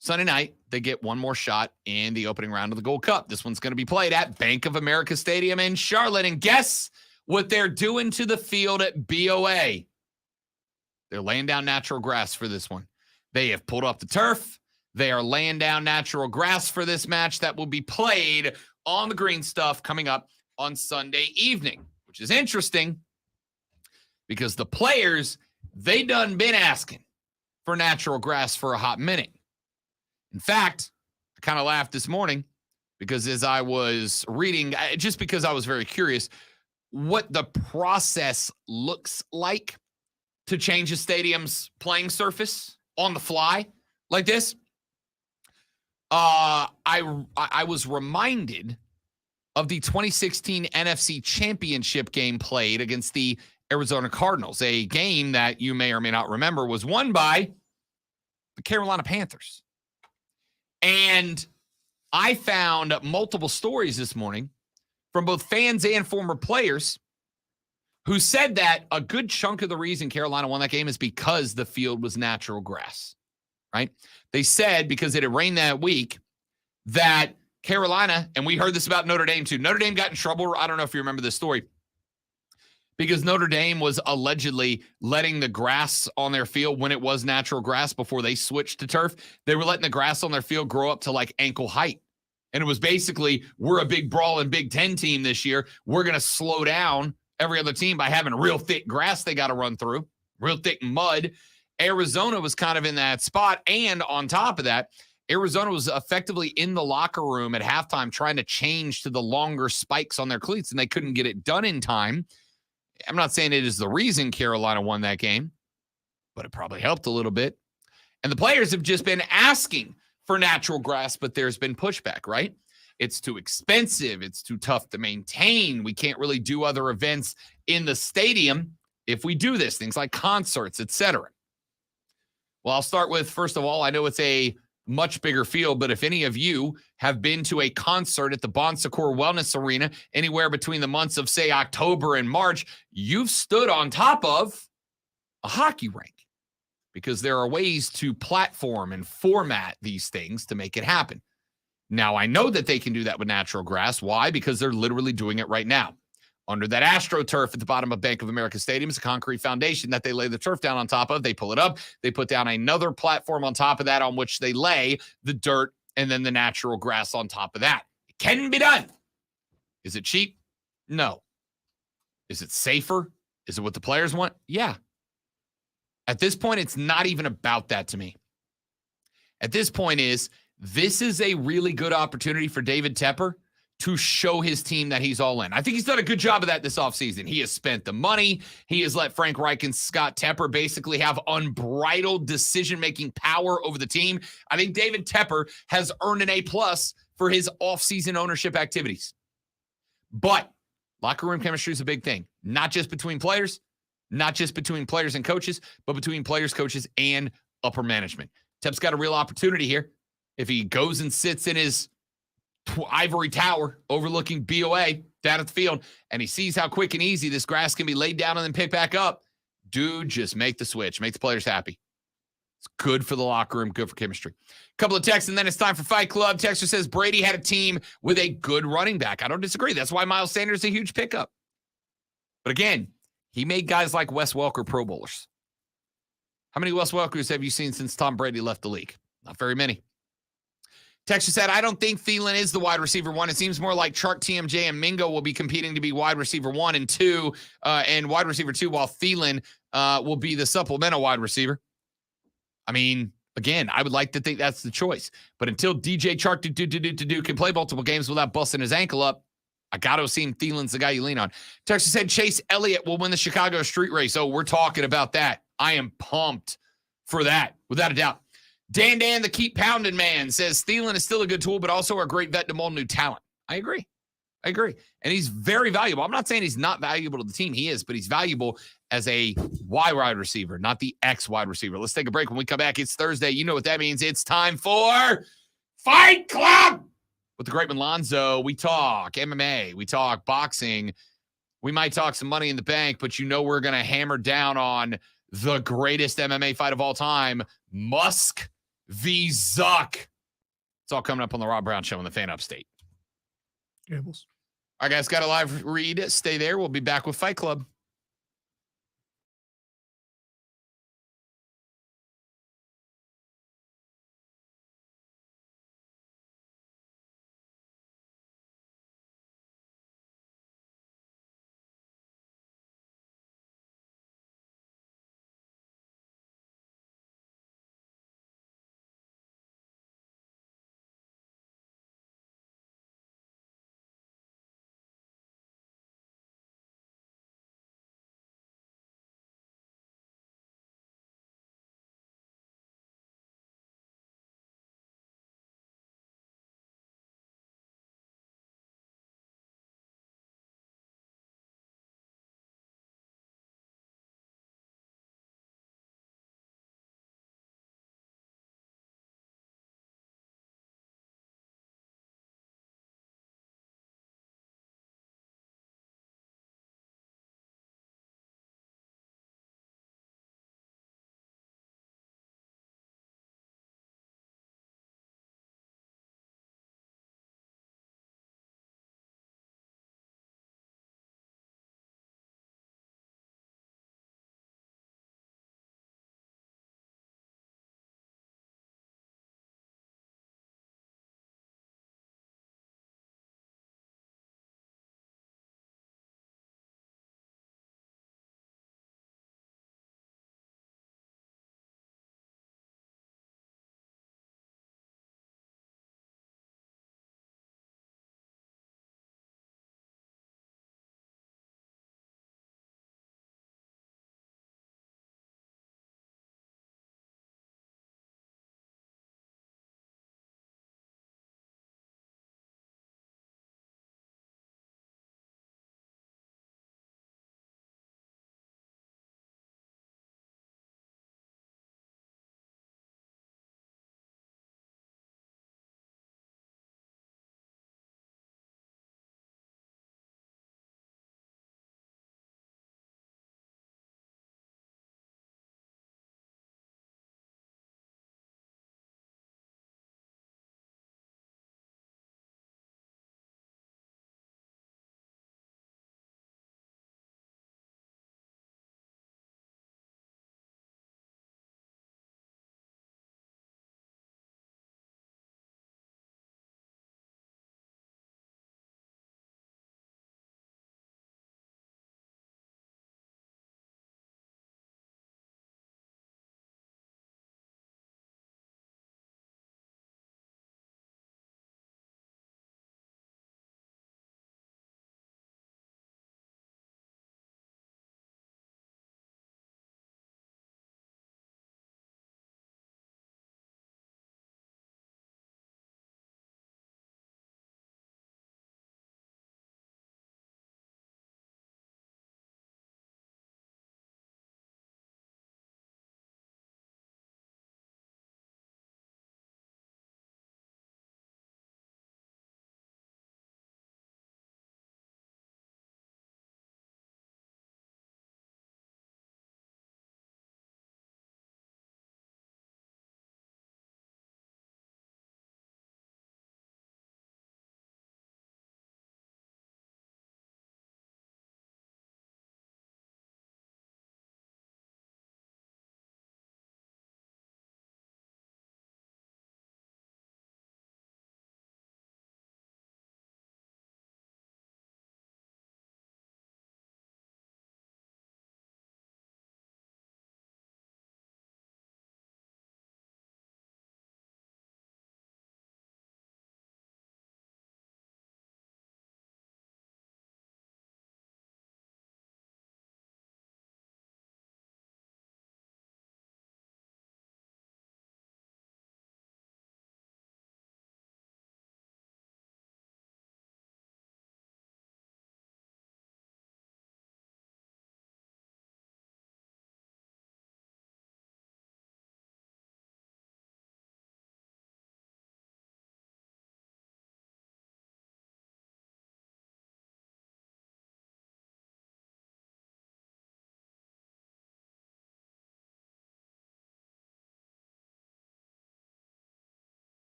Sunday night, they get one more shot in the opening round of the Gold Cup. This one's going to be played at Bank of America Stadium in Charlotte. And guess what they're doing to the field at BOA? They're laying down natural grass for this one. They have pulled up the turf. They are laying down natural grass for this match that will be played on the green stuff coming up on Sunday evening. which is interesting because the players, they done been asking for natural grass for a hot minute. In fact, I kind of laughed this morning because as I was reading, just because I was very curious what the process looks like to change a stadium's playing surface on the fly like this. I was reminded of the 2016 NFC Championship game played against the Arizona Cardinals, a game that you may or may not remember was won by the Carolina Panthers. And I found multiple stories this morning from both fans and former players who said that a good chunk of the reason Carolina won that game is because the field was natural grass, right? They said because it had rained that week that Carolina, and we heard this about Notre Dame too. Notre Dame got in trouble. I don't know if you remember this story, because Notre Dame was allegedly letting the grass on their field when it was natural grass before they switched to turf. They were letting the grass on their field grow up to like ankle height. And it was basically, we're a big brawling Big Ten team this year. We're going to slow down every other team by having real thick grass they got to run through, real thick mud. Arizona was kind of in that spot. And on top of that, Arizona was effectively in the locker room at halftime trying to change to the longer spikes on their cleats, and they couldn't get it done in time. I'm not saying it is the reason Carolina won that game, but it probably helped a little bit. And the players have just been asking for natural grass, but there's been pushback, right? It's too expensive. It's too tough to maintain. We can't really do other events in the stadium if we do this, things like concerts, etc. Well, I'll start with, first of all, I know it's a much bigger field, but if any of you have been to a concert at the Bon Secours Wellness Arena anywhere between the months of, say, October and March, you've stood on top of a hockey rink, because there are ways to platform and format these things to make it happen. Now, I know that they can do that with natural grass. Why? Because they're literally doing it right now. Under that AstroTurf at the bottom of Bank of America Stadium is a concrete foundation that they lay the turf down on top of. They pull it up. They put down another platform on top of that on which they lay the dirt and then the natural grass on top of that. It can be done. Is it cheap? No. Is it safer? Is it what the players want? Yeah. At this point, it's not even about that to me. At this point this is a really good opportunity for David Tepper to show his team that he's all in. I think he's done a good job of that this offseason. He has spent the money. He has let Frank Reich and Scott Tepper basically have unbridled decision-making power over the team. I think David Tepper has earned an A+ for his offseason ownership activities. But locker room chemistry is a big thing, not just between players, not just between players and coaches, but between players, coaches, and upper management. Tep's got a real opportunity here. If he goes and sits in his ivory tower overlooking BOA down at the field, and he sees how quick and easy this grass can be laid down and then picked back up, dude, just make the switch. Make the players happy. It's good for the locker room, good for chemistry. Couple of texts, and then it's time for Fight Club. Texter says Brady had a team with a good running back. I don't disagree. That's why Miles Sanders is a huge pickup. But again, he made guys like Wes Welker Pro Bowlers. How many Wes Welkers have you seen since Tom Brady left the league? Not very many. Texas said, I don't think Thielen is the wide receiver one. It seems more like Chark, TMJ, and Mingo will be competing to be wide receiver 1 and 2, and wide receiver 2, while Thielen will be the supplemental wide receiver. I mean, again, I would like to think that's the choice. But until DJ Chark can play multiple games without busting his ankle up, I got to assume Thielen's the guy you lean on. Texas said Chase Elliott will win the Chicago street race. Oh, we're talking about that. I am pumped for that, without a doubt. Dan, the Keep Pounding Man, says Thielen is still a good tool, but also a great vet to mold new talent. I agree. And he's very valuable. I'm not saying he's not valuable to the team. He is, but he's valuable as a Y wide receiver, not the X wide receiver. Let's take a break. When we come back, it's Thursday. You know what that means. It's time for Fight Club with the great man Lonzo. We talk MMA. We talk boxing. We might talk some money in the bank, but you know we're going to hammer down on the greatest MMA fight of all time, Musk v. Zuck. It's all coming up on the Rob Brown Show on the Fan Upstate. Gables. All right, guys, got a live read. Stay there. We'll be back with Fight Club.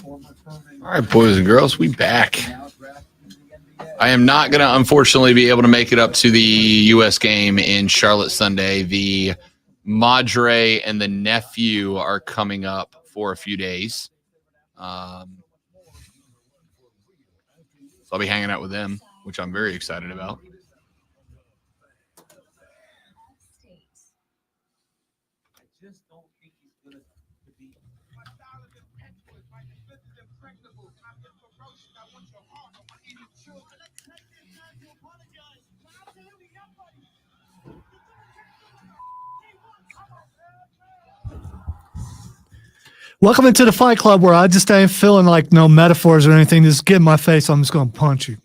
All right, boys and girls, we back. I am not going to, unfortunately, be able to make it up to the U.S. game in Charlotte Sunday. The Madre and the nephew are coming up for a few days. So I'll be hanging out with them, which I'm very excited about. Welcome into the Fight Club, where I just ain't feeling like no metaphors or anything. Just get in my face. I'm just going to punch you.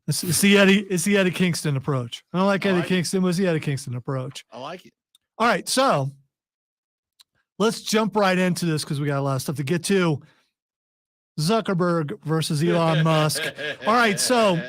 It's the Eddie Kingston approach. I don't like Eddie Kingston, but it's the Eddie Kingston approach. I like it. All right, so let's jump right into this because we got a lot of stuff to get to. Zuckerberg versus Elon Musk. All right, so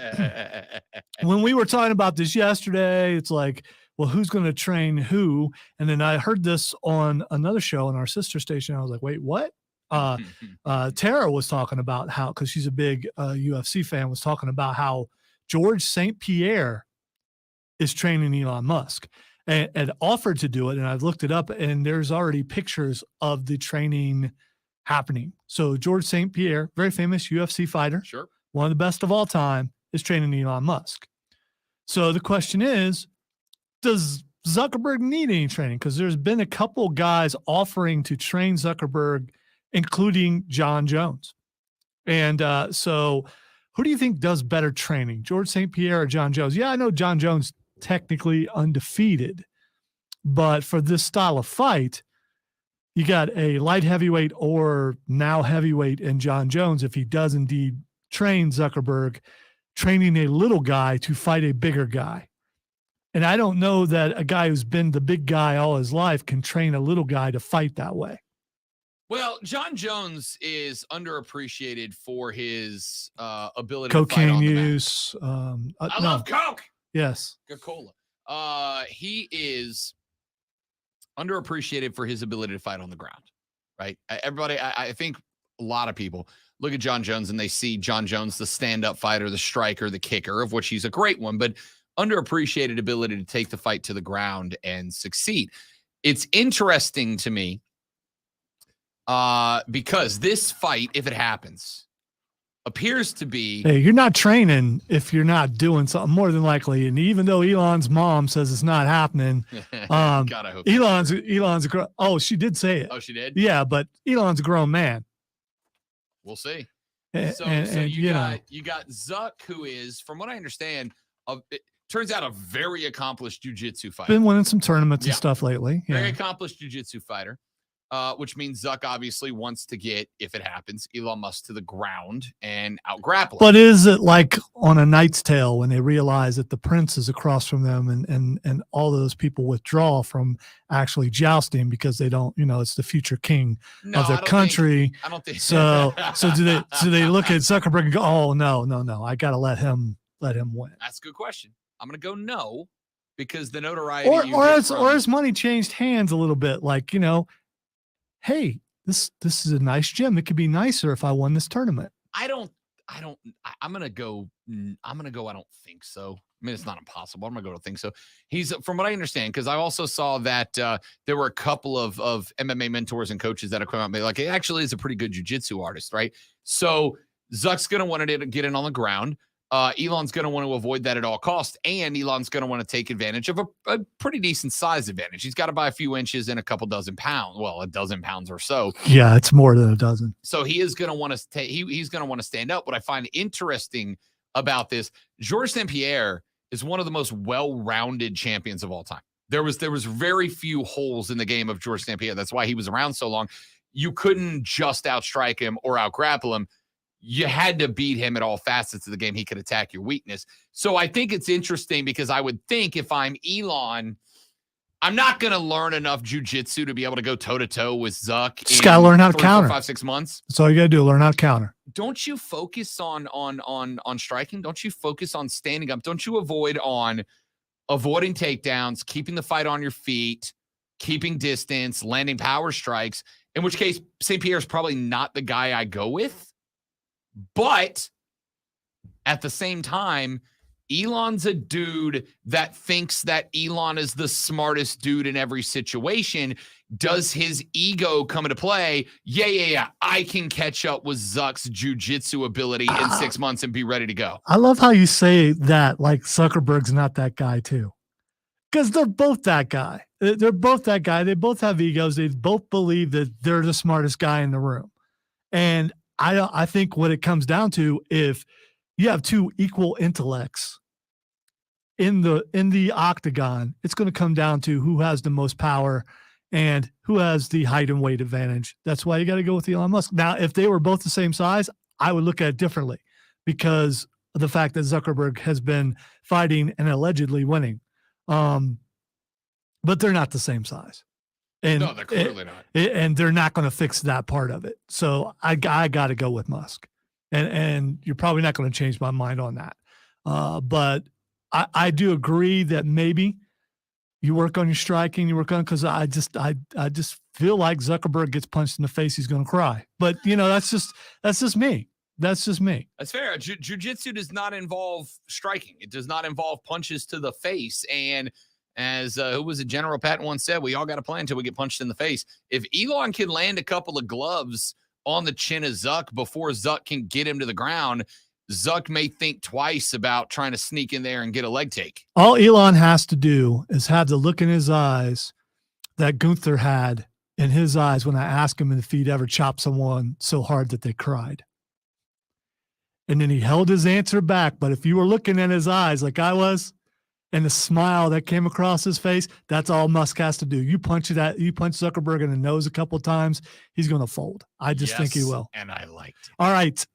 when we were talking about this yesterday, it's like, well, who's going to train who? And then I heard this on another show on our sister station. I was like, wait, what? Tara was talking about how, because she's a big UFC fan, was talking about how George St. Pierre is training Elon Musk and offered to do it. And I've looked it up, and there's already pictures of the training happening. So George St. Pierre, very famous UFC fighter, sure, one of the best of all time, is training Elon Musk. So the question is, does Zuckerberg need any training? Because there's been a couple guys offering to train Zuckerberg, including John Jones. And so who do you think does better training, George St. Pierre or John Jones? Yeah, I know John Jones technically undefeated, but for this style of fight, you got a light heavyweight or now heavyweight in John Jones, if he does indeed train Zuckerberg, training a little guy to fight a bigger guy. And I don't know that a guy who's been the big guy all his life can train a little guy to fight that way. Well, John Jones is underappreciated for his ability Cocaine to fight on use. I love Coke. Yes. Coca-Cola. He is underappreciated for his ability to fight on the ground, right? Everybody, I think a lot of people look at John Jones and they see John Jones, the stand-up fighter, the striker, the kicker, of which he's a great one, but underappreciated ability to take the fight to the ground and succeed. It's interesting to me because this fight, if it happens, appears to be... Hey, you're not training if you're not doing something, more than likely. And even though Elon's mom says it's not happening, God, I hope Elon's oh, she did say it. Oh, she did? Yeah, but Elon's a grown man. We'll see. And You got Zuck, who is, from what I understand, it turns out a very accomplished jiu-jitsu fighter. Been winning some tournaments and stuff lately. Yeah. Very accomplished jiu-jitsu fighter, which means Zuck obviously wants to get, if it happens, Elon Musk to the ground and out-grapple. But is it like on A Knight's Tale when they realize that the prince is across from them and all those people withdraw from actually jousting because they don't, it's the future king of their country. I don't think so. So do they look at Zuckerberg and go, oh, no, I got to let him win? That's a good question. I'm going to go no, because the notoriety or has money changed hands a little bit? Like, hey, this is a nice gym. It could be nicer if I won this tournament. I'm going to go, I don't think so. I mean, it's not impossible. I'm going to go to think so. He's, from what I understand, because I also saw that there were a couple of MMA mentors and coaches that have come out and be like, he actually is a pretty good jiu-jitsu artist, right? So Zuck's going to want to get in on the ground. Elon's going to want to avoid that at all costs, and Elon's going to want to take advantage of a pretty decent size advantage. He's got to buy a few inches and a couple dozen pounds. Well, a dozen pounds or so. Yeah, it's more than a dozen. So he is going to want to he's going to want to stand up. What I find interesting about this, Georges St. Pierre is one of the most well-rounded champions of all time. There was very few holes in the game of Georges St. Pierre. That's why he was around so long. You couldn't just outstrike him or outgrapple him. You had to beat him at all facets of the game. He could attack your weakness. So I think it's interesting because I would think if I'm Elon, I'm not going to learn enough jiu-jitsu to be able to go toe-to-toe with Zuck. Just got to learn how to counter. 5-6 months. That's all you got to do. Learn how to counter. Don't you focus on striking? Don't you focus on standing up? Don't you avoiding takedowns, keeping the fight on your feet, keeping distance, landing power strikes, in which case St. Pierre is probably not the guy I go with. But at the same time, Elon's a dude that thinks that Elon is the smartest dude in every situation. Does his ego come into play? Yeah. I can catch up with Zuck's jujitsu ability in 6 months and be ready to go. I love how you say that, like Zuckerberg's not that guy too. Because they're both that guy. They're both that guy. They both have egos. They both believe that they're the smartest guy in the room. And I think what it comes down to, if you have two equal intellects in the octagon, it's going to come down to who has the most power and who has the height and weight advantage. That's why you got to go with Elon Musk. Now, if they were both the same size, I would look at it differently because of the fact that Zuckerberg has been fighting and allegedly winning. But they're not the same size. And no, they're clearly not. And they're not going to fix that part of it. So I got to go with Musk. And you're probably not going to change my mind on that. But I do agree that maybe you work on your striking, because I just feel like Zuckerberg gets punched in the face, he's going to cry. But that's just me. That's just me. That's fair. Jiu-jitsu does not involve striking. It does not involve punches to the face. And as who was it, General Patton once said, we all got to play until we get punched in the face. If Elon can land a couple of gloves on the chin of Zuck before Zuck can get him to the ground, Zuck may think twice about trying to sneak in there and get a leg take. All Elon has to do is have the look in his eyes that Gunther had in his eyes when I asked him if he'd ever chopped someone so hard that they cried. And then he held his answer back. But if you were looking in his eyes like I was, and the smile that came across his face, that's all Musk has to do. You punch Zuckerberg in the nose a couple of times, he's going to fold. I just think he will. And I liked it. All right.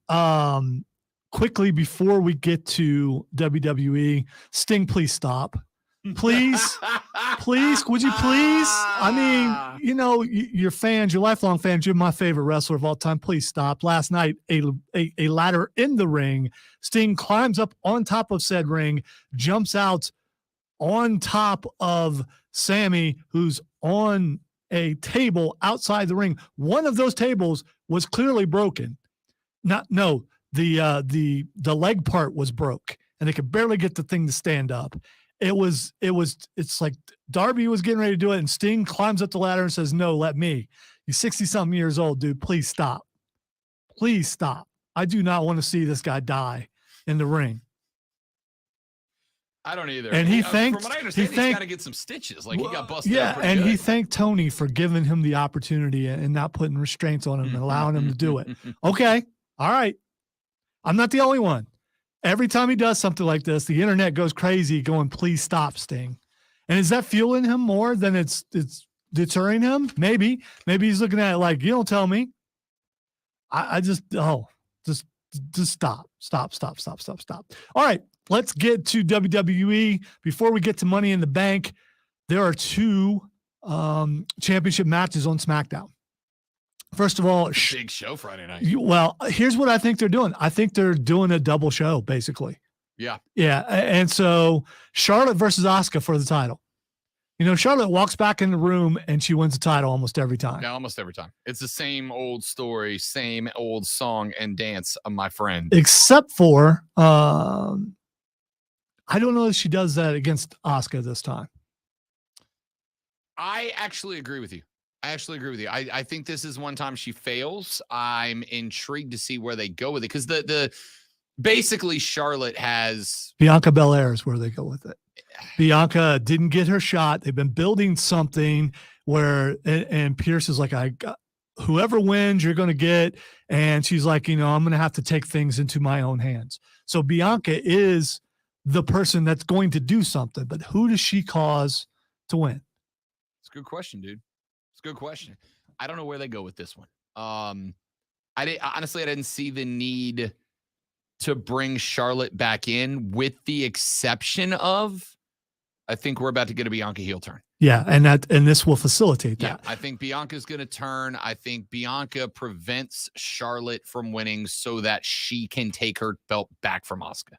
Quickly, before we get to WWE, Sting, please stop. Please, would you please? I mean, your fans, your lifelong fans, you're my favorite wrestler of all time. Please stop. Last night, a ladder in the ring. Sting climbs up on top of said ring, jumps out on top of Sammy, who's on a table outside the ring. One of those tables was clearly broken. The leg part was broke, and they could barely get the thing to stand up. It's like Darby was getting ready to do it, and Sting climbs up the ladder and says, "No, let me. You're 60-something years old, dude. Please stop. Please stop. I do not want to see this guy die in the ring." I don't either. And from what I understand, he's got to get some stitches. Like, he got busted up pretty good. He thanked Tony for giving him the opportunity and not putting restraints on him and allowing him to do it. Okay. All right. I'm not the only one. Every time he does something like this, the internet goes crazy going, "Please stop, Sting." And is that fueling him more than it's deterring him? Maybe he's looking at it like, you don't tell me. Just stop. All right, let's get to WWE. Before we get to Money in the Bank, there are two championship matches on SmackDown. First of all, big show Friday night. Well, here's what I think they're doing. I think they're doing a double show, basically. Yeah. And so Charlotte versus Asuka for the title. Charlotte walks back in the room and she wins the title almost every time. Yeah, almost every time. It's the same old story, same old song and dance, my friend. Except for, I don't know if she does that against Asuka this time. I actually agree with you. I think this is one time she fails. I'm intrigued to see where they go with it, because basically Charlotte has Bianca Belair is where they go with it. Bianca didn't get her shot. They've been building something where, and Pierce is like, whoever wins, you're going to get. And she's like, I'm going to have to take things into my own hands. So Bianca is the person that's going to do something, but who does she cause to win? It's a good question, dude. Good question. I don't know where they go with this one. I didn't see the need to bring Charlotte back in, with the exception of, I think we're about to get a Bianca heel turn. Yeah, and this will facilitate that. Yeah, I think Bianca's going to turn. I think Bianca prevents Charlotte from winning so that she can take her belt back from Asuka.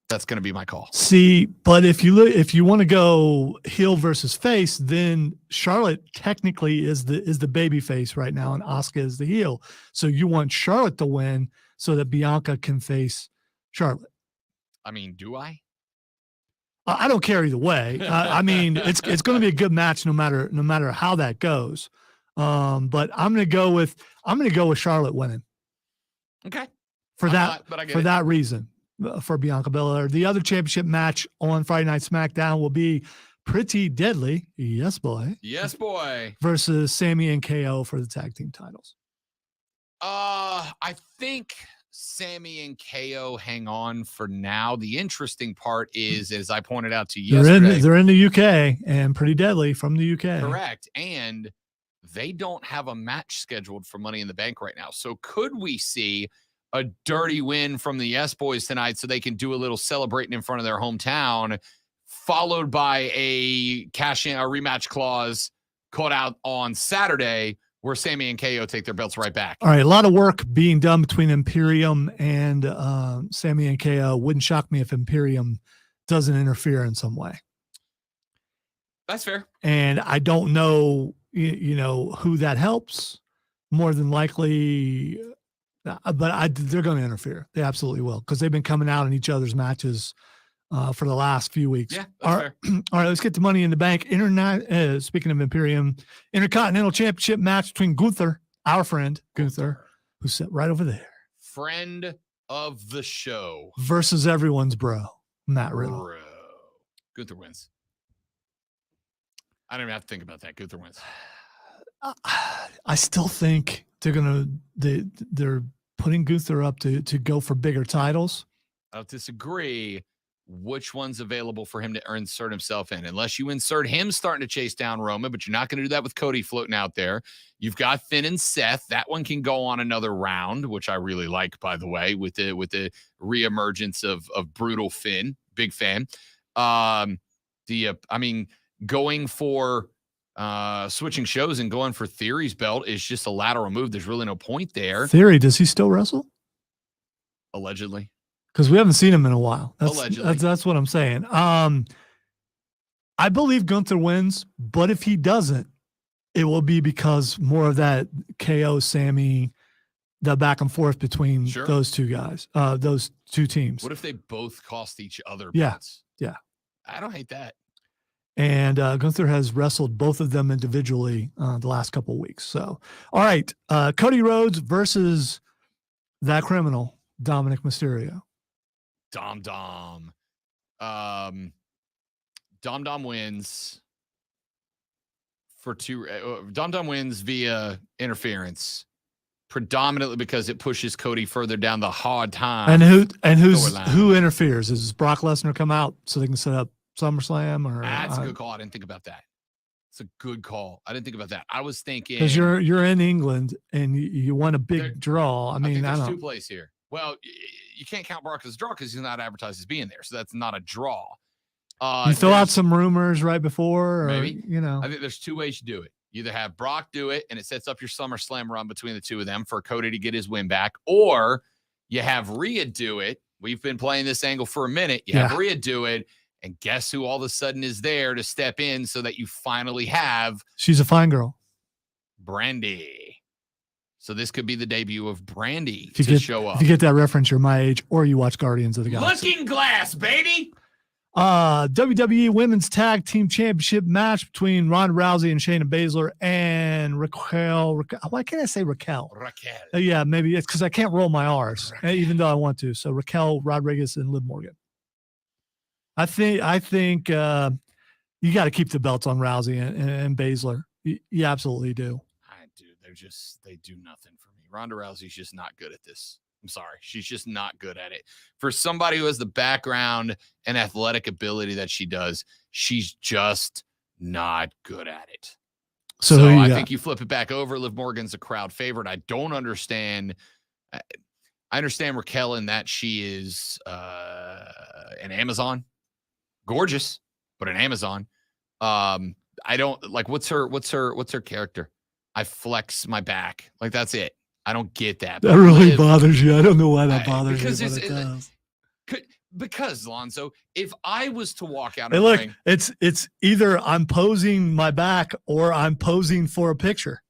That's going to be my call. See, but if you want to go heel versus face, then Charlotte technically is the baby face right now, and Asuka is the heel. So you want Charlotte to win so that Bianca can face Charlotte. I mean, do I? I don't care either way. I mean, it's going to be a good match no matter how that goes. But I'm going to go with Charlotte winning. Okay. For that that reason, for Bianca Belair. The other championship match on Friday Night SmackDown will be Pretty Deadly, yes boy, versus Sammy and KO for the tag team titles. I think Sammy and KO hang on for now. The interesting part is, as I pointed out to you yesterday, they're in the UK, and Pretty Deadly from the UK. Correct. And they don't have a match scheduled for Money in the Bank right now. So could we see a dirty win from the Yes Boys tonight so they can do a little celebrating in front of their hometown, followed by a rematch clause caught out on Saturday where Sammy and KO take their belts right back? All right, a lot of work being done between Imperium and Sammy and KO. Wouldn't shock me if Imperium doesn't interfere in some way. That's fair. And I don't know, who that helps. More than likely, but they're going to interfere. They absolutely will, because they've been coming out in each other's matches for the last few weeks. Yeah, that's fair. All right, let's get the Money in the Bank. Speaking of Imperium, Intercontinental Championship match between Gunther, our friend Gunther, who's sitting right over there, friend of the show, versus everyone's bro, Matt Riddle. Bro. Gunther wins. I don't even have to think about that. Gunther wins. I still think they're putting Gunther up to go for bigger titles. I don't disagree. Which one's available for him to insert himself in? Unless you insert him starting to chase down Roman, but you're not going to do that with Cody floating out there. You've got Finn and Seth. That one can go on another round, which I really like, by the way, with the reemergence of Brutal Finn. Big fan. Going for switching shows and going for Theory's belt is just a lateral move. There's really no point there. Theory, does he still wrestle? Allegedly. Because we haven't seen him in a while. Allegedly. That's what I'm saying. I believe Gunther wins, but if he doesn't, it will be because more of that KO Sammy, the back and forth between those two guys, those two teams. What if they both cost each other belts? Yeah. I don't hate that. And Gunther has wrestled both of them individually the last couple of weeks. So, all right, Cody Rhodes versus that criminal, Dominic Mysterio. Dom wins for two. Dom wins via interference, predominantly because it pushes Cody further down the hard time. And who interferes? Does Brock Lesnar come out so they can set up SummerSlam? Or that's a good call. I didn't think about that. It's a good call. I didn't think about that. I was thinking because you're in England and you want a big draw. I mean, there's two plays here. Well, you can't count Brock as a draw because he's not advertised as being there, so that's not a draw. You throw out some rumors right before, or, maybe. I think there's two ways to do it. You either have Brock do it, and it sets up your SummerSlam run between the two of them for Cody to get his win back, or you have Rhea do it. We've been playing this angle for a minute. You have Rhea do it, and guess who all of a sudden is there to step in so that you finally have... She's a fine girl. Brandy. So this could be the debut of Brandy show up. If you get that reference, you're my age, or you watch Guardians of the Galaxy. Looking Glass, baby! WWE Women's Tag Team Championship match between Ronda Rousey and Shayna Baszler and Raquel. Why can't I say Raquel? Yeah, maybe it's because I can't roll my R's, even though I want to. So Raquel Rodriguez and Liv Morgan. I think you got to keep the belts on Rousey and Baszler. You absolutely do. They do nothing for me. Ronda Rousey's just not good at this. I'm sorry. She's just not good at it. For somebody who has the background and athletic ability that she does, she's just not good at it. So I think you flip it back over. Liv Morgan's a crowd favorite. I don't understand. I understand Raquel in that she is an Amazon. Gorgeous, but an Amazon. I don't like what's her character? I flex my back. Like, that's it. I don't get that. That really bothers you. I don't know why that bothers you, but it does. Because, Lonzo, if I was to walk out Hey, of look, the ring, it's either I'm posing my back or I'm posing for a picture.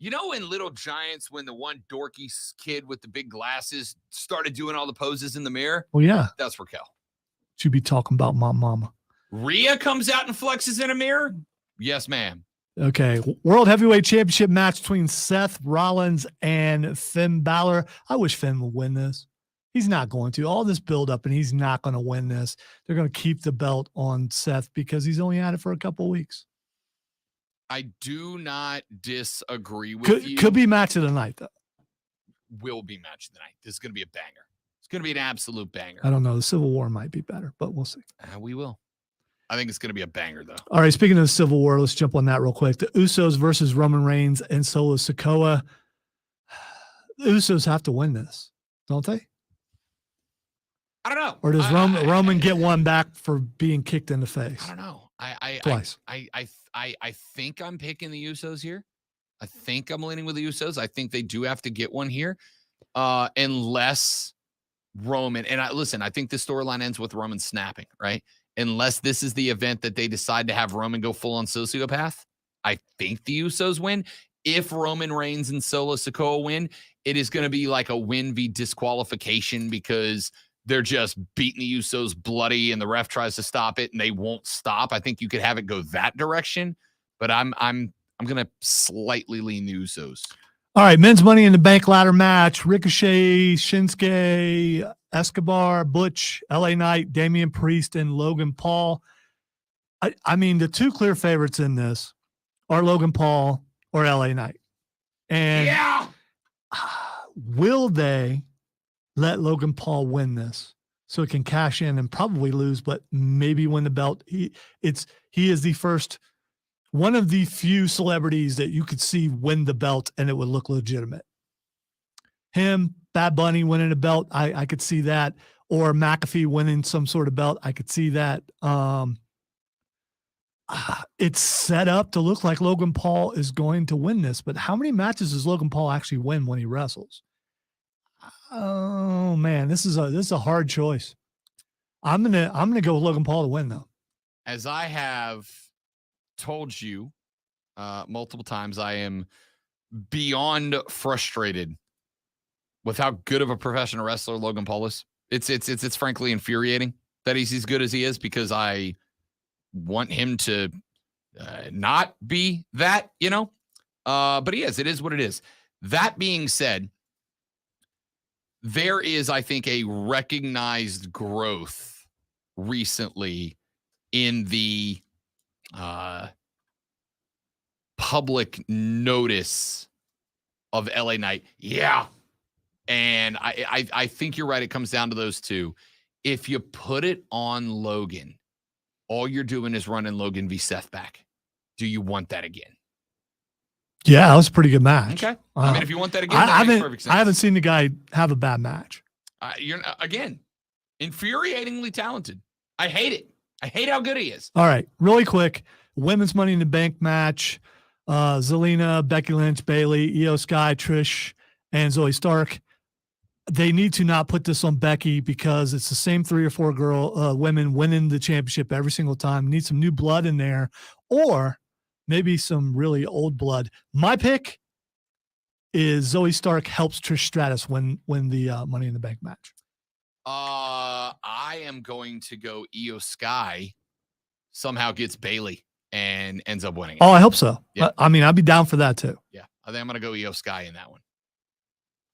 you know, in Little Giants, when the one dorky kid with the big glasses started doing all the poses in the mirror, Well, yeah, that's Raquel. should be talking about my mama. Rhea comes out and flexes in a mirror. Yes, ma'am. Okay, World Heavyweight Championship match between Seth Rollins and Finn Balor. I wish Finn would win this. He's not going to. All this build-up, and he's not going to win this. They're going to keep the belt on Seth because he's only had it for a couple of weeks. I do not disagree with you. Could be match of the night, though. Will be match of the night. This is going to be a banger. It's going to be an absolute banger. I don't know. The Civil War might be better, but we'll see. We will. I think it's going to be a banger, though. All right, speaking of the Civil War, let's jump on that real quick. The Usos versus Roman Reigns and Solo Sikoa. The Usos have to win this, don't they? I don't know. Or does Roman get one back for being kicked in the face? I don't know. Twice. I think I'm picking the Usos here. I think I'm leaning with the Usos. I think they do have to get one here, unless Roman. And I think the storyline ends with Roman snapping, right? Unless this is the event that they decide to have Roman go full on sociopath, I think the Usos win. If Roman Reigns and Solo Sikoa win, it is going to be like a win v disqualification because they're just beating the Usos bloody and the ref tries to stop it and they won't stop. I think you could have it go that direction, but I'm going to slightly lean the Usos. All right, men's Money in the Bank ladder match. Ricochet, Shinsuke, Escobar, Butch, LA Knight, Damian Priest, and Logan Paul. I mean, the two clear favorites in this are Logan Paul or LA Knight. And will they let Logan Paul win this so it can cash in and probably lose, but maybe win the belt? He is the first, one of the few celebrities that you could see win the belt and it would look legitimate. Him, Bad Bunny winning a belt, I could see that. Or McAfee winning some sort of belt, I could see that. It's set up to look like Logan Paul is going to win this, but how many matches does Logan Paul actually win when he wrestles? Oh man, this is a hard choice. I'm gonna go with Logan Paul to win though. As I have told you multiple times, I am beyond frustrated with how good of a professional wrestler Logan Paul is. It's frankly infuriating that he's as good as he is because I want him to not be that, but he is. It is what it is. That being said, there is, I think, a recognized growth recently in the public notice of LA Knight. Yeah. And I think you're right. It comes down to those two. If you put it on Logan, all you're doing is running Logan v. Seth back. Do you want that again? Yeah, that was a pretty good match. Okay. I mean, if you want that again, that makes perfect sense. I haven't seen the guy have a bad match. You're again, infuriatingly talented. I hate it. I hate how good he is. All right, really quick, women's Money in the Bank match. Zelina, Becky Lynch, Bayley, Io Sky, Trish, and Zoe Stark. They need to not put this on Becky because it's the same 3 or 4 women winning the championship every single time. Need some new blood in there, or maybe some really old blood. My pick is Zoe Stark helps Trish Stratus win the Money in the Bank match. I am going to go Io Sky somehow gets Bayley and ends up winning it. Oh, I hope so. Yeah. I mean, I'd be down for that too. Yeah, I think I'm going to go Io Sky in that one.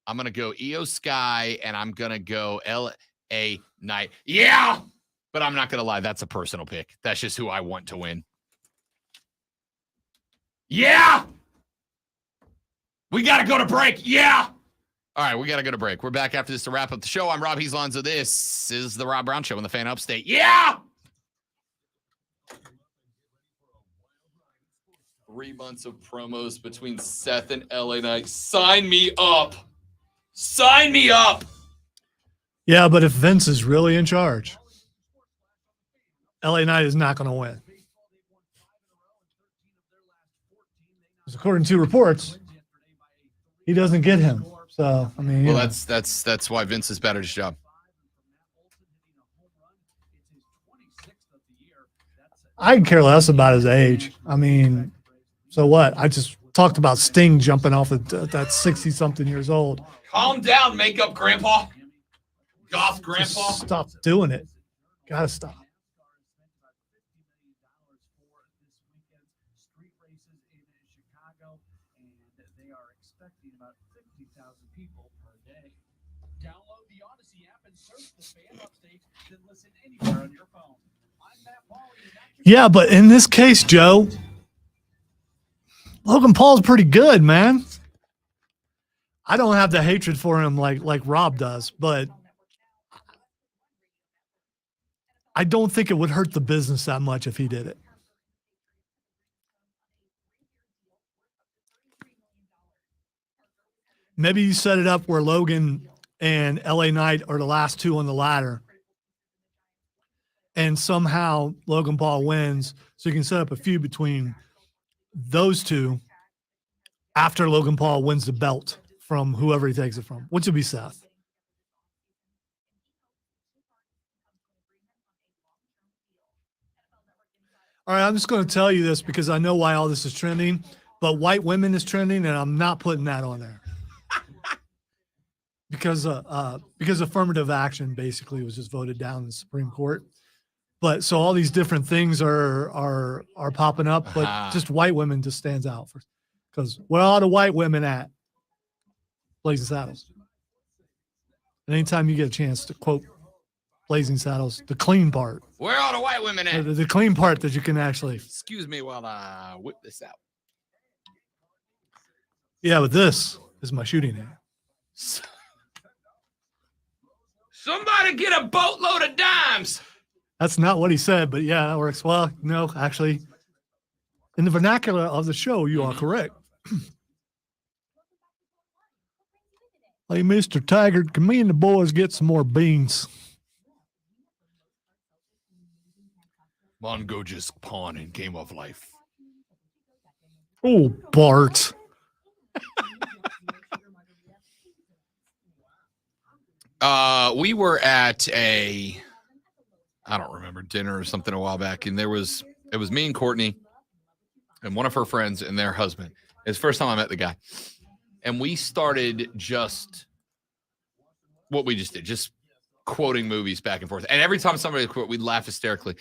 I'm going to go Io Sky, and I'm going to go LA Knight. Yeah! But I'm not going to lie. That's a personal pick. That's just who I want to win. Yeah! We got to go to break. Yeah! All right, we got to go to break. We're back after this to wrap up the show. I'm Rob Heaslonzo. This is the Rob Brown Show in the Fan Upstate. Yeah! 3 months of promos between Seth and LA Knight. Sign me up. Sign me up. Yeah, but if Vince is really in charge, LA Knight is not going to win. Because according to reports, he doesn't get him. So, I mean, well, that's why Vince is better at his job. his 26th of the year. I can care less about his age. I mean, so what? I just talked about Sting jumping off at that 60-something years old. Calm down, makeup grandpa. Goth grandpa. Just stop doing it. Gotta stop. Street races in Chicago, and they are expecting about 50,000 people per day. Download the Odyssey app and search the fan upstage, then listen anywhere on your phone. I'm Matt Pauly. Yeah, but in this case, Joe, Logan Paul's pretty good, man. I don't have the hatred for him like Rob does, but I don't think it would hurt the business that much if he did it. Maybe you set it up where Logan and LA Knight are the last two on the ladder, and somehow Logan Paul wins, so you can set up a feud between those two after Logan Paul wins the belt from whoever he takes it from, which would be Seth. All right, I'm just going to tell you this because I know why all this is trending, but white women is trending, and I'm not putting that on there. Because affirmative action basically was just voted down in the Supreme Court. But so all these different things are popping up, but just white women just stands out because where are the white women at? Blazing Saddles. And anytime you get a chance to quote Blazing Saddles, the clean part. Where are the white women at? The clean part that you can actually. Excuse me while I whip this out. Yeah, but this is my shooting hand. Somebody get a boatload of dimes. That's not what he said, but yeah, that works. Well, no, actually, in the vernacular of the show, you are correct. Hey, Mr. Taggart, can me and the boys get some more beans? Mongo just pawn in Game of Life. Oh, Bart. We were at I don't remember, dinner or something a while back, and it was me and Courtney and one of her friends and their husband. It's the first time I met the guy. And we started just what we just did, just quoting movies back and forth. And every time somebody would quote, we'd laugh hysterically.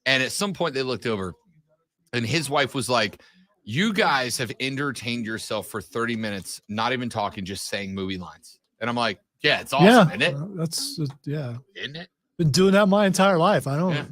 And at some point they looked over and his wife was like, you guys have entertained yourself for 30 minutes, not even talking, just saying movie lines. And I'm like, yeah, it's awesome, isn't it? That's yeah. Isn't it? Been doing that my entire life. I don't. Yeah.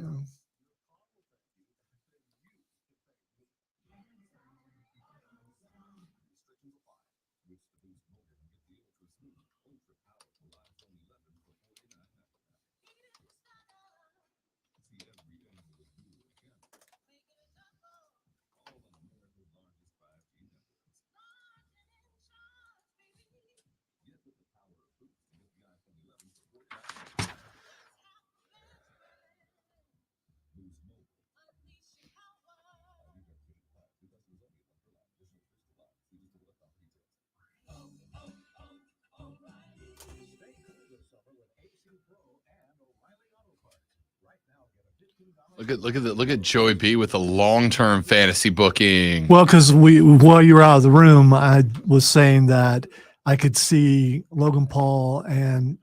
Look at Joey B with a long-term fantasy booking. Well, because while you were out of the room, I was saying that I could see Logan Paul and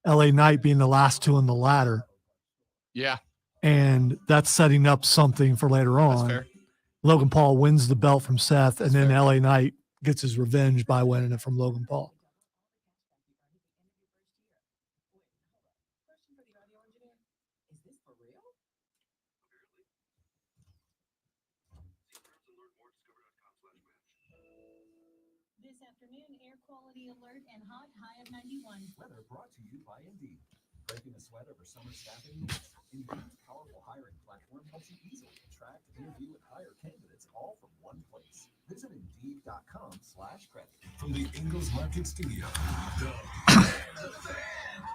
LA Knight being the last two on the ladder. Yeah. And that's setting up something for later on. That's fair. Logan Paul wins the belt from Seth, and then LA Knight gets his revenge by winning it from Logan Paul. This afternoon, air quality alert and hot high of 91. Weather brought to you by Indeed. Breaking the sweat over summer staffing needs. Indeed's powerful hiring platform helps you easily attract, interview, and hire candidates all from one place. Visit Indeed.com/credit. From the Ingles Market Studio.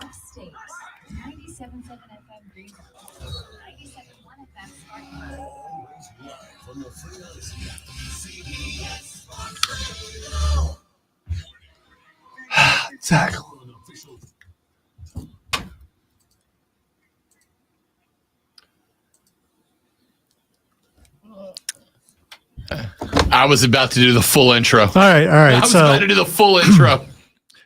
Upstate, 97.7 FM Greenville, 97.1 FM Spartanburg. Always live from the Free Odyssey app. CBS Exactly. I was about to do the full intro. All right. I was about to do the full intro.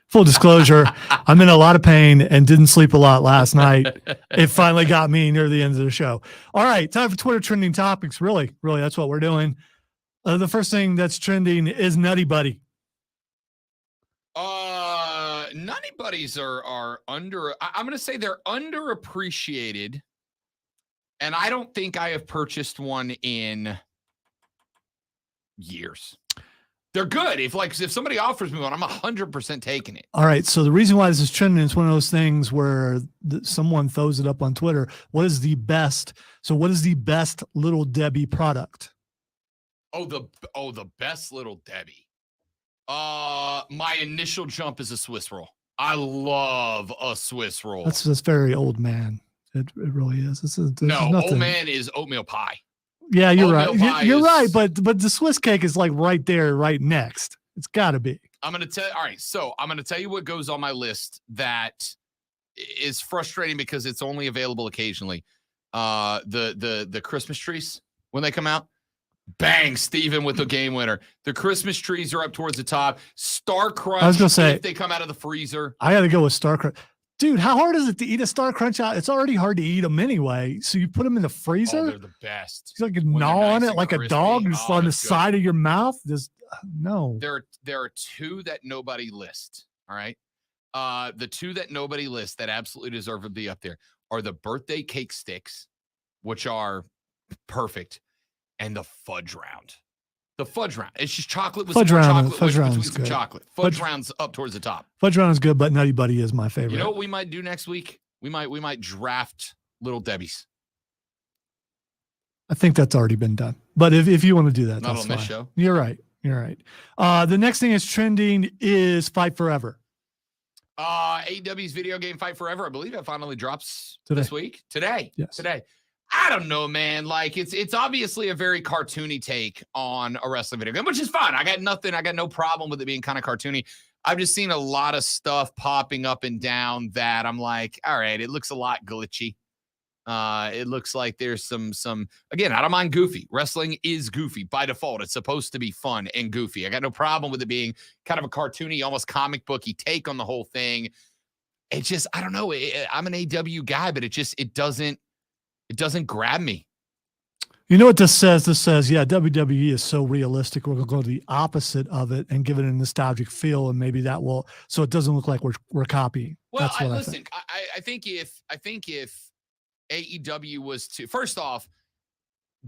Full disclosure, I'm in a lot of pain and didn't sleep a lot last night. It finally got me near the end of the show. All right, time for Twitter trending topics. Really, that's what we're doing. The first thing that's trending is Nutty Buddy. Nutty Buddies are under. I'm going to say they're underappreciated, and I don't think I have purchased one in years. They're good. If somebody offers me one, I'm 100% taking it. All right. So the reason why this is trending is one of those things where someone throws it up on Twitter. What is the best Little Debbie product? The best Little Debbie. My initial jump is a Swiss roll. I love a Swiss roll. That's very old man. It really is. Old man is oatmeal pie. Yeah, you're right. You're right, but the Swiss cake is like right there, right next. It's got to be. I'm going to tell. All right, so I'm going to tell you what goes on my list that is frustrating because it's only available occasionally. The Christmas trees when they come out. Bang, Steven with the game winner. The Christmas trees are up towards the top. Star Crunch. I was gonna say if they come out of the freezer. I got to go with Star Crunch. Dude, how hard is it to eat a Star Crunch out? It's already hard to eat them anyway. So you put them in the freezer. Oh, they're the best. You like a gnaw on it like crispy. A dog just on the side of your mouth. Just no. There are two that nobody lists. All right. The two that nobody lists that absolutely deserve to be up there are the birthday cake sticks, which are perfect, and the fudge round. The fudge round. It's just chocolate with fudge some round, chocolate with some good. chocolate. Fudge round's up towards the top. Fudge round is good, but Nutty Buddy is my favorite. You know what we might do next week? We might draft Little Debbie's. I think that's already been done. But if you want to do that, not that's on fine. this show. You're right. The next thing that's trending is Fight Forever. AEW's video game Fight Forever. I believe it finally drops Today. This week. Today. Yes. Today. I don't know, man. Like it's obviously a very cartoony take on a wrestling video game, which is fine. I got no problem with it being kind of cartoony. I've just seen a lot of stuff popping up and down that I'm like, all right, it looks a lot glitchy. It looks like there's some again, I don't mind goofy. Wrestling is goofy by default. It's supposed to be fun and goofy. I got no problem with it being kind of a cartoony, almost comic booky take on the whole thing. It just, I don't know. I'm an AW guy, but it doesn't grab me. You know what this says? This says, yeah, WWE is so realistic. We're going to go to the opposite of it and give it a nostalgic feel, and maybe that will, so it doesn't look like we're copying. Well, That's what listen, I think if AEW was to, first off,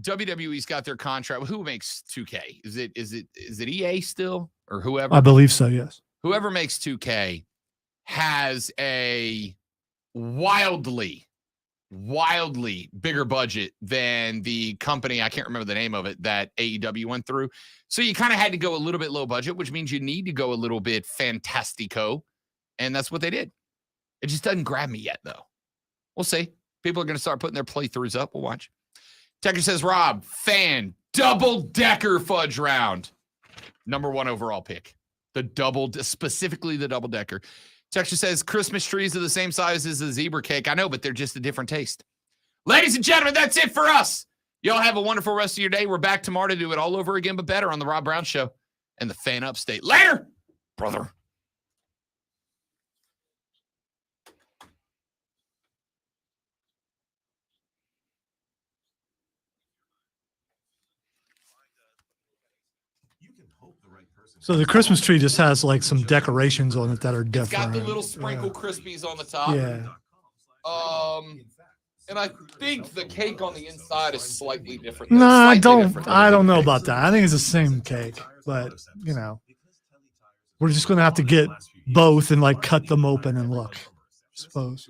WWE's got their contract. Who makes 2K? Is it EA still or whoever? I believe so. Yes. Whoever makes 2K has a wildly bigger budget than the company, I can't remember the name of it, that AEW went through. So you kind of had to go a little bit low budget, which means you need to go a little bit fantastico. And that's what they did. It just doesn't grab me yet, though. We'll see. People are going to start putting their playthroughs up. We'll watch. Tecker says, Rob, fan, double-decker fudge round. Number 1 overall pick. Specifically the double-decker. Texture says Christmas trees are the same size as a zebra cake. I know, but they're just a different taste. Ladies and gentlemen, that's it for us. Y'all have a wonderful rest of your day. We're back tomorrow to do it all over again, but better on the Rob Brown Show and the Fan Upstate. Later, brother. So the Christmas tree just has like some decorations on it that are different. It's got the little sprinkle crispies on the top. Yeah. And I think the cake on the inside is slightly different. No, I don't know about that. I think it's the same cake, but you know, we're just going to have to get both and like cut them open and look, I suppose.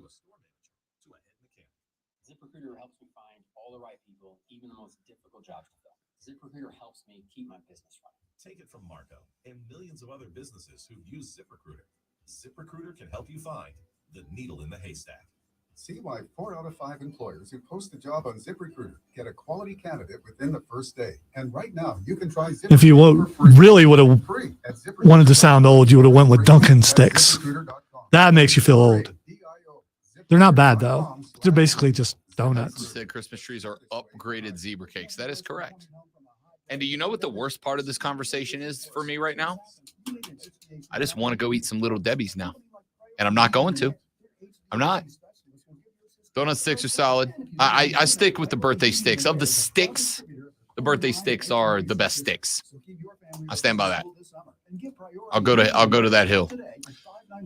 ZipRecruiter helps me find all the right people, even the most difficult jobs to fill. ZipRecruiter helps me keep my business running. Take it from Marco and millions of other businesses who use ZipRecruiter. ZipRecruiter can help you find the needle in the haystack. See why 4 out of 5 employers who post a job on ZipRecruiter get a quality candidate within the first day. And right now, you can try ZipRecruiter. If you really would have wanted to sound old, you would have went with Dunkin' Sticks. That makes you feel old. They're not bad though. They're basically just Donuts. Said Christmas trees are upgraded zebra cakes. That is correct. And do you know what the worst part of this conversation is for me right now? I just want to go eat some Little Debbie's now. And I'm not going to. I'm not. Donut sticks are solid. I stick with the birthday sticks. Of the sticks, the birthday sticks are the best sticks. I stand by that. I'll go to that hill.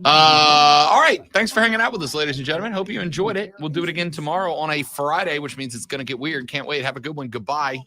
All right. Thanks for hanging out with us, ladies and gentlemen. Hope you enjoyed it. We'll do it again tomorrow on a Friday, which means it's going to get weird. Can't wait. Have a good one. Goodbye.